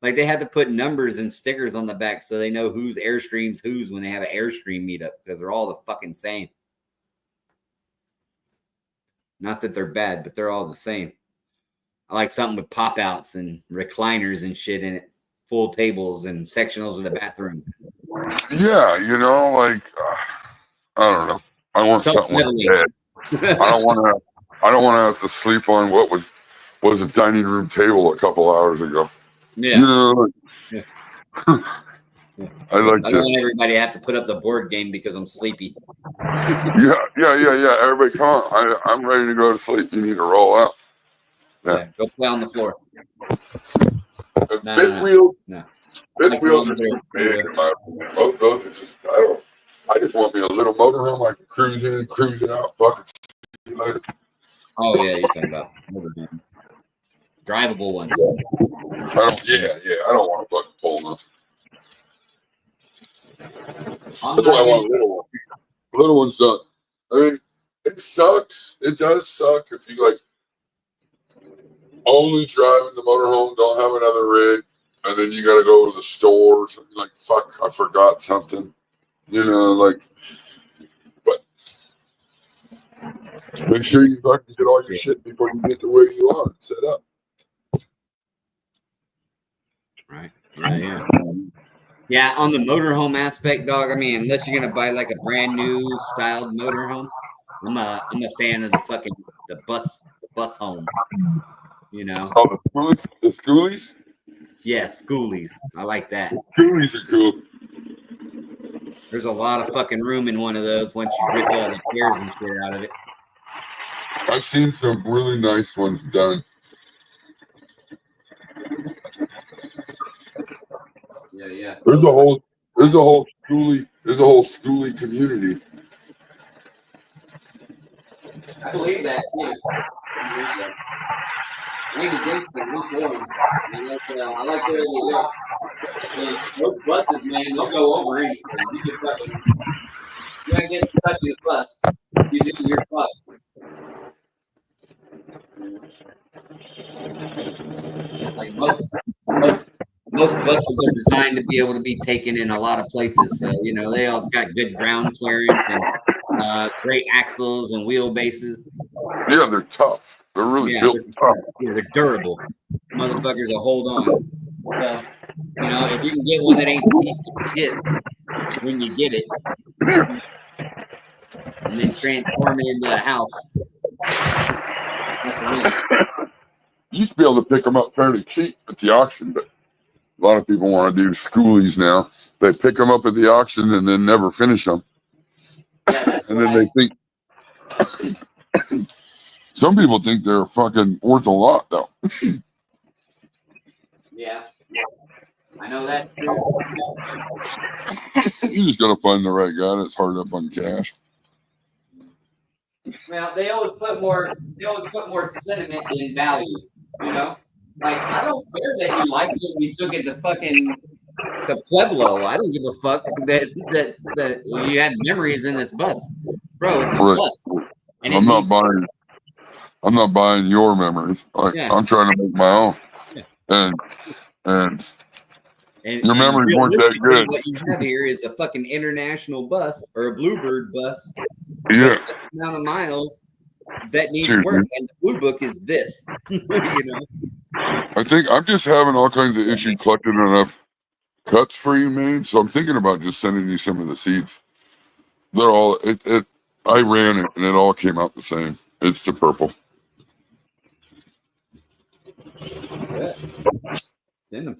like they had to put numbers and stickers on the back so they know whose Airstream's whose when they have an Airstream meetup because they're all the fucking same. Not that they're bad, but they're all the same. I like something with pop outs and recliners and shit in it, full tables and sectionals with a bathroom. Yeah, I don't know. I want something with bed. I don't want to have to sleep on what was a dining room table a couple hours ago. Yeah. Yeah. I don't want everybody to have to put up the board game because I'm sleepy. Yeah. Everybody, come on. I'm ready to go to sleep. You need to roll out. Yeah. Go play on the floor. Fifth wheels are too big. Both those are just, I just want me a little motorhome I can cruise in, cruise it out. Fucking see you later. Oh, yeah. You're talking about motorhome. Drivable ones. I don't want to fucking pull nothing. That's why I want a little one. Little one's done. I mean, it sucks. It does suck if you only drive in the motorhome, don't have another rig, and then you got to go to the store or something like, fuck, I forgot something. But make sure you fucking get all your shit before you get to where you are and set up. Right. Yeah. Yeah, on the motorhome aspect, dog. I mean, unless you're gonna buy like a brand new styled motorhome, I'm a fan of the bus home. Oh, the schoolies? Yeah, schoolies. I like that. Schoolies are cool. There's a lot of fucking room in one of those once you rip all the chairs and shit out of it. I've seen some really nice ones done. Yeah. There's a whole schoolie community. I believe that too. I ain't against them. I'm for them. I like the way they look. And those buses, man, they'll go over anything. You ain't getting stuck in the bus. You do your bus. Like most buses are designed to be able to be taken in a lot of places. So, they all got good ground clearance and great axles and wheelbases. Yeah, they're tough. They're really built tough. Yeah, they're durable. Motherfuckers will hold on. So, if you can get one that ain't shit when you get it, and then transform it into a house, that's a win. You used to be able to pick them up fairly cheap at the auction, but a lot of people want to do schoolies now. They pick them up at the auction and then never finish them. Yeah, and then they think some people think they're fucking worth a lot though. Yeah. I know that too. You just gotta find the right guy that's hard up on cash. Well, they always put more sentiment than value, Like, I don't care that you liked it and you took it to Pueblo. I don't give a fuck that you had memories in this bus. Bro, it's a bus. And I'm not buying your memories. I'm trying to make my own. Yeah. And And And your memories weren't that realistically, good. what you have here is a fucking international bus or a Bluebird bus. Yeah. That's the amount of miles that needs Seriously. work, and the Blue Book is this. You know. I think I'm just having all kinds of issues collecting enough cuts for you, man. So I'm thinking about just sending you some of the seeds. They're all I ran it and it all came out the same. It's the purple. Yeah. Send them.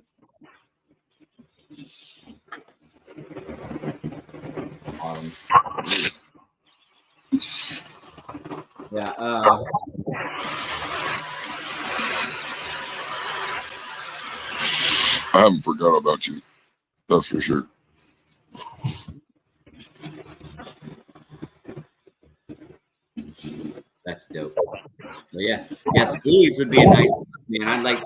Yeah. I haven't forgot about you. That's for sure. That's dope. But yeah, Schoolies would be a nice man. I'd like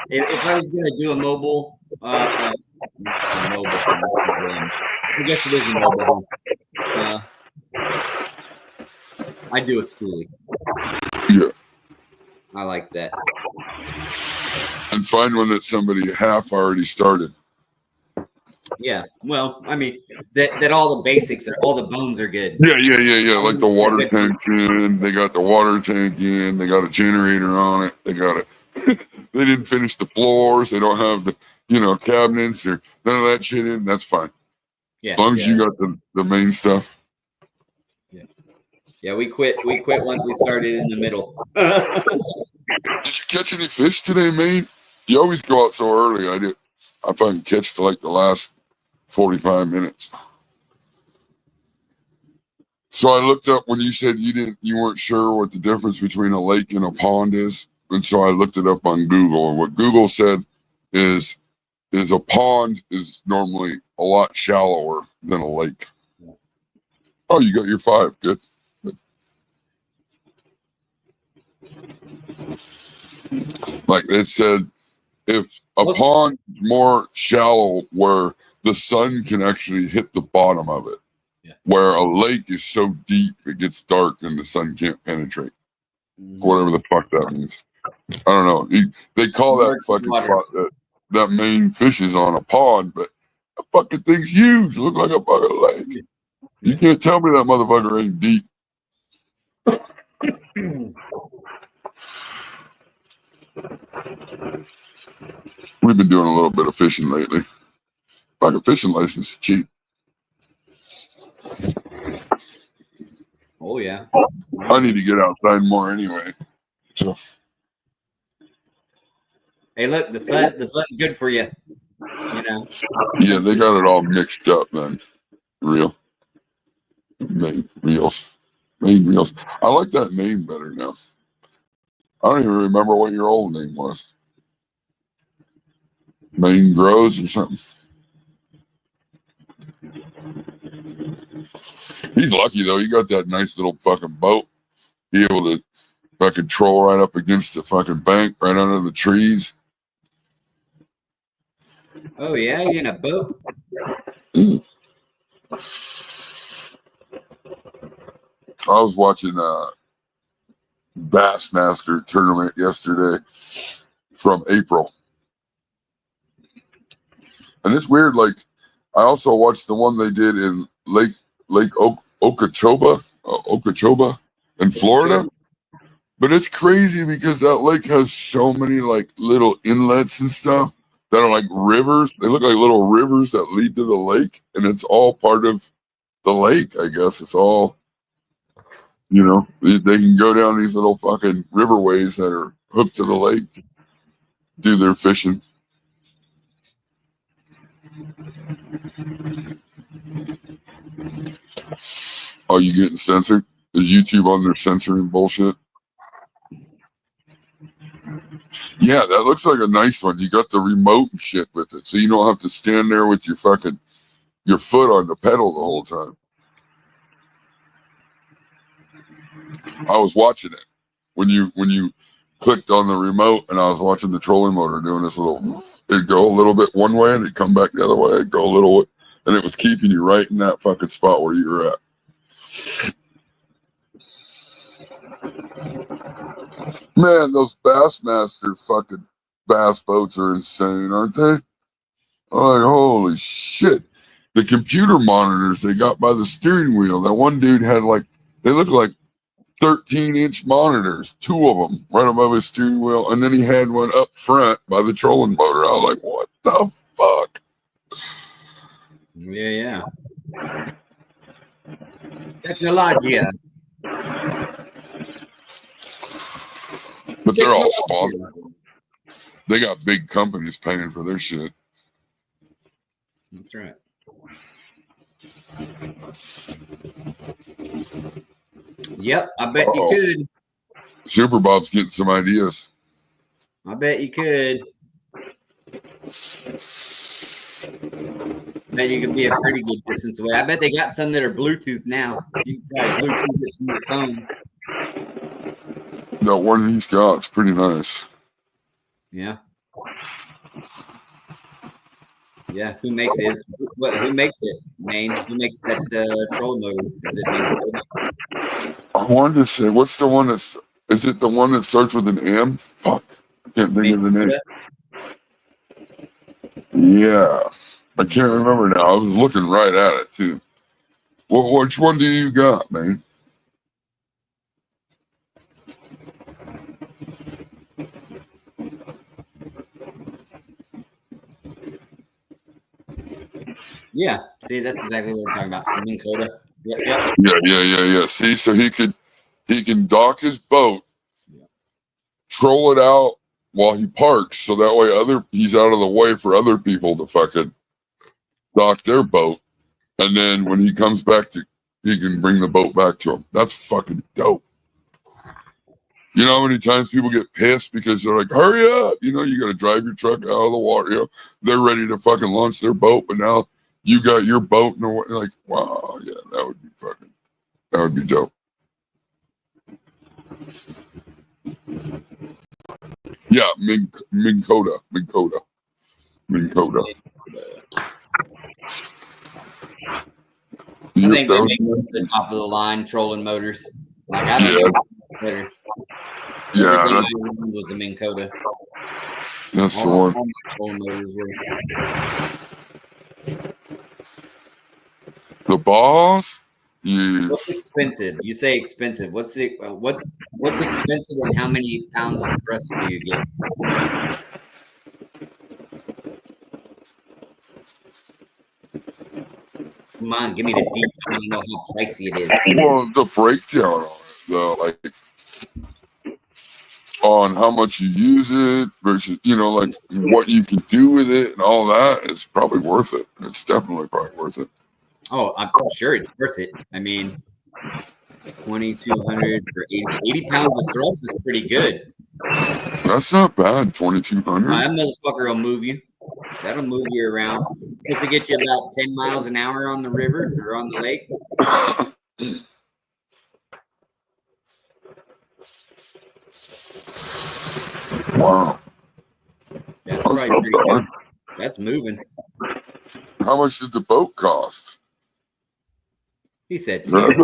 if I was gonna do a mobile, I guess it is a mobile home. I'd do a Schoolie. Yeah. I like that. And find one that somebody half already started. Yeah. Well, I mean that all the basics are all the bones are good. Yeah. Like the water tank's in, they got the water tank in, they got a generator on it, they got it. They didn't finish the floors, they don't have the cabinets or none of that shit in, that's fine. Yeah. As long as you got the main stuff. Yeah, we quit once we started in the middle. Did you catch any fish today, mate? You always go out so early. I fucking catch to like the last 45 minutes. So I looked up when you said you weren't sure what the difference between a lake and a pond is. And so I looked it up on Google, and what Google said is a pond is normally a lot shallower than a lake. Oh, you got your 5. Good. Like it said, if a pond is more shallow where the sun can actually hit the bottom of it, where a lake is so deep it gets dark and the sun can't penetrate. Whatever the fuck that means. I don't know. They call that fucking spot that main fish is on a pond, but that fucking thing's huge. It looks like a fucking lake. You can't tell me that motherfucker ain't deep. We've been doing a little bit of fishing lately. Like a fishing license is cheap. Oh yeah. I need to get outside more anyway. So. Hey, look, the flood's good for you. You know. Yeah, they got it all mixed up then. Main reels. I like that name better now. I don't even remember what your old name was. Maine Grows or something. He's lucky though. He got that nice little fucking boat. Be able to fucking troll right up against the fucking bank, right under the trees. Oh yeah, you in a boat? I was watching Bassmaster tournament yesterday from April. And it's weird, like I also watched the one they did in Lake Okeechobee in Florida. But it's crazy because that lake has so many like little inlets and stuff that are like rivers. They look like little rivers that lead to the lake, and it's all part of the lake, I guess. It's all, they can go down these little fucking riverways that are hooked to the lake, do their fishing. Oh, you getting censored? Is YouTube on there censoring bullshit? Yeah, that looks like a nice one. You got the remote and shit with it, so you don't have to stand there with your foot on the pedal the whole time. I was watching it when you clicked on the remote, and I was watching the trolling motor doing this little. It'd go a little bit one way, and it'd come back the other way. It'd go a little, and it was keeping you right in that fucking spot where you were at. Man, those Bassmaster fucking bass boats are insane, aren't they? Like, holy shit. The computer monitors they got by the steering wheel. That one dude had like, they look like 13-inch monitors, 2 of them right above his steering wheel. And then he had one up front by the trolling motor. I was like, what the fuck? Yeah. Technologia. But they're all sponsored. They got big companies paying for their shit. That's right. Yep, I bet you could. Super Bob's getting some ideas. I bet you could. Bet you could be a pretty good distance away. I bet they got some that are Bluetooth now. You can probably Bluetooth it from your phone. That one he's got is pretty nice. Yeah. Yeah, who makes it? Who makes it, Maine? Who makes that troll motor? Is it Maine? I wanted to say, what's the one that's, is it the one that starts with an M? Fuck. I can't think of the name. Yeah. I can't remember now. I was looking right at it, too. Which one do you got, man? Yeah, see, that's exactly what we're talking about. Minn Kota. Yep. Yeah. See, so he can dock his boat, troll it out while he parks, so that way he's out of the way for other people to fucking dock their boat, and then when he comes back he can bring the boat back to him. That's fucking dope. You know how many times people get pissed because they're like, hurry up, you got to drive your truck out of the water, they're ready to fucking launch their boat, but now you got your boat in the water. Like, wow, yeah, that would be dope. Yeah, Minn Kota. I think they make the top of the line trolling motors. Like I don't know better. Yeah, everything was the Minn Kota. That's the one. Trolling motors were. The boss. Yeah. What's expensive? You say expensive. What's expensive and how many pounds of thrust do you get? Come on, give me the details. I want to know how pricey it is. Well, the breakdown on it, like on how much you use it versus, like what you can do with it and all that is probably worth it. It's definitely probably worth it. Oh, I'm sure it's worth it. I mean, 2,200 for 80 pounds of thrust is pretty good. That's not bad. 2,200. That motherfucker will move you. That'll move you around. If it gets you about 10 miles an hour on the river or on the lake. Wow. That's probably pretty good. That's moving. How much did the boat cost? He said 10.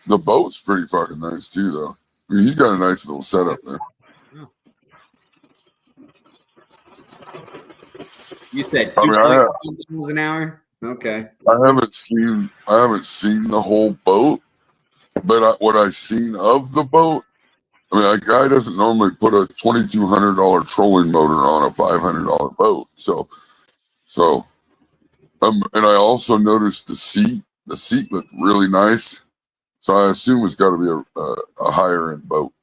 The boat's pretty fucking nice too, though. I mean, he's got a nice little setup there. Oh. You said 2.2 miles an hour? Okay. I haven't seen the whole boat, but what I've seen of the boat, I mean, a guy doesn't normally put a $2,200 trolling motor on a $500 boat. So, and I also noticed the seat. The seat looked really nice. So I assume it's got to be a higher end boat.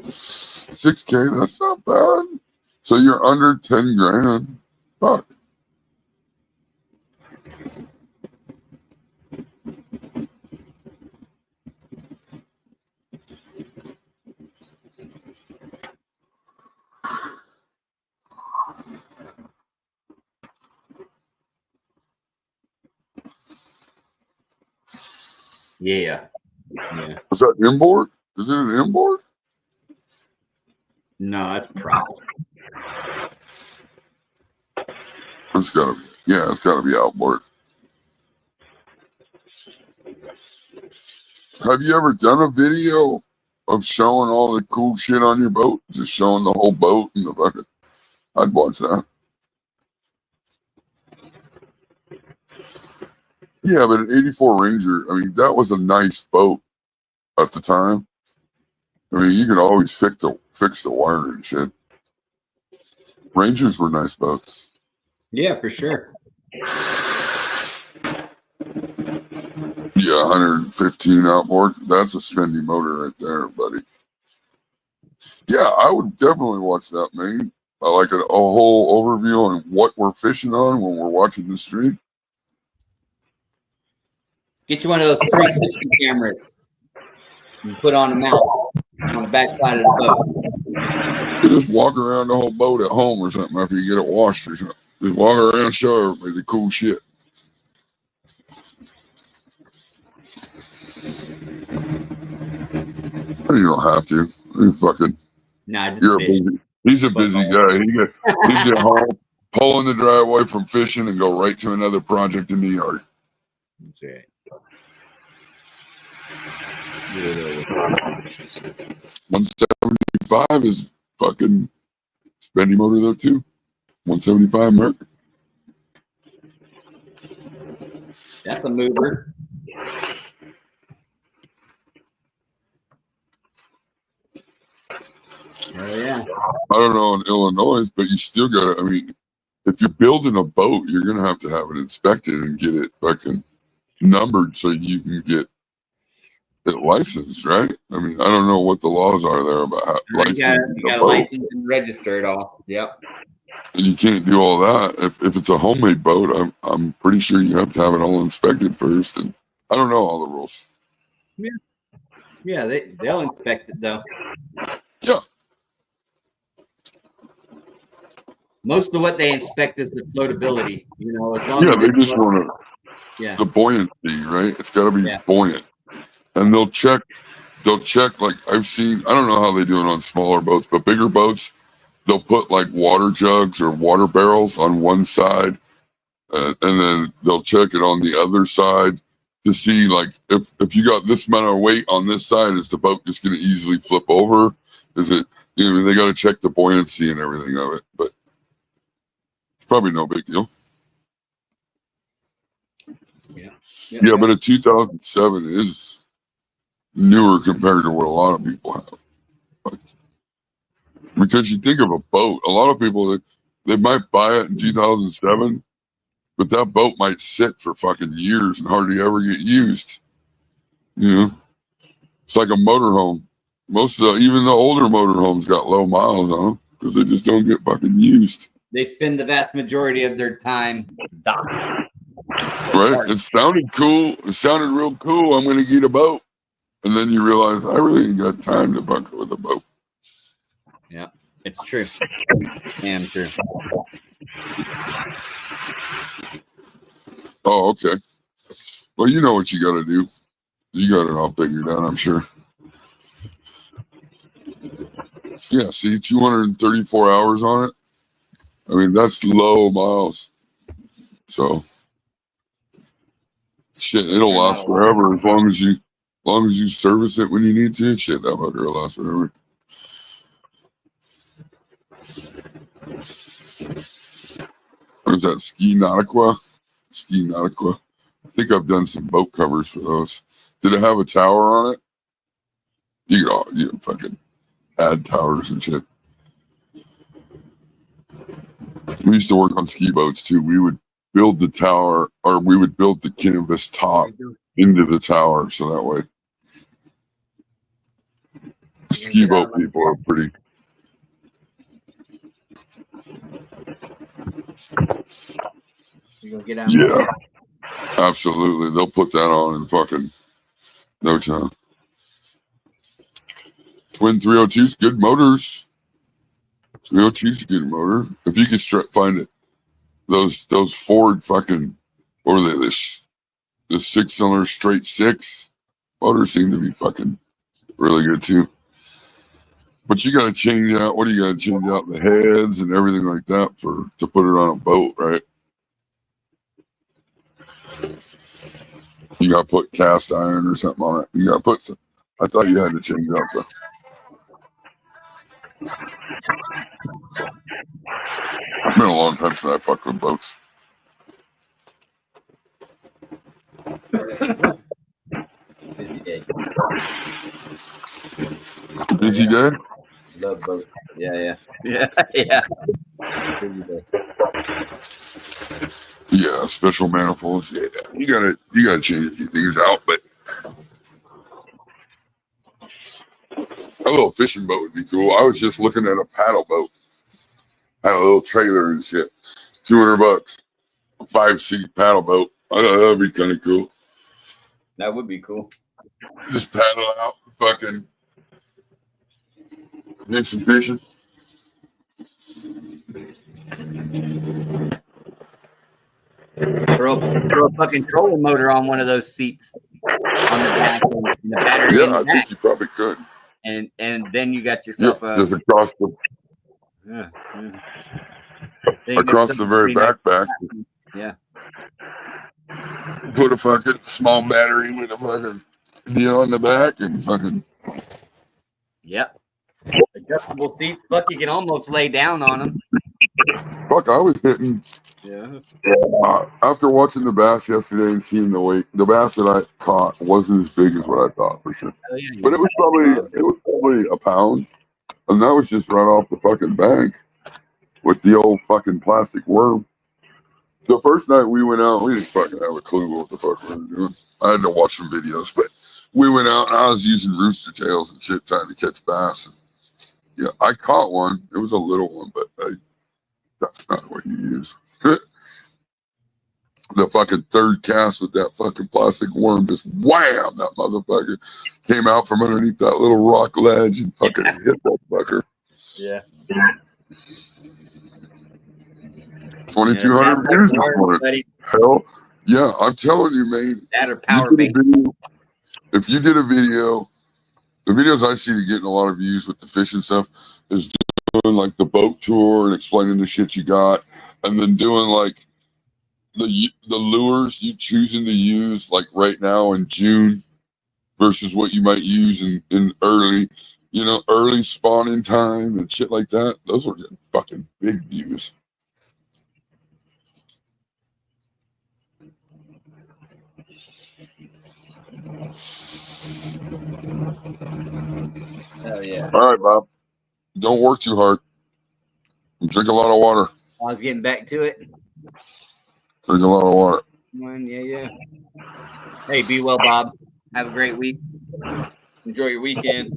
$6,000, that's not bad. So you're under 10 grand. Fuck. Yeah. Is that inboard? Is it an inboard? No, that's propped. It's gotta be outboard. Have you ever done a video of showing all the cool shit on your boat, just showing the whole boat and the fucking. I'd watch that. Yeah, but an '84 Ranger, I mean, that was a nice boat at the time. I mean, you could always fix the wire and shit. Rangers were nice boats. Yeah, for sure. Yeah, 115 outboard. That's a spendy motor right there, buddy. Yeah, I would definitely watch that, man. I like a whole overview on what we're fishing on when we're watching the stream. Get you one of those 360 cameras and put on a mount on the backside of the boat. You just walk around the whole boat at home or something after you get it washed or something. Just walk around and show everybody the cool shit. You don't have to. You fucking. Nah, just You're a fish. busy. He's a busy guy. He'd get home, pull in the driveway from fishing, and go right to another project in the yard. That's right. 175 is fucking spendy motor though too. 175 Merc. That's a mover. Oh yeah. I don't know in Illinois, but you still got to. I mean, if you're building a boat, you're gonna have to have it inspected and get it fucking numbered so you can get it licensed, right? I mean, I don't know what the laws are there about how You licensing got a to boat. license and register it all. Yep. And you can't do all that if it's a homemade boat. I'm pretty sure you have to have it all inspected first, and I don't know all the rules. Yeah, they'll inspect it though. Yeah. Most of what they inspect is the floatability. You know, as long Yeah, as they it's just float- want yeah. the buoyancy, right? It's got to be Yeah. buoyant, and they'll check. Like I've seen. I don't know how they do it on smaller boats, but bigger boats, they'll put like water jugs or water barrels on one side, and then they'll check it on the other side to see like if you got this amount of weight on this side, is the boat just going to easily flip over? Is it? You know, they got to check the buoyancy and everything of it, but it's probably no big deal. Yeah, but a 2007 is newer compared to what a lot of people have. Like, because you think of a boat, a lot of people they might buy it in 2007, but that boat might sit for fucking years and hardly ever get used. You know, it's like a motorhome. Most of even the older motorhomes got low miles on them because they just don't get fucking used. They spend the vast majority of their time docked. Right? It sounded cool. It sounded real cool. I'm going to get a boat. And then you realize I really ain't got time to fuck with a boat. Yeah, it's true. Damn true. Oh, okay. Well, you know what you got to do. You got it all figured out, I'm sure. Yeah, see, 234 hours on it. I mean, that's low miles. So, shit, it'll last forever as long as you service it when you need to. Shit, that motor will last forever. What is that? Ski Nautica? Ski Nautica. I think I've done some boat covers for those. Did it have a tower on it? You can fucking add towers and shit. We used to work on ski boats too. We would build the tower, or we would build the canvas top into the tower, so that way ski boat people are pretty. You gonna get out? Yeah, absolutely. They'll put that on in fucking no time. Twin 302's good motors. 302's a good motor. If you could find it, those Ford fucking, what are they? The 6-cylinder straight 6 motors seem to be fucking really good too. But you got to change out. What do you got to change out the heads and everything like that to put it on a boat, right? You got to put cast iron or something on it. You got to put I thought you had to change up. But it's been a long time since I fucked with boats. Is he dead? Love boats. Yeah. Yeah. Yeah, special manifolds. Yeah, you gotta change a few things out, but a little fishing boat would be cool. I was just looking at a paddle boat. Had a little trailer and shit. $200, 5-seat paddle boat. I thought that'd be kind of cool. That would be cool. Just paddle out, fucking do some fishing. Throw a fucking trolling motor on one of those seats on the back and the battery. Yeah, in the I back. think you probably could. And then you got yourself Just across the across the very backpack. Yeah. Put a fucking small battery with a fucking deal on the back and fucking. Yep. Adjustable seats. Fuck, you can almost lay down on them. Fuck, I was hitting. Yeah. After watching the bass yesterday and seeing the weight, the bass that I caught wasn't as big as what I thought for sure. Yeah, But it was probably a pound, and that was just right off the fucking bank with the old fucking plastic worm. The first night we went out, we didn't fucking have a clue what the fuck we were doing. I had to watch some videos, but we went out and I was using rooster tails and shit trying to catch bass. And yeah, I caught one. It was a little one, but that's not what you use. The fucking third cast with that fucking plastic worm, just wham, that motherfucker came out from underneath that little rock ledge and fucking hit that fucker. Yeah. 2,200 views this morning. Hell, yeah, I'm telling you, man. That or power bank. If you did a video, the videos I see getting a lot of views with the fishing stuff is doing like the boat tour and explaining the shit you got, and then doing like the lures you choosing to use like right now in June versus what you might use in early spawning time and shit like that. Those are getting fucking big views. Hell yeah. All right, Bob. Don't work too hard. Drink a lot of water. I was getting back to it. Drink a lot of water. Yeah. Hey, be well, Bob. Have a great week. Enjoy your weekend.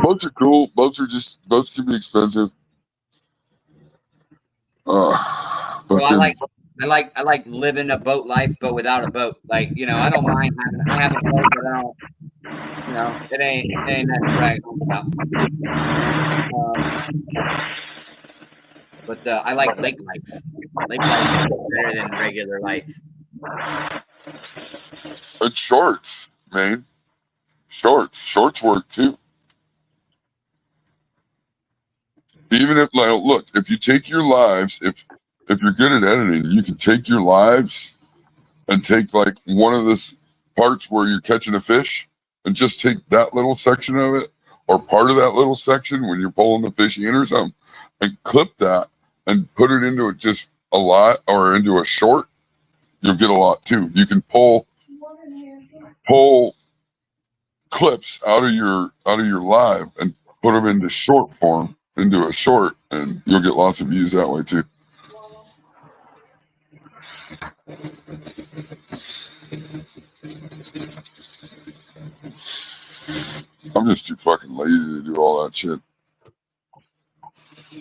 Boats are cool. Boats can be expensive. Well, I like living a boat life, but without a boat. Like, I don't mind having a boat, but I don't. It ain't nothing to brag about. But I like lake life. Lake life is better than regular life. It's shorts, man. Shorts work too. Even if, like, look, if you take your lives, if you're good at editing, you can take your lives and take like one of the parts where you're catching a fish and just take that little section of it or part of that little section when you're pulling the fish in or something and clip that and put it into just a lot or into a short. You'll get a lot too. You can pull clips out of your live and put them into short form, into a short, and you'll get lots of views that way too. I'm just too fucking lazy to do all that shit.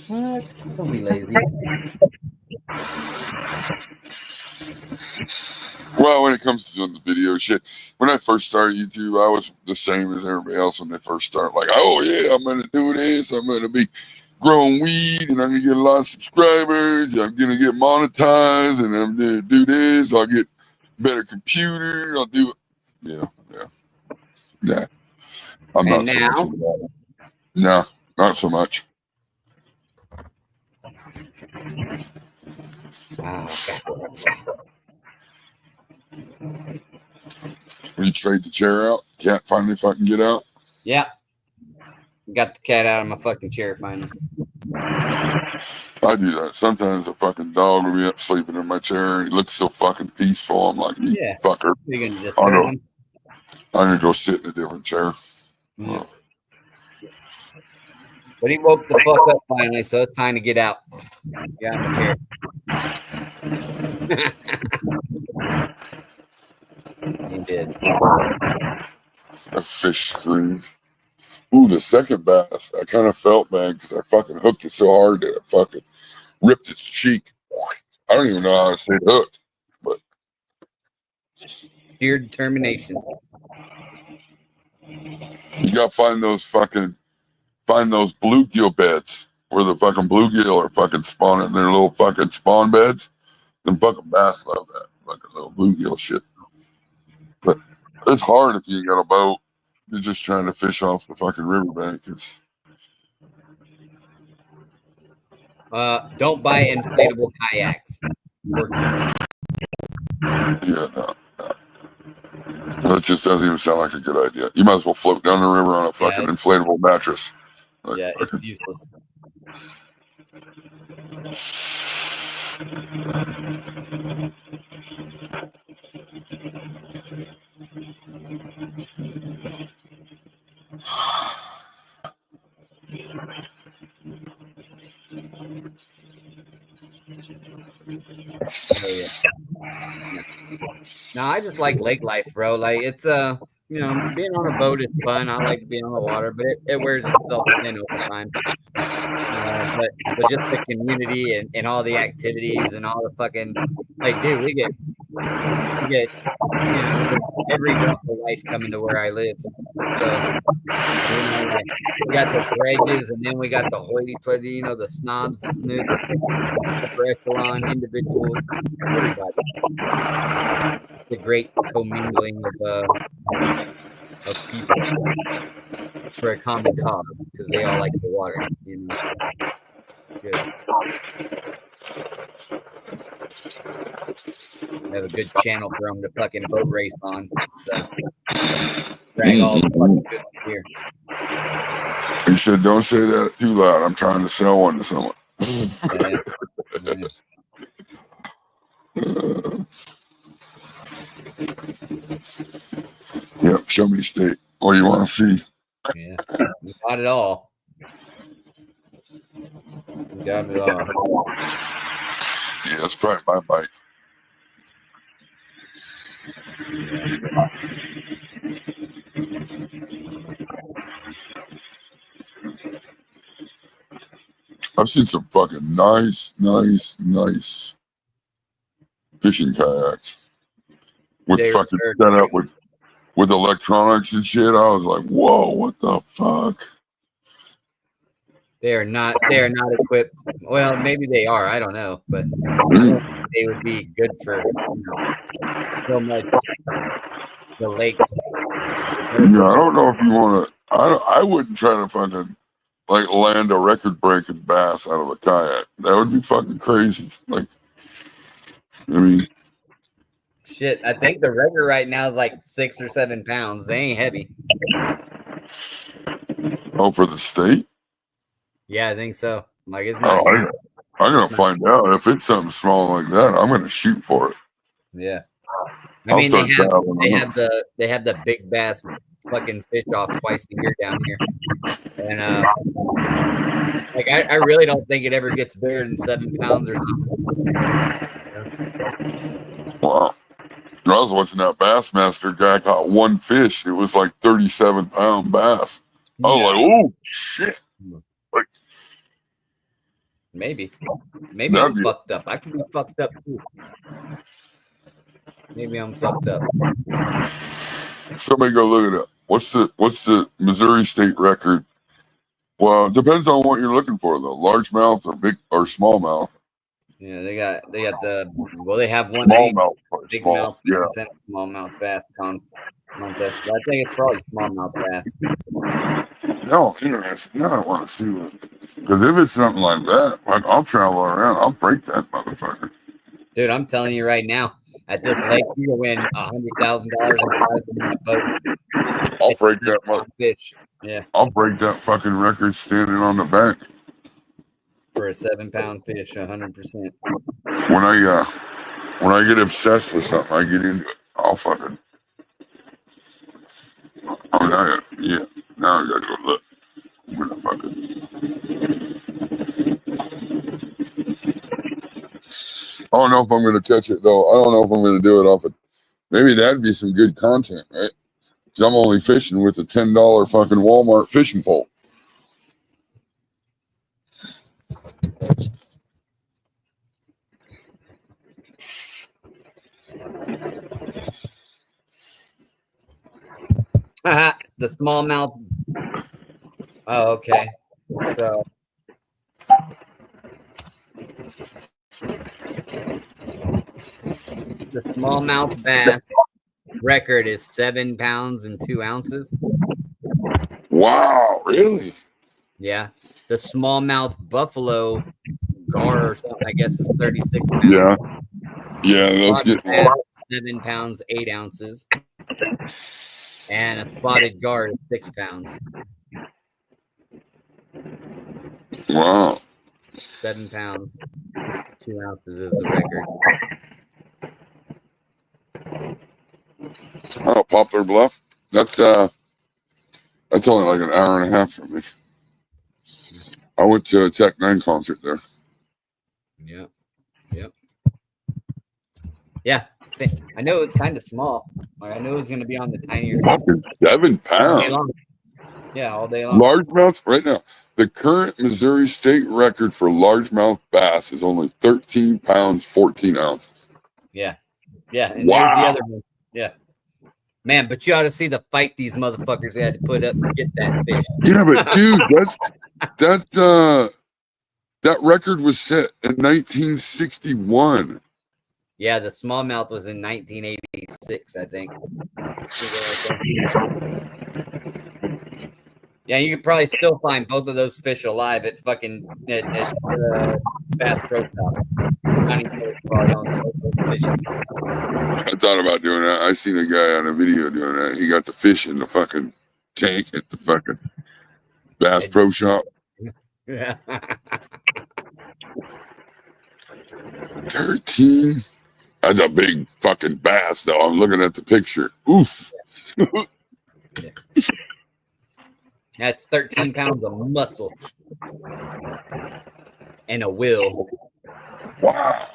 What? Don't be lazy. Well, when it comes to doing the video shit, when I first started YouTube, I was the same as everybody else when they first start. Like, oh yeah, I'm gonna do this. I'm gonna be growing weed, and I'm gonna get a lot of subscribers. I'm gonna get monetized, and I'm gonna do this. I'll get better computer. I'll do it. Yeah. I'm not so much. No, not so much. You trade the chair out. Cat finally fucking get out. Yeah. Got the cat out of my fucking chair finally. I do that. Sometimes a fucking dog will be up sleeping in my chair and he looks so fucking peaceful. I'm like, you Yeah. fucker. You're gonna just I'm gonna go sit in a different chair. Yeah. But he woke the fuck up finally, so it's time to get out. Get out of the chair. He did. A fish screamed. Ooh, the second bass. I kind of felt bad because I fucking hooked it so hard that I fucking ripped its cheek. I don't even know how I stayed hooked. But Sheer determination. You gotta find those bluegill beds where the fucking bluegill are fucking spawning in their little fucking spawn beds. Them fucking bass love that fucking little bluegill shit. But it's hard if you got a boat. You're just trying to fish off the fucking riverbank. Don't buy inflatable kayaks. Yeah, no. That just doesn't even sound like a good idea. You might as well float down the river on a fucking inflatable mattress. Like, yeah, it's useless. Oh, yeah. No, I just like lake life, bro. Like it's being on a boat is fun. I like being on the water, but it wears itself thin over time. But just the community and all the activities and all the fucking dude, we get every walk of life coming to where I live. So we got the dredges, and then we got the hoity-toity, the snobs, the snoops, the upper echelon individuals, everybody. The great commingling of people for a common cause because they all like the water. It's good. Have a good channel for them to fucking boat race on. So drag all the fucking good here. He said, "Don't say that too loud. I'm trying to sell one to someone." Yep, show me state. What do you want to see? Yeah, we got it all. We got it all. Yeah, that's probably my bike. I've seen some fucking nice fishing kayaks with fucking set up with electronics and shit. I was like, whoa, what the fuck? They are not equipped. Well, maybe they are. I don't know, but they would be good for so much the lakes. Yeah, I don't know if you want to. I wouldn't try to fucking land a record-breaking bass out of a kayak. That would be fucking crazy. Shit, I think the regular right now is like 6 or 7 pounds. They ain't heavy. Oh, for the state? Yeah, I think so. It's not. I'm gonna find out if it's something small like that. I'm gonna shoot for it. Yeah, I mean they have the big bass fucking fish off twice a year down here, and I really don't think it ever gets bigger than 7 pounds or something. Wow. I was watching that Bassmaster guy caught one fish. It was like 37-pound bass. I was like, oh shit. Maybe I'm fucked up. I could be fucked up too. Maybe I'm fucked up. Somebody go look it up. What's the Missouri state record? Well, it depends on what you're looking for though. Largemouth or big or smallmouth. Yeah, they have one smallmouth, big small, mouth, yeah. Smallmouth bass contest. I think it's probably smallmouth bass. No, interesting. Now I want to see it. Because if it's something like that, I'll travel around. I'll break that motherfucker. Dude, I'm telling you right now, at this lake, you will win $100,000 in prizes in that boat. I'll It's break a that. big fish. Yeah, I'll break that fucking record standing on the bank. for a 7-pound fish, 100%. When I get obsessed with something, I get into it. I'll fucking. Oh, now I gotta go look. I'm gonna fucking. I don't know if I'm gonna catch it though. I don't know if I'm gonna do it off it. Maybe that'd be some good content, right? Because I'm only fishing with a $10 fucking Walmart fishing pole. The smallmouth. Oh, okay. So the smallmouth bass record is 7 pounds and 2 ounces. Wow, really? Yeah. The smallmouth buffalo gar or something, I guess, is 36 pounds. Yeah. Yeah, those Spotted get bass, 7 pounds, 8 ounces. And a spotted gar is 6 pounds. wow. 7 pounds, 2 ounces is the record. Oh, Poplar Bluff. That's only like an hour and a half from me. I went to a Tech Nine concert there. Yep. Yeah. I know it's kind of small. Like, I know it's going to be on the tinier side. Fucking 7 All day pounds. long. Yeah, all day long. Largemouth, right now, the current Missouri state record for largemouth bass is only 13 pounds, 14 ounces. Yeah. Yeah. And Wow. there's the other one. Yeah. Man, but you ought to see the fight these motherfuckers had to put up to get that fish. Yeah, but dude, that record was set in 1961. Yeah, the smallmouth was in 1986, I think. Yeah, you could probably still find both of those fish alive at fucking Bass Pro Shop. I thought about doing that. I seen a guy on a video doing that. He got the fish in the fucking tank at the fucking Bass Pro Shop. Yeah. 13. That's a big fucking bass, though. I'm looking at the picture. Oof. That's 13 pounds of muscle and a will. Wow.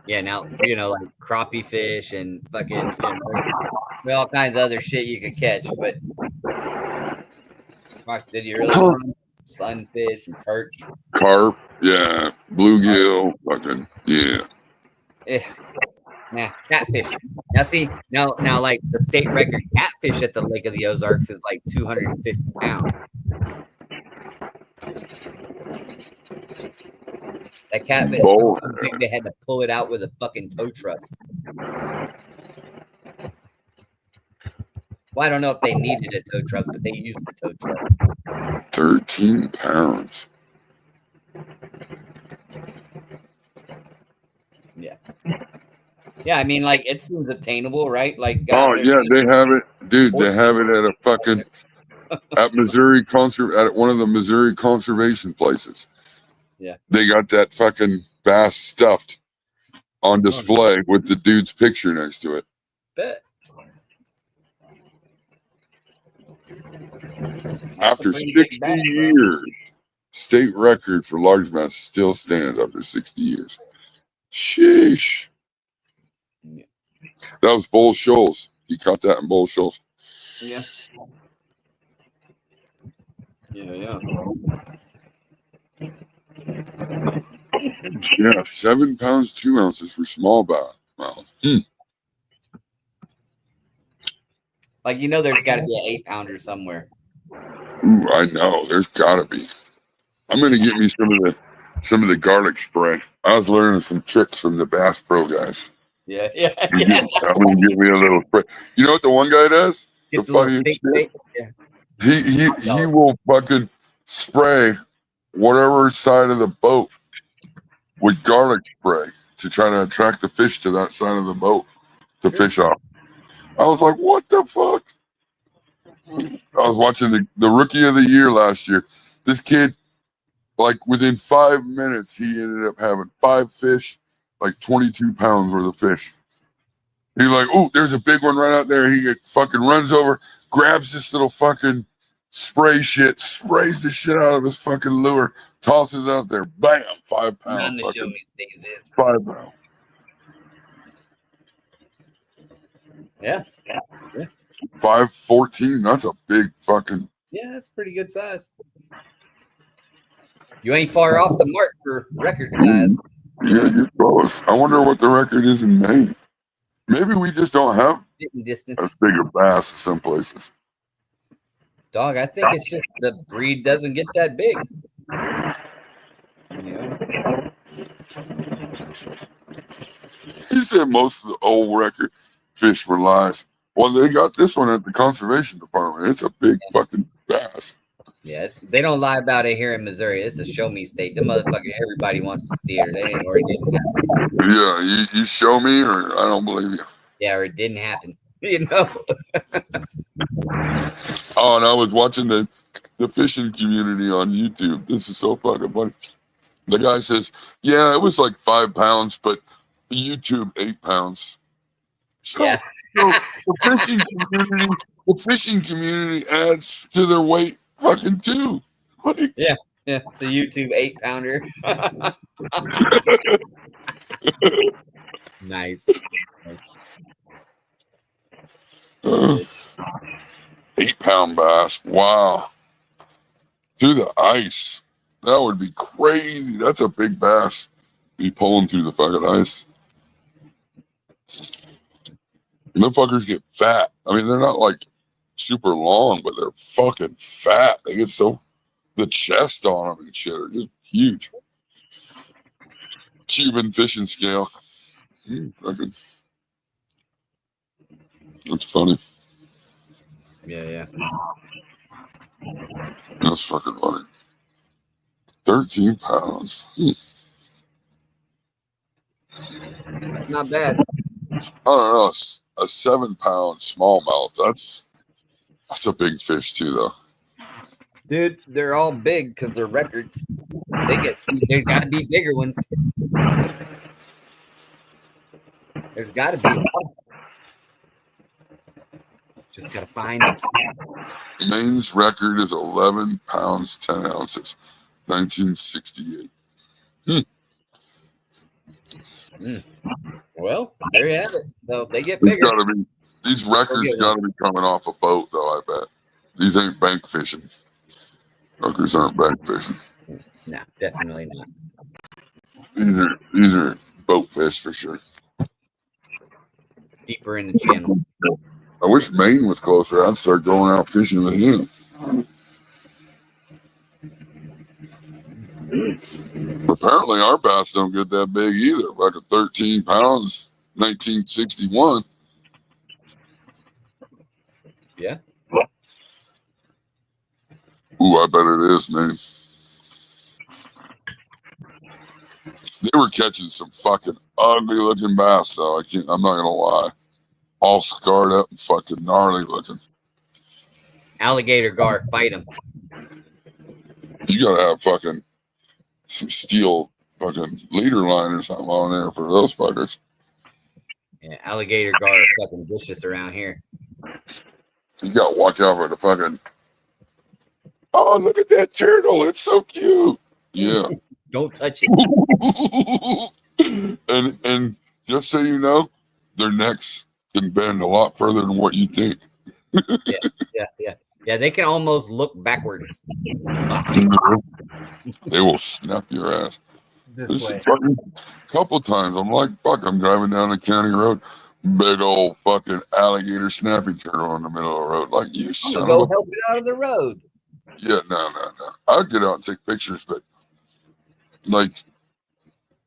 Yeah, now, like crappie fish and fucking, all kinds of other shit you could catch, but fuck, did you really want sunfish and perch? Carp, yeah. Bluegill, fucking, yeah. Nah, catfish. Now see, now like the state record catfish at the Lake of the Ozarks is like 250 pounds. That catfish was so big they had to pull it out with a fucking tow truck. Well, I don't know if they needed a tow truck, but they used the tow truck. 13 pounds. Yeah. Yeah, I mean, like, it seems obtainable, right? Like, oh, yeah, they have it. Dude, they have it at a fucking, at one of the Missouri conservation places. Yeah. They got that fucking bass stuffed on display with the dude's picture next to it. Bet. After 60 years, state record for largemouth still stands after 60 years. Sheesh. Yeah. That was Bull Shoals. He caught that in Bull Shoals. Yeah. Yeah. Yeah, 7 pounds, 2 ounces for small bass. Wow. Like, there's got to be an 8-pounder somewhere. Ooh, I know. There's got to be. I'm going to get me some of the garlic spray. I was learning some tricks from the Bass Pro guys. Yeah. I'm going to get me a little spray. You know what the one guy does? The funniest shit? He will fucking spray whatever side of the boat with garlic spray to try to attract the fish to that side of the boat to fish off. I was like, what the fuck? I was watching the rookie of the year last year. This kid, like within 5 minutes, he ended up having 5 fish, like 22 pounds worth of fish. He's like, oh, there's a big one right out there. He fucking runs over, grabs this little fucking spray shit, sprays the shit out of his fucking lure, tosses it out there, bam, 5 pounds. None to show me stays in. 5 pounds. Yeah. 5.14. That's a big fucking. Yeah, that's pretty good size. You ain't far off the mark for record size. Yeah, you're close. I wonder what the record is in Maine. Maybe we just don't have Distance. as big a bass in some places. Dog, I think it's just the breed doesn't get that big. You know? He said most of the old record fish were lies. Well, they got this one at the conservation department. It's a big fucking bass. Yeah, they don't lie about it here in Missouri. It's a show me state. The motherfucker, everybody wants to see it. They ain't or it didn't happen. Yeah, you show me or I don't believe you. Yeah, or it didn't happen. You know? Oh, and I was watching the fishing community on YouTube. This is so fucking funny. The guy says, yeah, it was like 5 pounds, but YouTube 8 pounds. So, Yeah. so the fishing community adds to their weight fucking too. Like, Yeah, the YouTube 8-pounder. Nice. 8-pound bass. Wow. Through the ice. That would be crazy. That's a big bass. Be pulling through the fucking ice. And them fuckers get fat. I mean, they're not like super long, but they're fucking fat. They get so the chest on them and shit are just huge. Cuban fishing scale. Fucking. That's funny. Yeah. That's fucking funny. 13 pounds. That's not bad. I don't know. A 7-pound smallmouth. That's a big fish too, though. Dude, they're all big because they're records. There's got to be bigger ones. There's got to be. Just got to find it. Maine's record is 11 pounds, 10 ounces, 1968. Well, there you have it. So they get It's bigger. gotta be, these records got to be coming off a boat, though, I bet. These ain't bank fishing. Records aren't bank fishing. No, definitely not. These are boat fish for sure. Deeper in the channel. I wish Maine was closer. I'd start going out fishing with him. Apparently, our bass don't get that big either. Like a 13 pounds, 1961. Yeah. Ooh, I bet it is, man. They were catching some fucking ugly looking bass, though. I'm not gonna lie. All scarred up and fucking gnarly looking. Alligator gar, fight him. You gotta have fucking some steel fucking leader line or something on there for those fuckers. Yeah, alligator gar are fucking vicious around here. You gotta watch out for the fucking. Oh, look at that turtle! It's so cute. Yeah. Don't touch it. and just so you know, their necks can bend a lot further than what you think. Yeah, they can almost look backwards. They will snap your ass. This way. Fucking couple times, I'm like, fuck, I'm driving down the county road, big old fucking alligator snapping turtle in the middle of the road. Like, you son Go of a. help it out of the road. Yeah, no. I'd get out and take pictures, but like,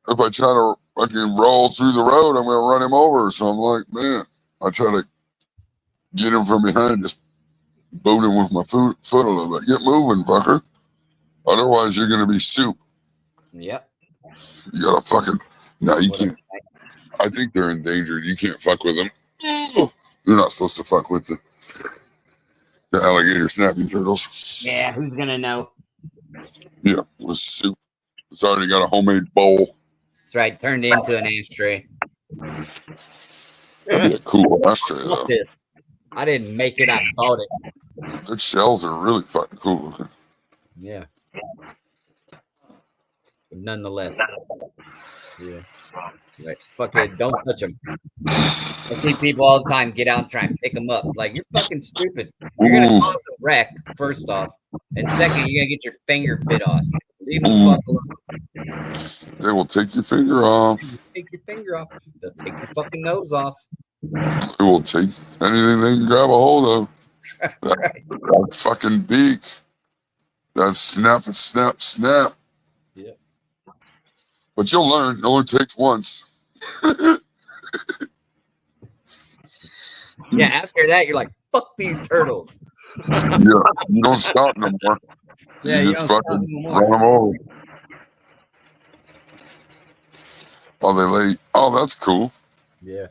if I try to fucking roll through the road, I'm gonna run him over. So I'm like, man, I try to get him from behind, just booting with my foot a little bit. Get moving, fucker. Otherwise, you're gonna be soup. Yep. You gotta fucking. No, you can't. I think they're endangered. You can't fuck with them. You're not supposed to fuck with the alligator snapping turtles. Yeah, who's gonna know? Yeah, with soup. It's already got a homemade bowl. That's right. Turned into an ashtray. That'd be a cool ashtray, though. Look this. I didn't make it. I bought it. Their shells are really fucking cool looking. Yeah. But nonetheless. Yeah. Like, fuck it. Don't touch them. I see people all the time get out and try and pick them up. Like, you're fucking stupid. You're going to cause a wreck, first off. And second, you're going to get your finger bit off. Leave them the fuck alone. They will take your finger off. Take your finger off. They'll take your fucking nose off. They will take anything they can grab a hold of. That's right. That fucking beak. That snap, snap. Yeah. But you'll learn. It only takes once. Yeah, after that, you're like, fuck these turtles. Yeah, you don't stop no more. Yeah, you you just don't fucking stop no more. run them over. Oh, they lay. Oh, that's cool. Yeah.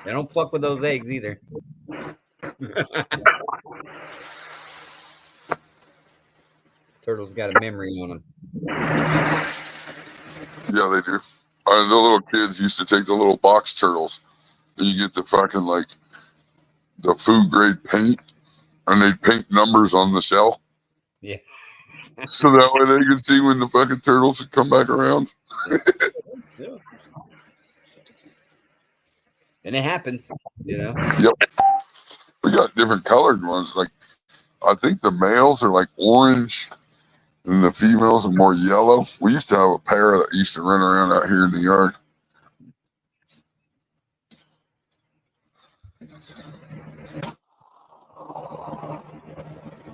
They don't fuck with those eggs either. Turtles got a memory on them. Yeah, they do. The little kids used to take the little box turtles. And you get the fucking, like, the food grade paint. And they'd paint numbers on the shell. Yeah. So that way they could see when the fucking turtles would come back around. Yeah. And it happens, you know? Yep. We got different colored ones. Like, I think the males are like orange and the females are more yellow. We used to have a pair that used to run around out here in the yard.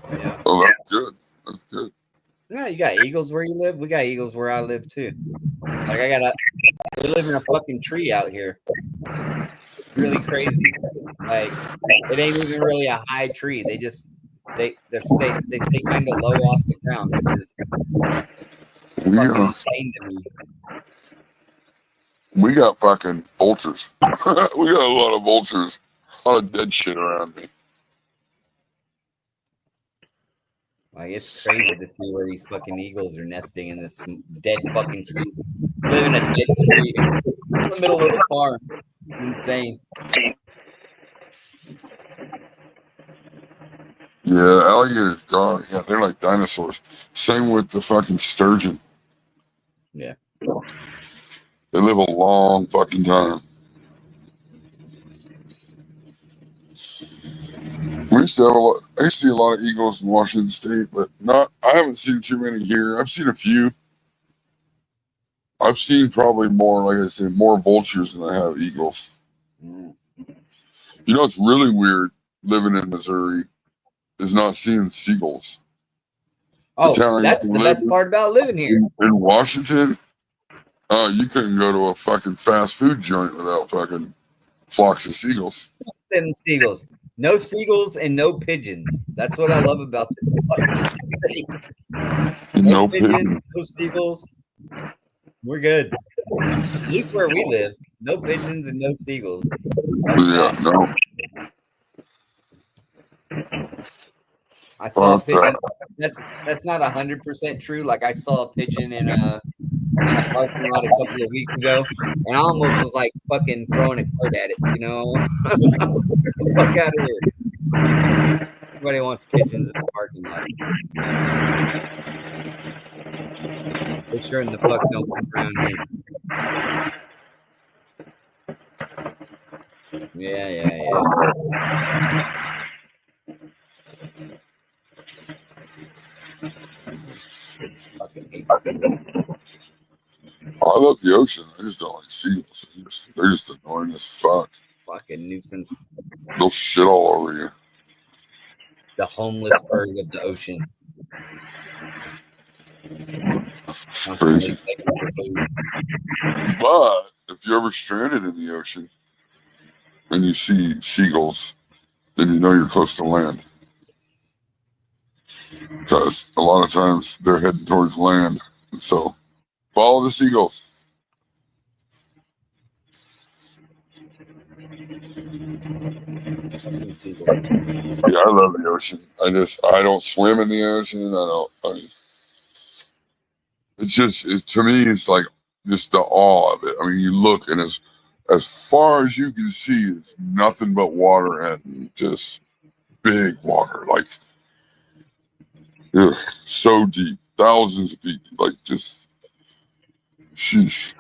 Yeah. Oh, that's good. That's good. Yeah, you got eagles where you live. We got eagles where I live too. Like we live in a fucking tree out here. It's really crazy. Like it ain't even really a high tree. They stay kind of low off the ground, which is fucking insane to me. We got fucking vultures. We got a lot of vultures. A lot of dead shit around me. Like it's crazy to see where these fucking eagles are nesting in this dead fucking tree. Live in a dead tree in the middle of the farm. It's insane. Yeah, alligators gone. Yeah, they're like dinosaurs. Same with the fucking sturgeon. Yeah. They live a long fucking time. We used to have I used to see a lot of eagles in Washington State, but I haven't seen too many here. I've seen a few. I've seen probably more, like I said, more vultures than I have eagles. You know, it's really weird living in Missouri is not seeing seagulls. Oh, that's the best part about living here. In Washington, you couldn't go to a fucking fast food joint without fucking flocks of seagulls. And seagulls. No seagulls and no pigeons. That's what I love about this fucking city. No pigeons, no seagulls. We're good. At least where we live, no pigeons and no seagulls. Yeah, no. I saw a pigeon. That's not 100% true. Like I saw a pigeon in a parking lot a couple of weeks ago, and I almost was like fucking throwing a card at it. You know, get the fuck out of here. Everybody wants pigeons in the parking lot. They sure in the fuck don't come around here. Yeah. I love the ocean. I just don't like seagulls. They're just annoying as fuck. Fucking nuisance. They'll shit all over you. The homeless bird of the ocean. It's crazy. But if you're ever stranded in the ocean and you see seagulls, then you know you're close to land. because a lot of times they're heading towards land. So follow the seagulls. Yeah, I love the ocean. I don't swim in the ocean. To me, it's like just the awe of it. I mean, you look and as far as you can see, it's nothing but water and just big water. Like, ugh, so deep, thousands of feet. Like, just, sheesh.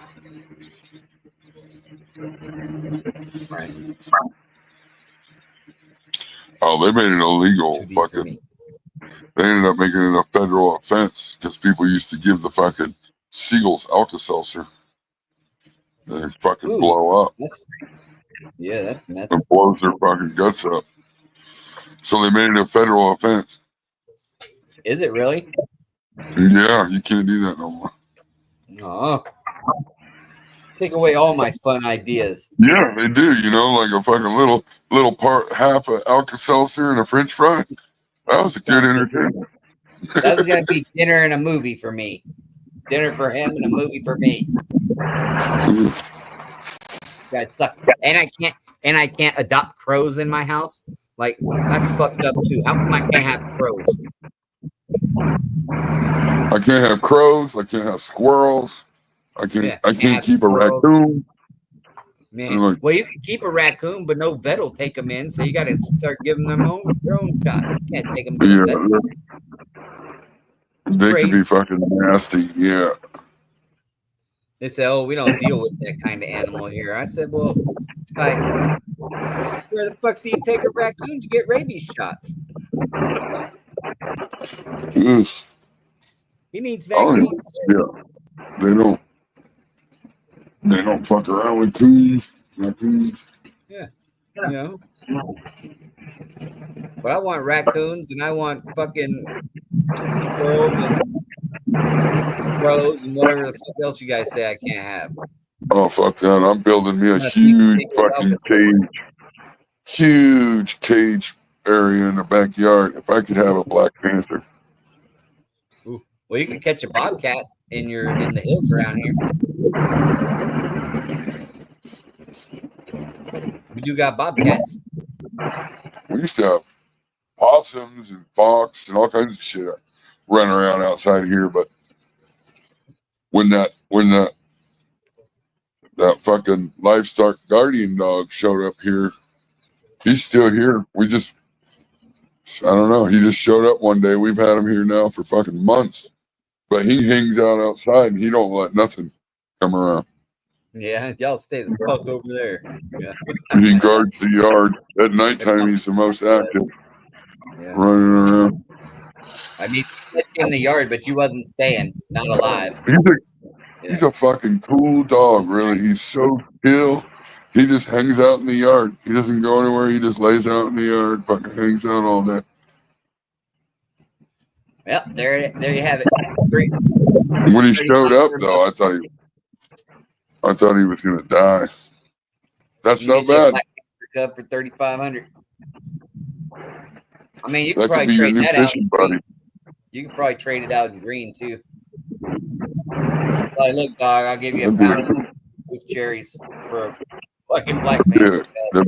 Right. Oh, they made it illegal. Fucking, they ended up making it a federal offense because people used to give the fucking seagulls Alka-Seltzer. They fucking blow up. That's nuts. And blows their fucking guts up. So they made it a federal offense. Is it really? Yeah, you can't do that no more. Oh. Take away all my fun ideas. Yeah, they do. You know, like a fucking little part, half of Alka-Seltzer and a French fry. That was a good entertainment. That was gonna be dinner and a movie for me. Dinner for him and a movie for me. Guys suck. And I can't adopt crows in my house. Like, that's fucked up too. How come I can't have crows? I can't have crows. I can't have squirrels. I can't keep a raccoon. Man, like, well, you can keep a raccoon, but no vet will take them in, so you got to start giving them their own shot. You can't take them. They could be fucking nasty. Yeah. They say, "Oh, we don't deal with that kind of animal here." I said, "Well, like, where the fuck do you take a raccoon to get rabies shots?" He needs vaccines. They don't fuck around with raccoons. Yeah. You know. But I want raccoons and I want fucking squirrels and crows and whatever the fuck else you guys say I can't have. Oh, fuck that. I'm building me a huge fucking cage area in the backyard. If I could have a Black Panther. Ooh. Well, you could catch a bobcat in the hills around here. We do got bobcats. We used to have possums and fox and all kinds of shit running around outside of here, but when that fucking livestock guardian dog showed up here, he's still here. I don't know. He just showed up one day. We've had him here now for fucking months, but he hangs out outside and he don't let nothing come around. Yeah, y'all stay the fuck over there. Yeah. He guards the yard. At nighttime, he's the most active, running around. I mean, in the yard, but you wasn't staying, not alive. He's a fucking cool dog, really. He's so chill. He just hangs out in the yard. He doesn't go anywhere. He just lays out in the yard, fucking hangs out all day. Well, there you have it. Great. When he showed up, though, I thought he was gonna die. That's not bad. Cup for $3,500. I mean, you could that probably could be trade your new that fishing out. buddy. You could probably trade it out in green too. Like, look, dog, I'll give you a pound with cherries for a fucking Black Panther. Yeah,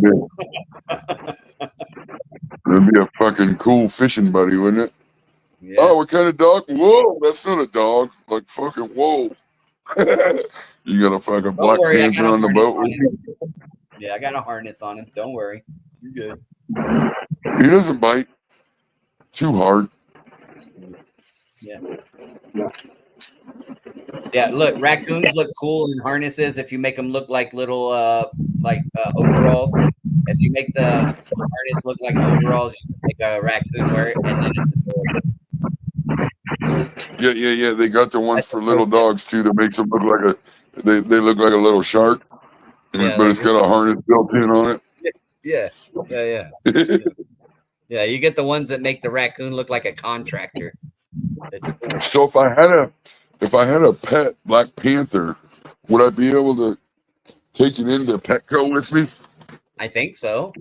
that'd be a fucking cool fishing buddy, wouldn't it? Yeah. Oh, what kind of dog? Whoa, that's not a dog. Like fucking whoa. You got a fucking Black Panther on the boat with you? Yeah, I got a harness on him. Don't worry. You're good. He doesn't bite too hard. Yeah. Yeah, look, raccoons look cool in harnesses if you make them look like little overalls. If you make the harness look like overalls, you can make a raccoon wear it, and then Yeah. They got the ones for little dogs too that makes them look like they look like a little shark, but it's got a harness built in on it. Yeah. Yeah, you get the ones that make the raccoon look like a contractor. So if I had a pet Black Panther, would I be able to take it into Petco with me? I think so.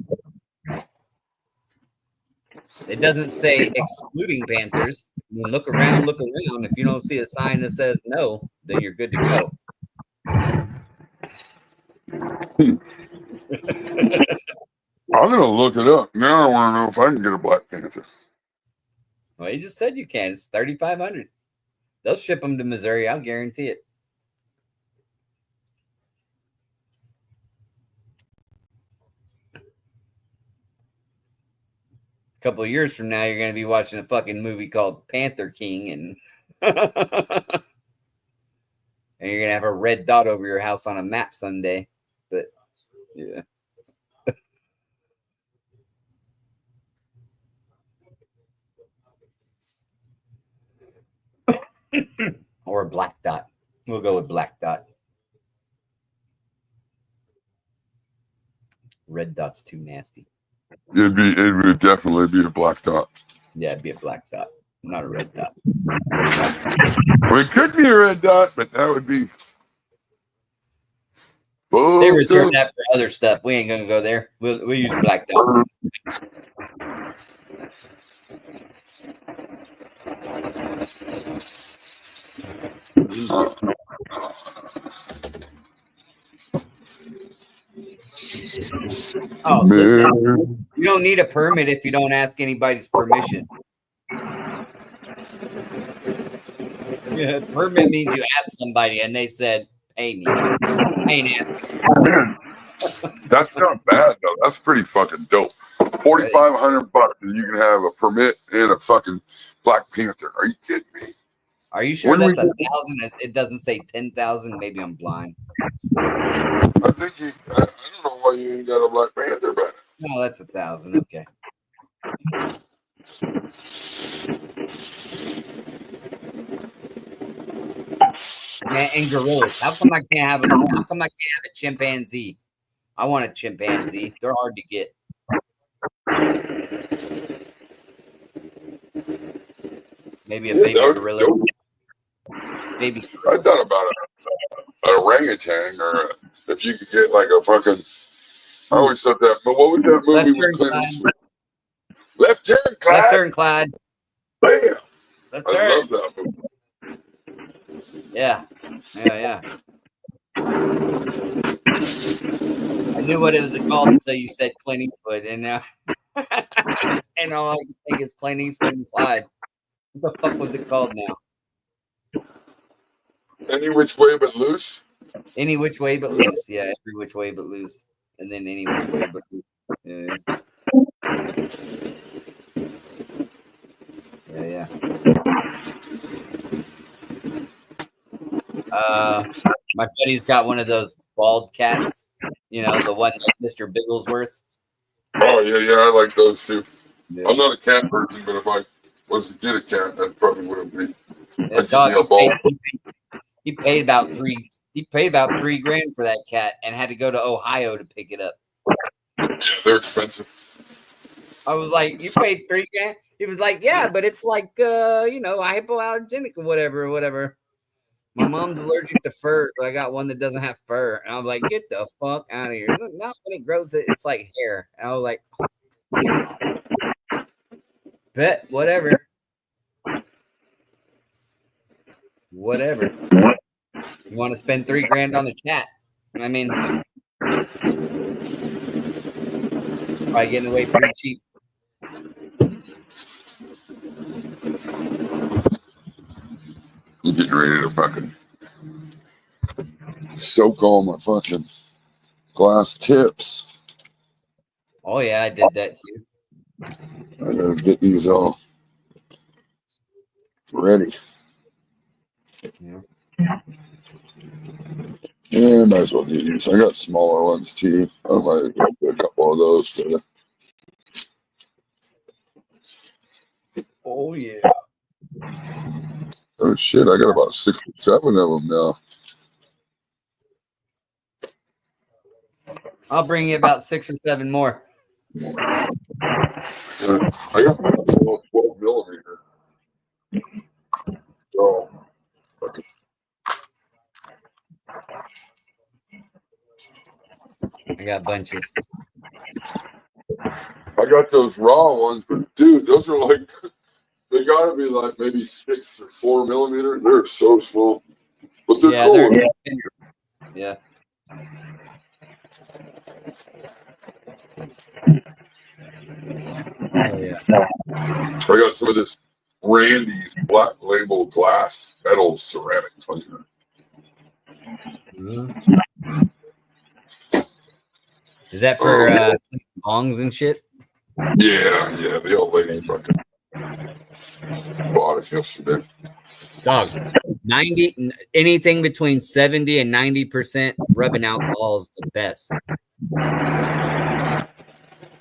It doesn't say excluding Panthers. I mean, look around, look around. If you don't see a sign that says no, then you're good to go. I'm gonna look it up now. I want to know if I can get a Black Panther. Well, you just said you can. It's $3,500. They'll ship them to Missouri. I'll guarantee it. A couple of years from now, you're going to be watching a fucking movie called Panther King, and and you're going to have a red dot over your house on a map someday. But yeah. Or a black dot. We'll go with black dot. Red dot's too nasty. It would definitely be a black dot. Yeah, it'd be a black dot, not a red dot. Well, it could be a red dot, but that would be. They reserve that for other stuff. We ain't gonna go there. We'll use black dot. Oh, listen, you don't need a permit if you don't ask anybody's permission. Yeah, permit means you ask somebody and they said, "Pay me." That's not bad though. That's pretty fucking dope. $4,500 and you can have a permit and a fucking Black Panther. Are you kidding me? Are you sure that's 1,000? It doesn't say 10,000. Maybe I'm blind. I think I don't know why you ain't got a Black Panther, but no, that's 1,000. Okay. And gorillas. How come I can't have a chimpanzee? I want a chimpanzee. They're hard to get. Maybe a baby gorilla. Baby gorilla. I thought about an orangutan, or if you could get like a fucking. I always thought that. But what was that movie with Clint Eastwood? Left Turn, Clyde. Left Turn, Clyde. Bam. Left Turn. I love that movie. Yeah. I knew what it was called until you said Clint Eastwood, and and all I can think is Clint Eastwood and Clyde. What the fuck was it called now? Any Which Way But Loose? Any Which Way But Loose. Yeah, Every Which Way But Loose. And then Any Which Way But Loose. Yeah. My buddy's got one of those bald cats. You know, the one like Mr. Bigglesworth. Oh, yeah, I like those too. Yeah. I'm not a cat person, but if I was to get a cat, that's probably what it would be. He paid about $3,000 for that cat and had to go to Ohio to pick it up. Yeah, they're expensive. I was like, "You paid $3,000?" He was like, "Yeah, but it's like hypoallergenic or whatever. My mom's allergic to fur, so I got one that doesn't have fur." And I was like, "Get the fuck out of here!" Not when it grows, it's like hair. And I was like, "Bet whatever." You want to spend $3,000 on the cat? I mean, probably getting away pretty cheap. I'm getting ready to fucking soak all my fucking glass tips. Oh yeah, I did that too. I gotta get these all ready. Yeah, might as well do these. I got smaller ones too. I might get a couple of those for you. Oh yeah. Oh shit, I got about 6 or 7 of them now. I'll bring you about 6 or 7 more. I got 12 millimeter. So, I got bunches. I got those raw ones, but dude, those are like they gotta be like maybe 6 or 4 millimeter. They're so small, but they're cool. Yeah. Oh yeah. I got some of this Randy's Black Label glass metal ceramic cleaner. Mm-hmm. Is that for bongs and shit? Yeah, the old lady fucking bought it yesterday. Dog, 90, anything between 70 and 90% rubbing alcohol is the best.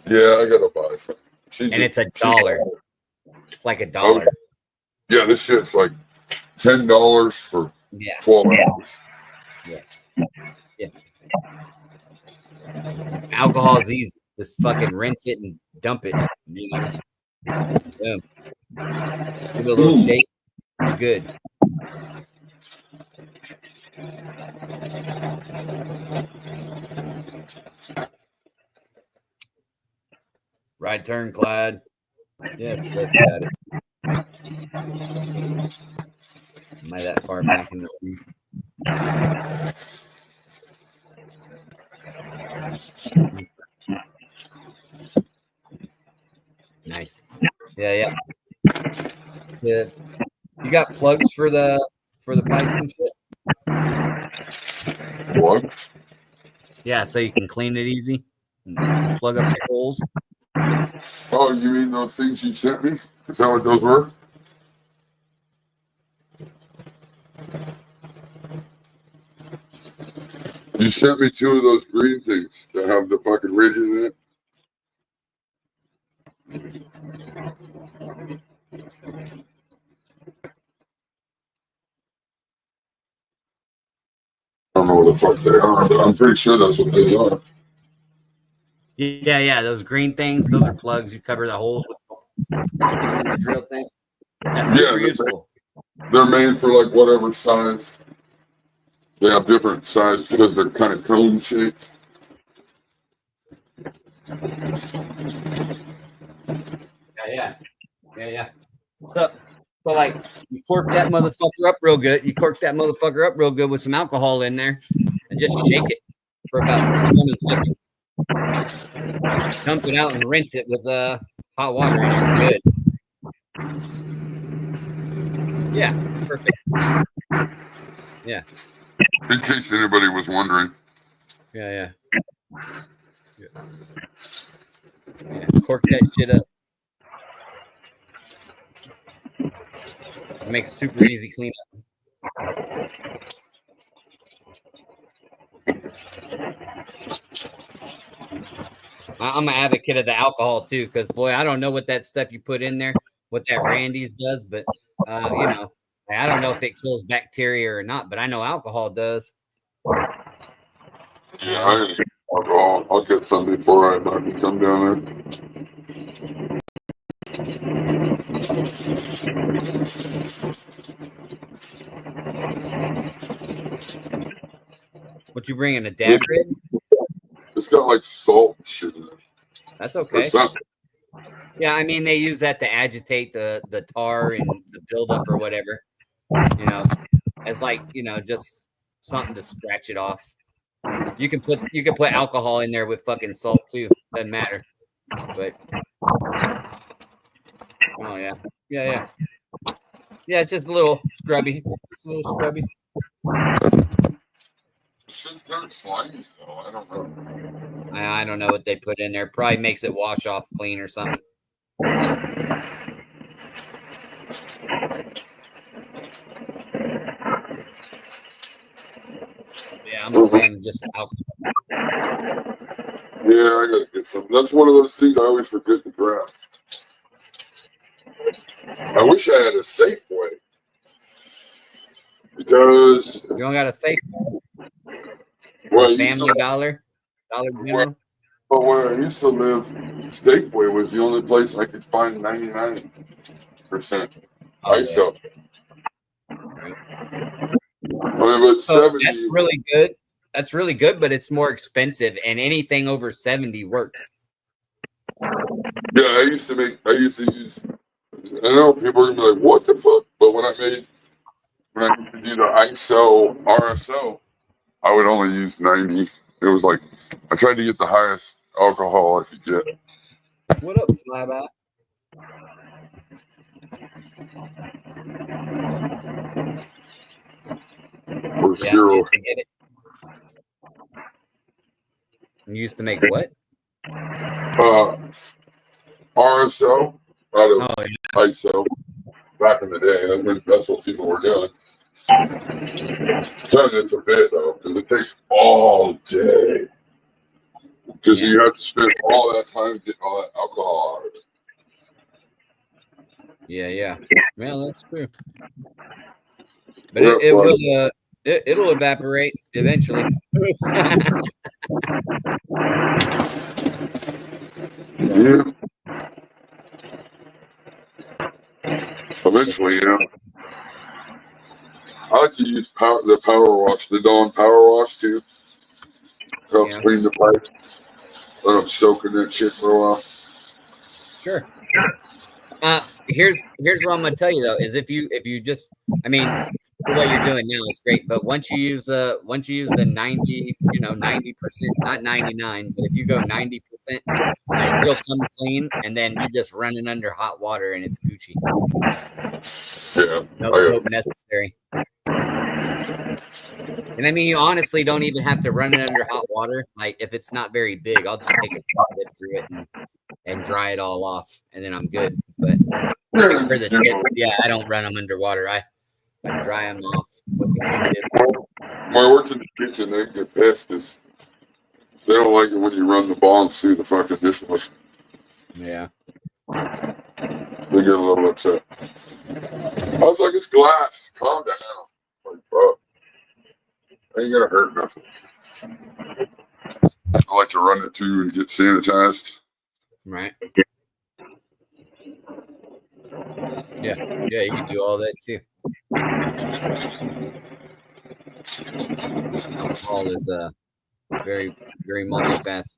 Yeah, I gotta buy some. And it's $1. It's like $1. Yeah, this shit's like $10 for 12 hours. Yeah. Alcohol is easy. Just fucking rinse it and dump it. You know? Boom. Give it a little shake. You're good. Right turn, Clyde. Yes, that's got it. Am I that far back in the room? Nice. Yeah. You got plugs for the pipes and shit? What? Yeah, so you can clean it easy. And plug up the holes. Oh, you mean those things you sent me? Is that what those were? You sent me 2 of those green things that have the fucking ridges in it. I don't know what the fuck they are, but I'm pretty sure that's what they are. Yeah, those green things, those are plugs. You cover the holes with the drill thing. That's super useful. They're made for like whatever size. They have different sizes because they're kind of cone shaped. Yeah. So like you cork that motherfucker up real good. You cork that motherfucker up real good with some alcohol in there and just shake it for about 20 seconds. Dump it out and rinse it with hot water and you're good. Yeah, perfect. Yeah. In case anybody was wondering. Yeah. Cork that shit up. It makes super easy cleanup. I'm an advocate of the alcohol too, because boy, I don't know what that stuff you put in there, what that Randy's does, but you know, I don't know if it kills bacteria or not, but I know alcohol does. Yeah, I'll get some before I come down there. What you bringing, a Dacrid? It's got like salt and shit in it. That's okay. Yeah, I mean they use that to agitate the tar and the buildup or whatever. You know, it's like, you know, just something to scratch it off. You can put alcohol in there with fucking salt too. Doesn't matter. But oh yeah. Yeah, it's just a little scrubby. Shit's kind of slimy, though. I don't know. I don't know what they put in there. Probably makes it wash off clean or something. Yeah, I'm a fan of just alcohol. Yeah, I gotta get some. That's one of those things I always forget to grab. I wish I had a Safeway. Because you don't got a Safe? Well, Family Dollar General? But where I used to live, Safeway was the only place I could find 99% ice up. Right. I mean, but 70. That's really good. That's really good, but it's more expensive, and anything over 70 works. Yeah, I used to use. I know people are gonna be like, "What the fuck?" But when I used to do the ISO RSO, I would only use 90. It was like I tried to get the highest alcohol I could get. What up, Flyby? Or Yeah, zero. you used to get it. You used to make what? RSO out of Oh, ISO back in the day. That's what people were doing. Sometimes it's a bit though, because it takes all day. Because yeah, you have to spend all that time getting all that alcohol out of it. yeah. Well, that's true. But Yeah, it so will it'll evaporate eventually. yeah. Eventually, yeah. I like to use the power wash, the Dawn power wash too. Helps Yeah. clean the pipes. Let them soak in that shit for a while. Sure. Here's what I'm gonna tell you though is if you just I mean what you're doing now is great, but once you use the 90, 90%, not 99, but if you go 90%, you'll come clean, and then you just run it under hot water and it's Gucci. Yeah. No soap necessary. And I mean, you honestly don't even have to run it under hot water. Like if it's not very big, I'll just take a dip through it and dry it all off, and then I'm good. But for the chips, yeah, I don't run them underwater. I dry them off with the Q-tip. When I worked in the kitchen, they get pissed because they don't like it when you run the bombs through the fucking dishwasher. Yeah. They get a little upset. I was like, it's glass. Calm down. Like, bro, ain't gonna hurt nothing. I like to run it too and get sanitized. Right. Yeah, you can do all that too. Alcohol is very, very multifaceted.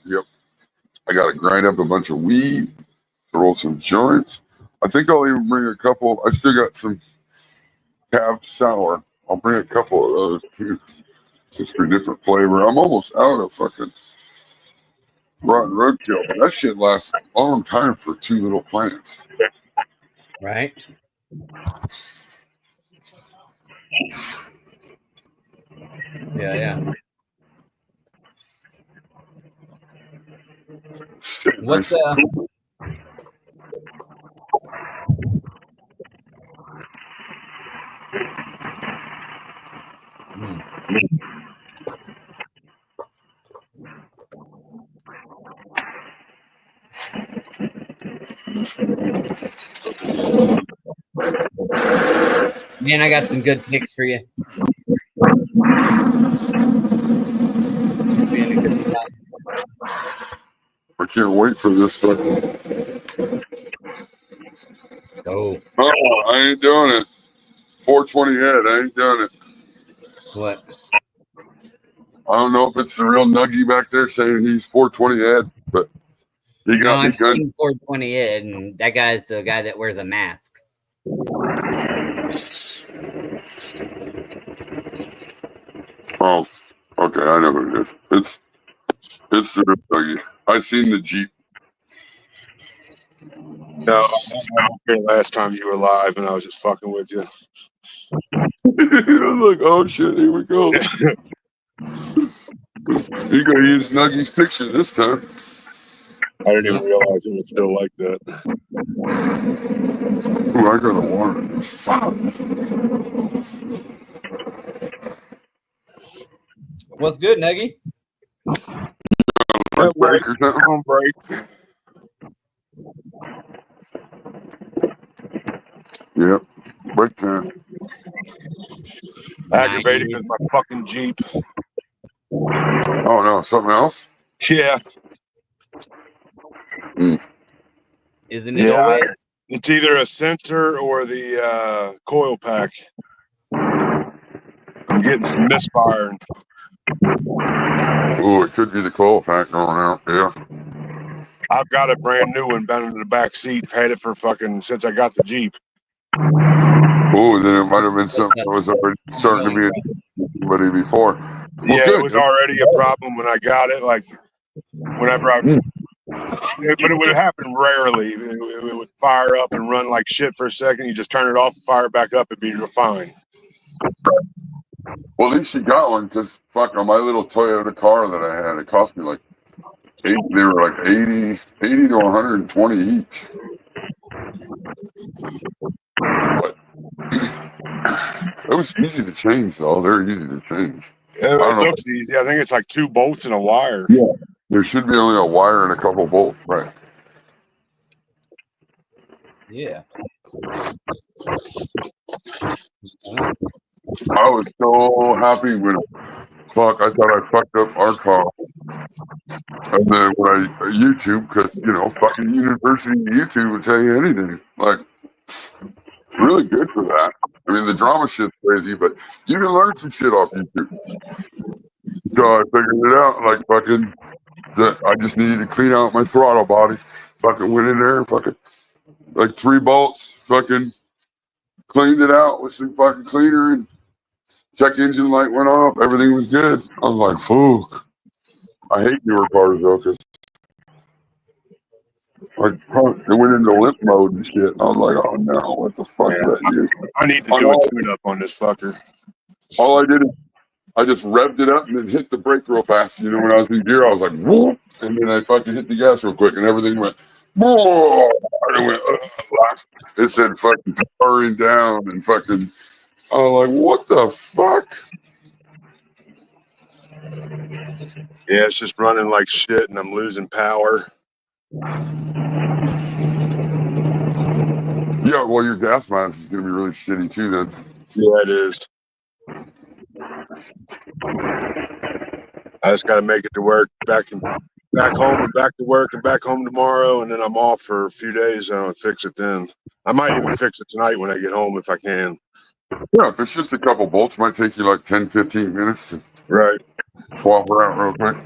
Yep. I gotta grind up a bunch of weed, roll some joints. I think I'll even bring a couple. I still got some Cab Sour. I'll bring a couple of those too, just for different flavor. I'm almost out of fucking rotten roadkill, but that shit lasts a long time for two little plants. Right. Yeah. What's Man, I got some good picks for you. I can't wait for this fucking. Oh, I ain't doing it. 420 head. I ain't doing it. what? I don't know if it's the real Nuggy back there saying he's 420 head, but he got me I'm good. seeing 420 Ed, and that guy's the guy that wears a mask. Oh, okay. I know who it is. It's the real Nuggy. I seen the Jeep. No, I don't care. Last time you were live, and I was just fucking with you. I was like, oh shit, here we go. You gonna use Nuggy's picture this time. I didn't even realize it was still like that. Ooh, I got a water. What's good, Nuggy? Break or something? On break. Yep. Break time. Aggravating Nice. is my fucking Jeep. Oh no, something else? Yeah. Isn't it Yeah. always? It's either a sensor or the coil pack. I'm getting some misfire. Oh, it could be the coal pack going out. Yeah. I've got a brand new one down in the back seat. Had it for fucking since I got the Jeep. Oh, then it might have been something that was already starting to be somebody before. Well, Yeah, good. it was already a problem when I got it. Like whenever I, but it would happen rarely. It would fire up and run like shit for a second. You just turn it off and fire it back up. It'd be fine. Well, at least you got one because fuck on my little Toyota car that I had, it cost me like they were like 80 to 120 each. But it was easy to change though. They're easy to change. It don't know. looks easy. I think it's like 2 bolts and a wire. Yeah. There should be only a wire and a couple bolts, right? Yeah. I was so happy when fuck I thought I fucked up our car. And then when I YouTube, because you know, fucking university YouTube would tell you anything. Like it's really good for that. I mean the drama shit's crazy, but you can learn some shit off YouTube. So I figured it out, like fucking that I just needed to clean out my throttle body. Fucking went in there, fucking like 3 bolts, fucking cleaned it out with some fucking cleaner and check engine light went off. Everything was good. I was like, fuck. I hate newer cars though, because like it went into limp mode and shit. And I was like, oh no, what the fuck did I do? I need to do a tune-up on this fucker. All I did is I just revved it up and then hit the brake real fast. You know, when I was in gear, I was like, whoop, and then I fucking hit the gas real quick and everything went, whoa, and it went, it said fucking powering down and fucking, I was like, what the fuck? Yeah, it's just running like shit and I'm losing power. Yeah, well, your gas mileage is going to be really shitty too then. Yeah, it is. I just got to make it to work, back home and back to work and back home tomorrow, and then I'm off for a few days and I'll fix it then. I might even fix it tonight when I get home if I can. Yeah, if it's just a couple bolts, it might take you like 10, 15 minutes to Right. swap her out real quick.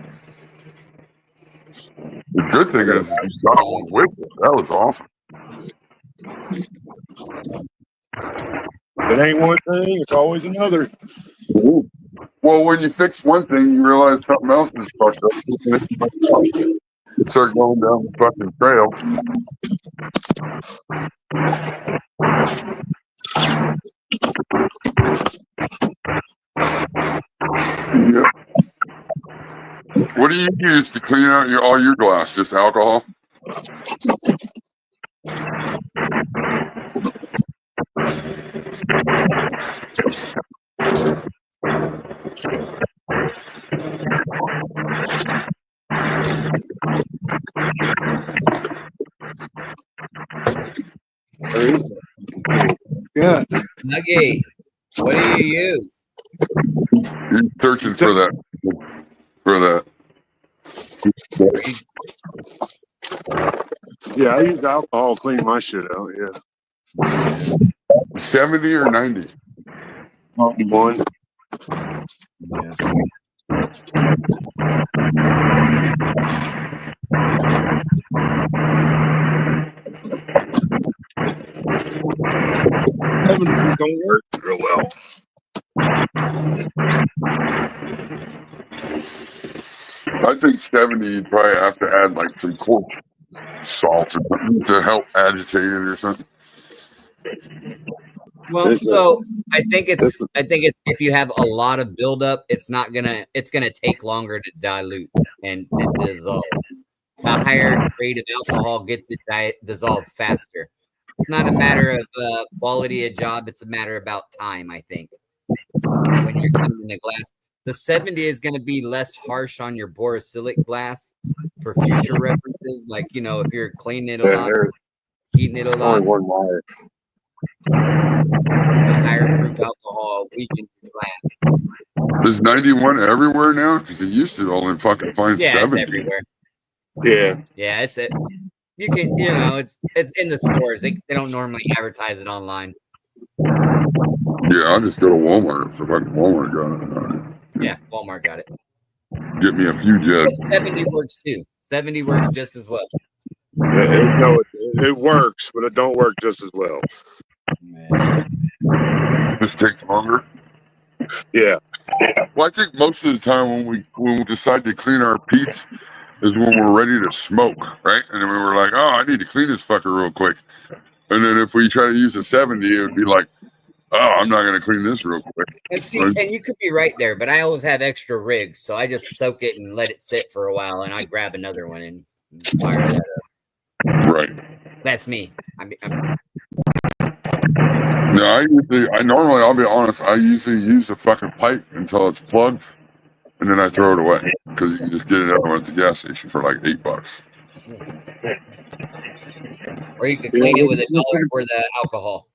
The good thing is you got one with it. That was awesome. If it ain't one thing, it's always another. Well, when you fix one thing, you realize something else is fucked up. You start going down the fucking trail. Yeah. What do you use to clean out all your glass? Just alcohol? Yeah. Nuggy, what do you use? You're searching for that. Yeah, I use alcohol to clean my shit out. Yeah. 70 or 90? 1. Don't work real well. I think 70, you'd probably have to add like some cork salt or something to help agitate it or something. Well, so I think it's if you have a lot of buildup, it's gonna take longer to dilute and dissolve. A higher rate of alcohol gets it dissolved faster. It's not a matter of quality of job; it's a matter about time. I think when you're cleaning the glass, the 70 is going to be less harsh on your borosilicate glass for future references. Like if you're cleaning it a lot, heating it a lot. Only 1 wire. The higher proof alcohol weakens the glass. Is 91 everywhere now? Because it used to only fucking find 70. It's everywhere. Yeah. It's it. You can, it's in the stores. They don't normally advertise it online. Yeah, I'll just go to Walmart for fucking Walmart got it. Yeah, Walmart got it. Get me a few But jets. 70 works too. 70 works just as well. It works, but it don't work just as well. Just takes longer. Yeah. Well, I think most of the time when we decide to clean our Pete's is when we're ready to smoke, right? And then we were like, oh, I need to clean this fucker real quick. And then if we try to use a 70, it would be like, oh, I'm not going to clean this real quick. And see, and you could be right there, but I always have extra rigs, so I just soak it and let it sit for a while, and I grab another one and fire that up. Right. That's me. No, I'll be honest, I usually use the fucking pipe until it's plugged, and then I throw it away because you can just get it out at the gas station for like $8. Or you could clean it with $1 for the alcohol.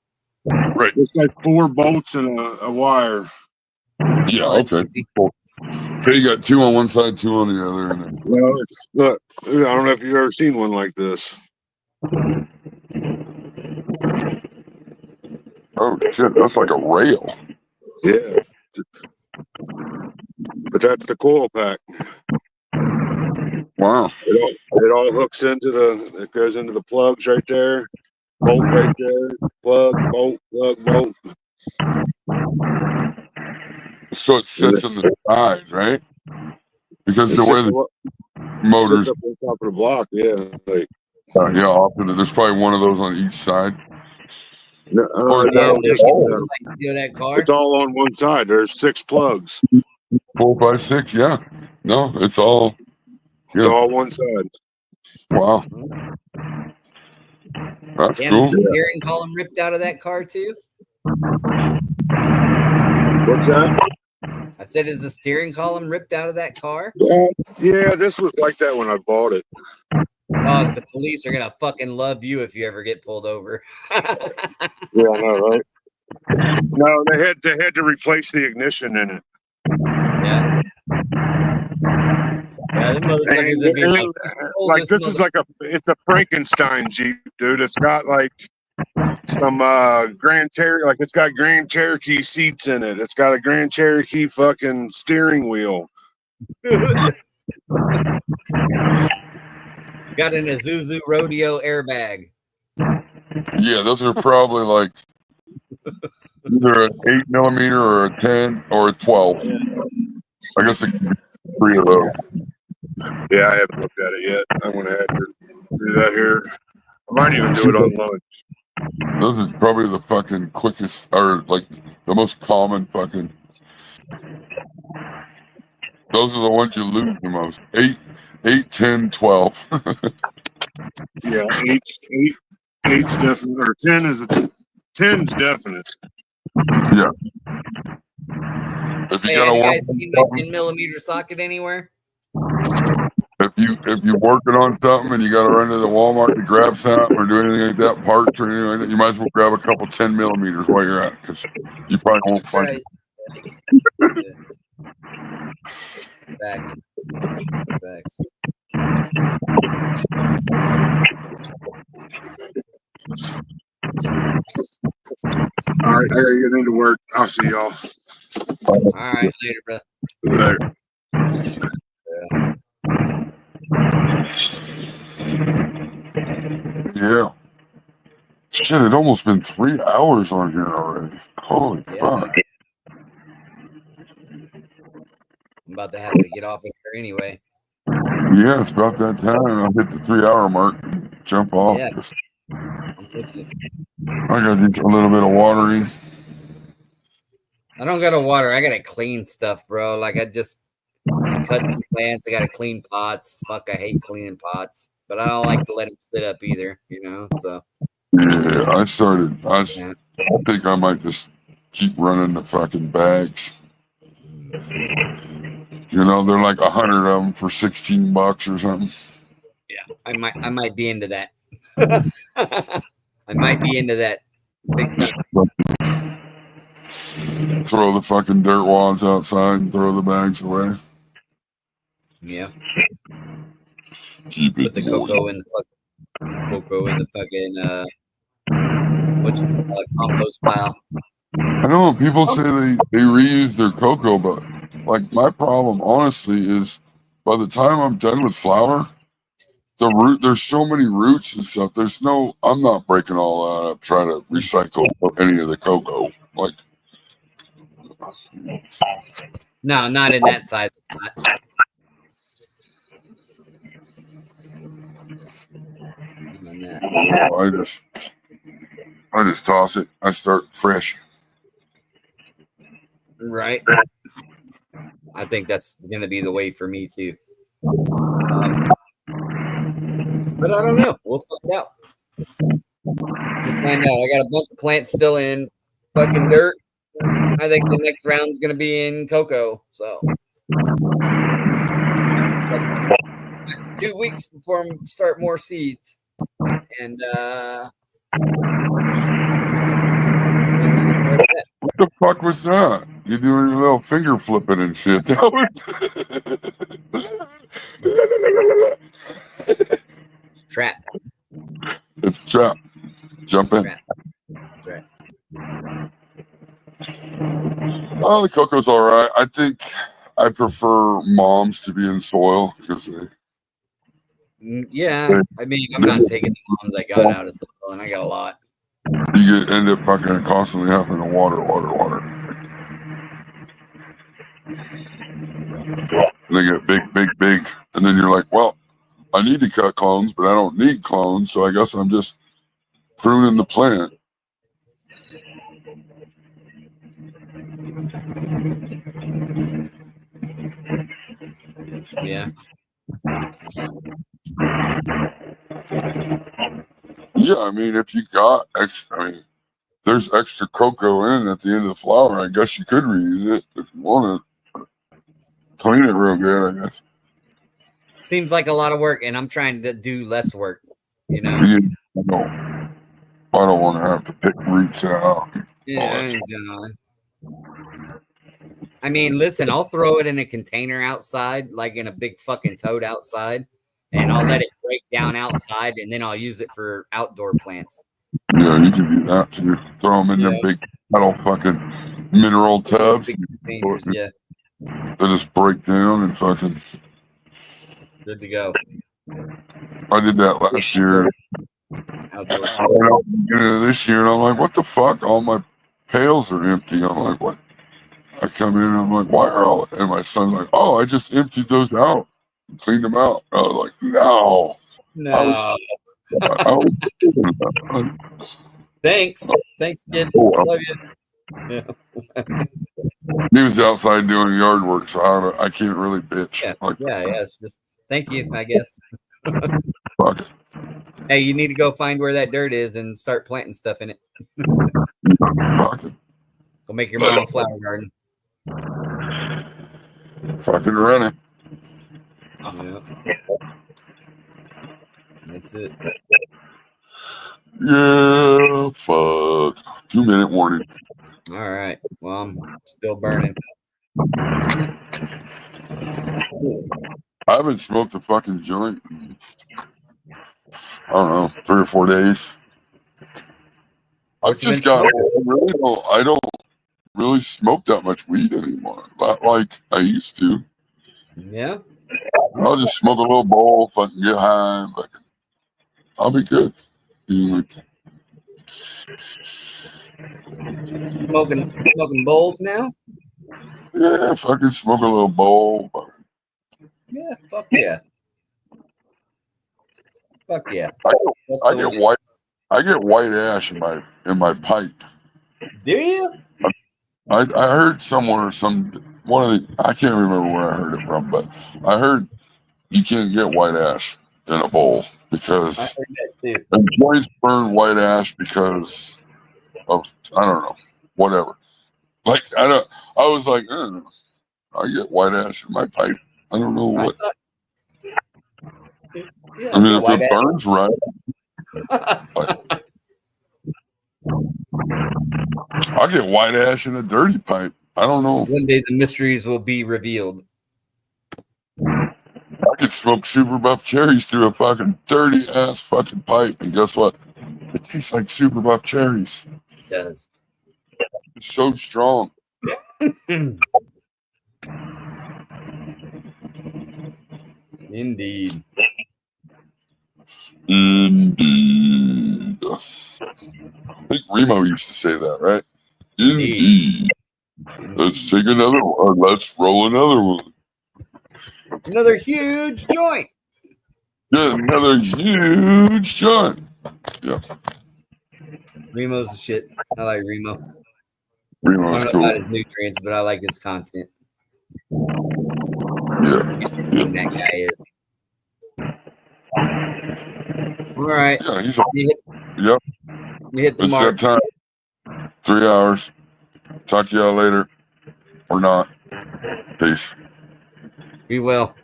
Right. It's like 4 bolts and a wire. Yeah, okay. Cool. So you got 2 on one side, 2 on the other. And then... Well, look, I don't know if you've ever seen one like this. Oh shit, that's like a rail. Yeah. But that's the coil pack. Wow. It all hooks it goes into the plugs right there. Bolt right there. Plug, bolt, plug, bolt. So it sits on the side, right? Because the way the motors up on top of the block, yeah. Like, yeah, often there's probably one of those on each side. no, that car? it's all on one side. There's 6 plugs. 4x6, yeah. No, it's all. It's all one side. Wow. That's Damn, cool. the steering column ripped out of that car too? What's that? I said, is the steering column ripped out of that car? Yeah, this was like that when I bought it. Oh, the police are gonna fucking love you if you ever get pulled over. Yeah, I know, right? No, they had to replace the ignition in it. Yeah. Yeah, the motherfuckers would be like this is like it's a Frankenstein Jeep, dude. It's got like some Grand Cherokee, like it's got Grand Cherokee seats in it. It's got a Grand Cherokee fucking steering wheel. Got an Isuzu Rodeo airbag. Yeah, those are probably like either an 8mm or a 10 or a 12. I guess it could be 3 of those. Yeah, I haven't looked at it yet. I'm gonna have to do that here. I might even do it on lunch. Those are probably the fucking quickest, or like the most common fucking. Those are the ones you lose the most. 8, 10, 12. Yeah, eight's definite, or 10 is 10's definite. Yeah. If you Hey, gotta have you work, guys seen my 10mm socket anywhere? if you're working on something and you gotta run to the Walmart to grab something or do anything like that, parts or anything like that, you might as well grab a couple 10mm while you're at it, because you probably won't find it. Back. All right, I gotta get into work. I'll see y'all. All right, later, bro. Later. Yeah. Shit, it almost been 3 hours on here already. Holy fuck. I'm about to have to get off of here anyway. Yeah, it's about that time. I'll hit the 3-hour mark. Jump off. Yeah. Just, I'm with you. I got a little bit of watering. I don't got to water. I got to clean stuff, bro. Like I cut some plants. I got to clean pots. Fuck, I hate cleaning pots, but I don't like to let them sit up either, you know? So. Yeah, I think I might just keep running the fucking bags. You know, they're like 100 of them for $16 or something. Yeah, I might be into that. I might be into that. Big time. Throw the fucking dirt wads outside and throw the bags away. Yeah. Keep it. Put the cocoa in the fucking what's it called, compost pile. I know people say they reuse their cocoa, but like my problem, honestly, is by the time I'm done with flour, there's so many roots and stuff. I'm not breaking all that up trying to recycle any of the cocoa. Like, No, not in that size. I just toss it. I start fresh. Right. I think that's going to be the way for me too. But I don't know. We'll find out. We'll find out. I got a bunch of plants still in fucking dirt. I think the next round's going to be in cocoa. So 2 weeks before I start more seeds. And what the fuck was that? You're doing a little finger flipping and shit. It's a trap. It's a trap. Jump in. Trap. That's right. Oh, the cocoa's all right. I think I prefer moms to be in soil because yeah. I mean, I'm not taking the ones I got out of soil, and I got a lot. you end up fucking constantly having to water. They get big, and then you're like, well, I need to cut clones, but I don't need clones, so I guess I'm just pruning the plant. Yeah. Yeah, I mean, if you got extra, there's extra cocoa in at the end of the flour. I guess you could reuse it if you want to clean it real good, I guess. Seems like a lot of work, and I'm trying to do less work, you know? Yeah, I don't want to have to pick roots out. Yeah, I mean, listen, I'll throw it in a container outside, like in a big fucking tote outside, and I'll let it break down outside, and then I'll use it for outdoor plants. Yeah, you can do that too. Throw them in them big metal fucking mineral tubs. Yeah. They just break down and fucking. Good to go. I did that last year. This year, and I'm like, what the fuck? All my pails are empty. I'm like, what? I come in and I'm like, why are all? And my son's like, oh, I just emptied those out, cleaned them out. I was like, no. Thanks, kid. Love you. Yeah. He was outside doing yard work, so I can't really bitch. Yeah. It's just thank you, I guess. Fuck. Hey, you need to go find where that dirt is and start planting stuff in it. Fuck it. Go make your own flower garden. Fucking run it. Yeah. That's it. Yeah, fuck. 2-minute warning. All right. Well, I'm still burning. I haven't smoked a fucking joint in, I don't know, 3 or 4 days. I've just got. I don't really smoke that much weed anymore. Not like I used to. Yeah. I'll just smoke a little bowl, fucking get high, but I'll be good. Smoking bowls now? Yeah, fucking smoke a little bowl. Yeah, fuck yeah. Fuck yeah. I get white ash in my pipe. Do you? I heard somewhere I can't remember where I heard it from, but I heard you can't get white ash in a bowl because employees burn white ash because of I don't know, whatever. Like I was like, I get white ash in my pipe. I don't know what. I mean, if it burns right. I'll get white ash in a dirty pipe. I don't know. One day the mysteries will be revealed. I could smoke super buff cherries through a fucking dirty ass fucking pipe, and guess what? It tastes like super buff cherries. It does. It's so strong. Indeed. Indeed. I think Remo used to say that, right? Indeed. Let's take another one. Let's roll another one. Another huge joint. Yeah, another huge joint. Yeah. Remo's the shit. I like Remo. I Remo's don't know cool. about his nutrients, but I like his content. Yeah. Interesting that guy is. All right. Yeah, he's on. You Yep. hit the It's mark. that time. 3 hours. Talk to y'all later. Or not. Peace. Be well.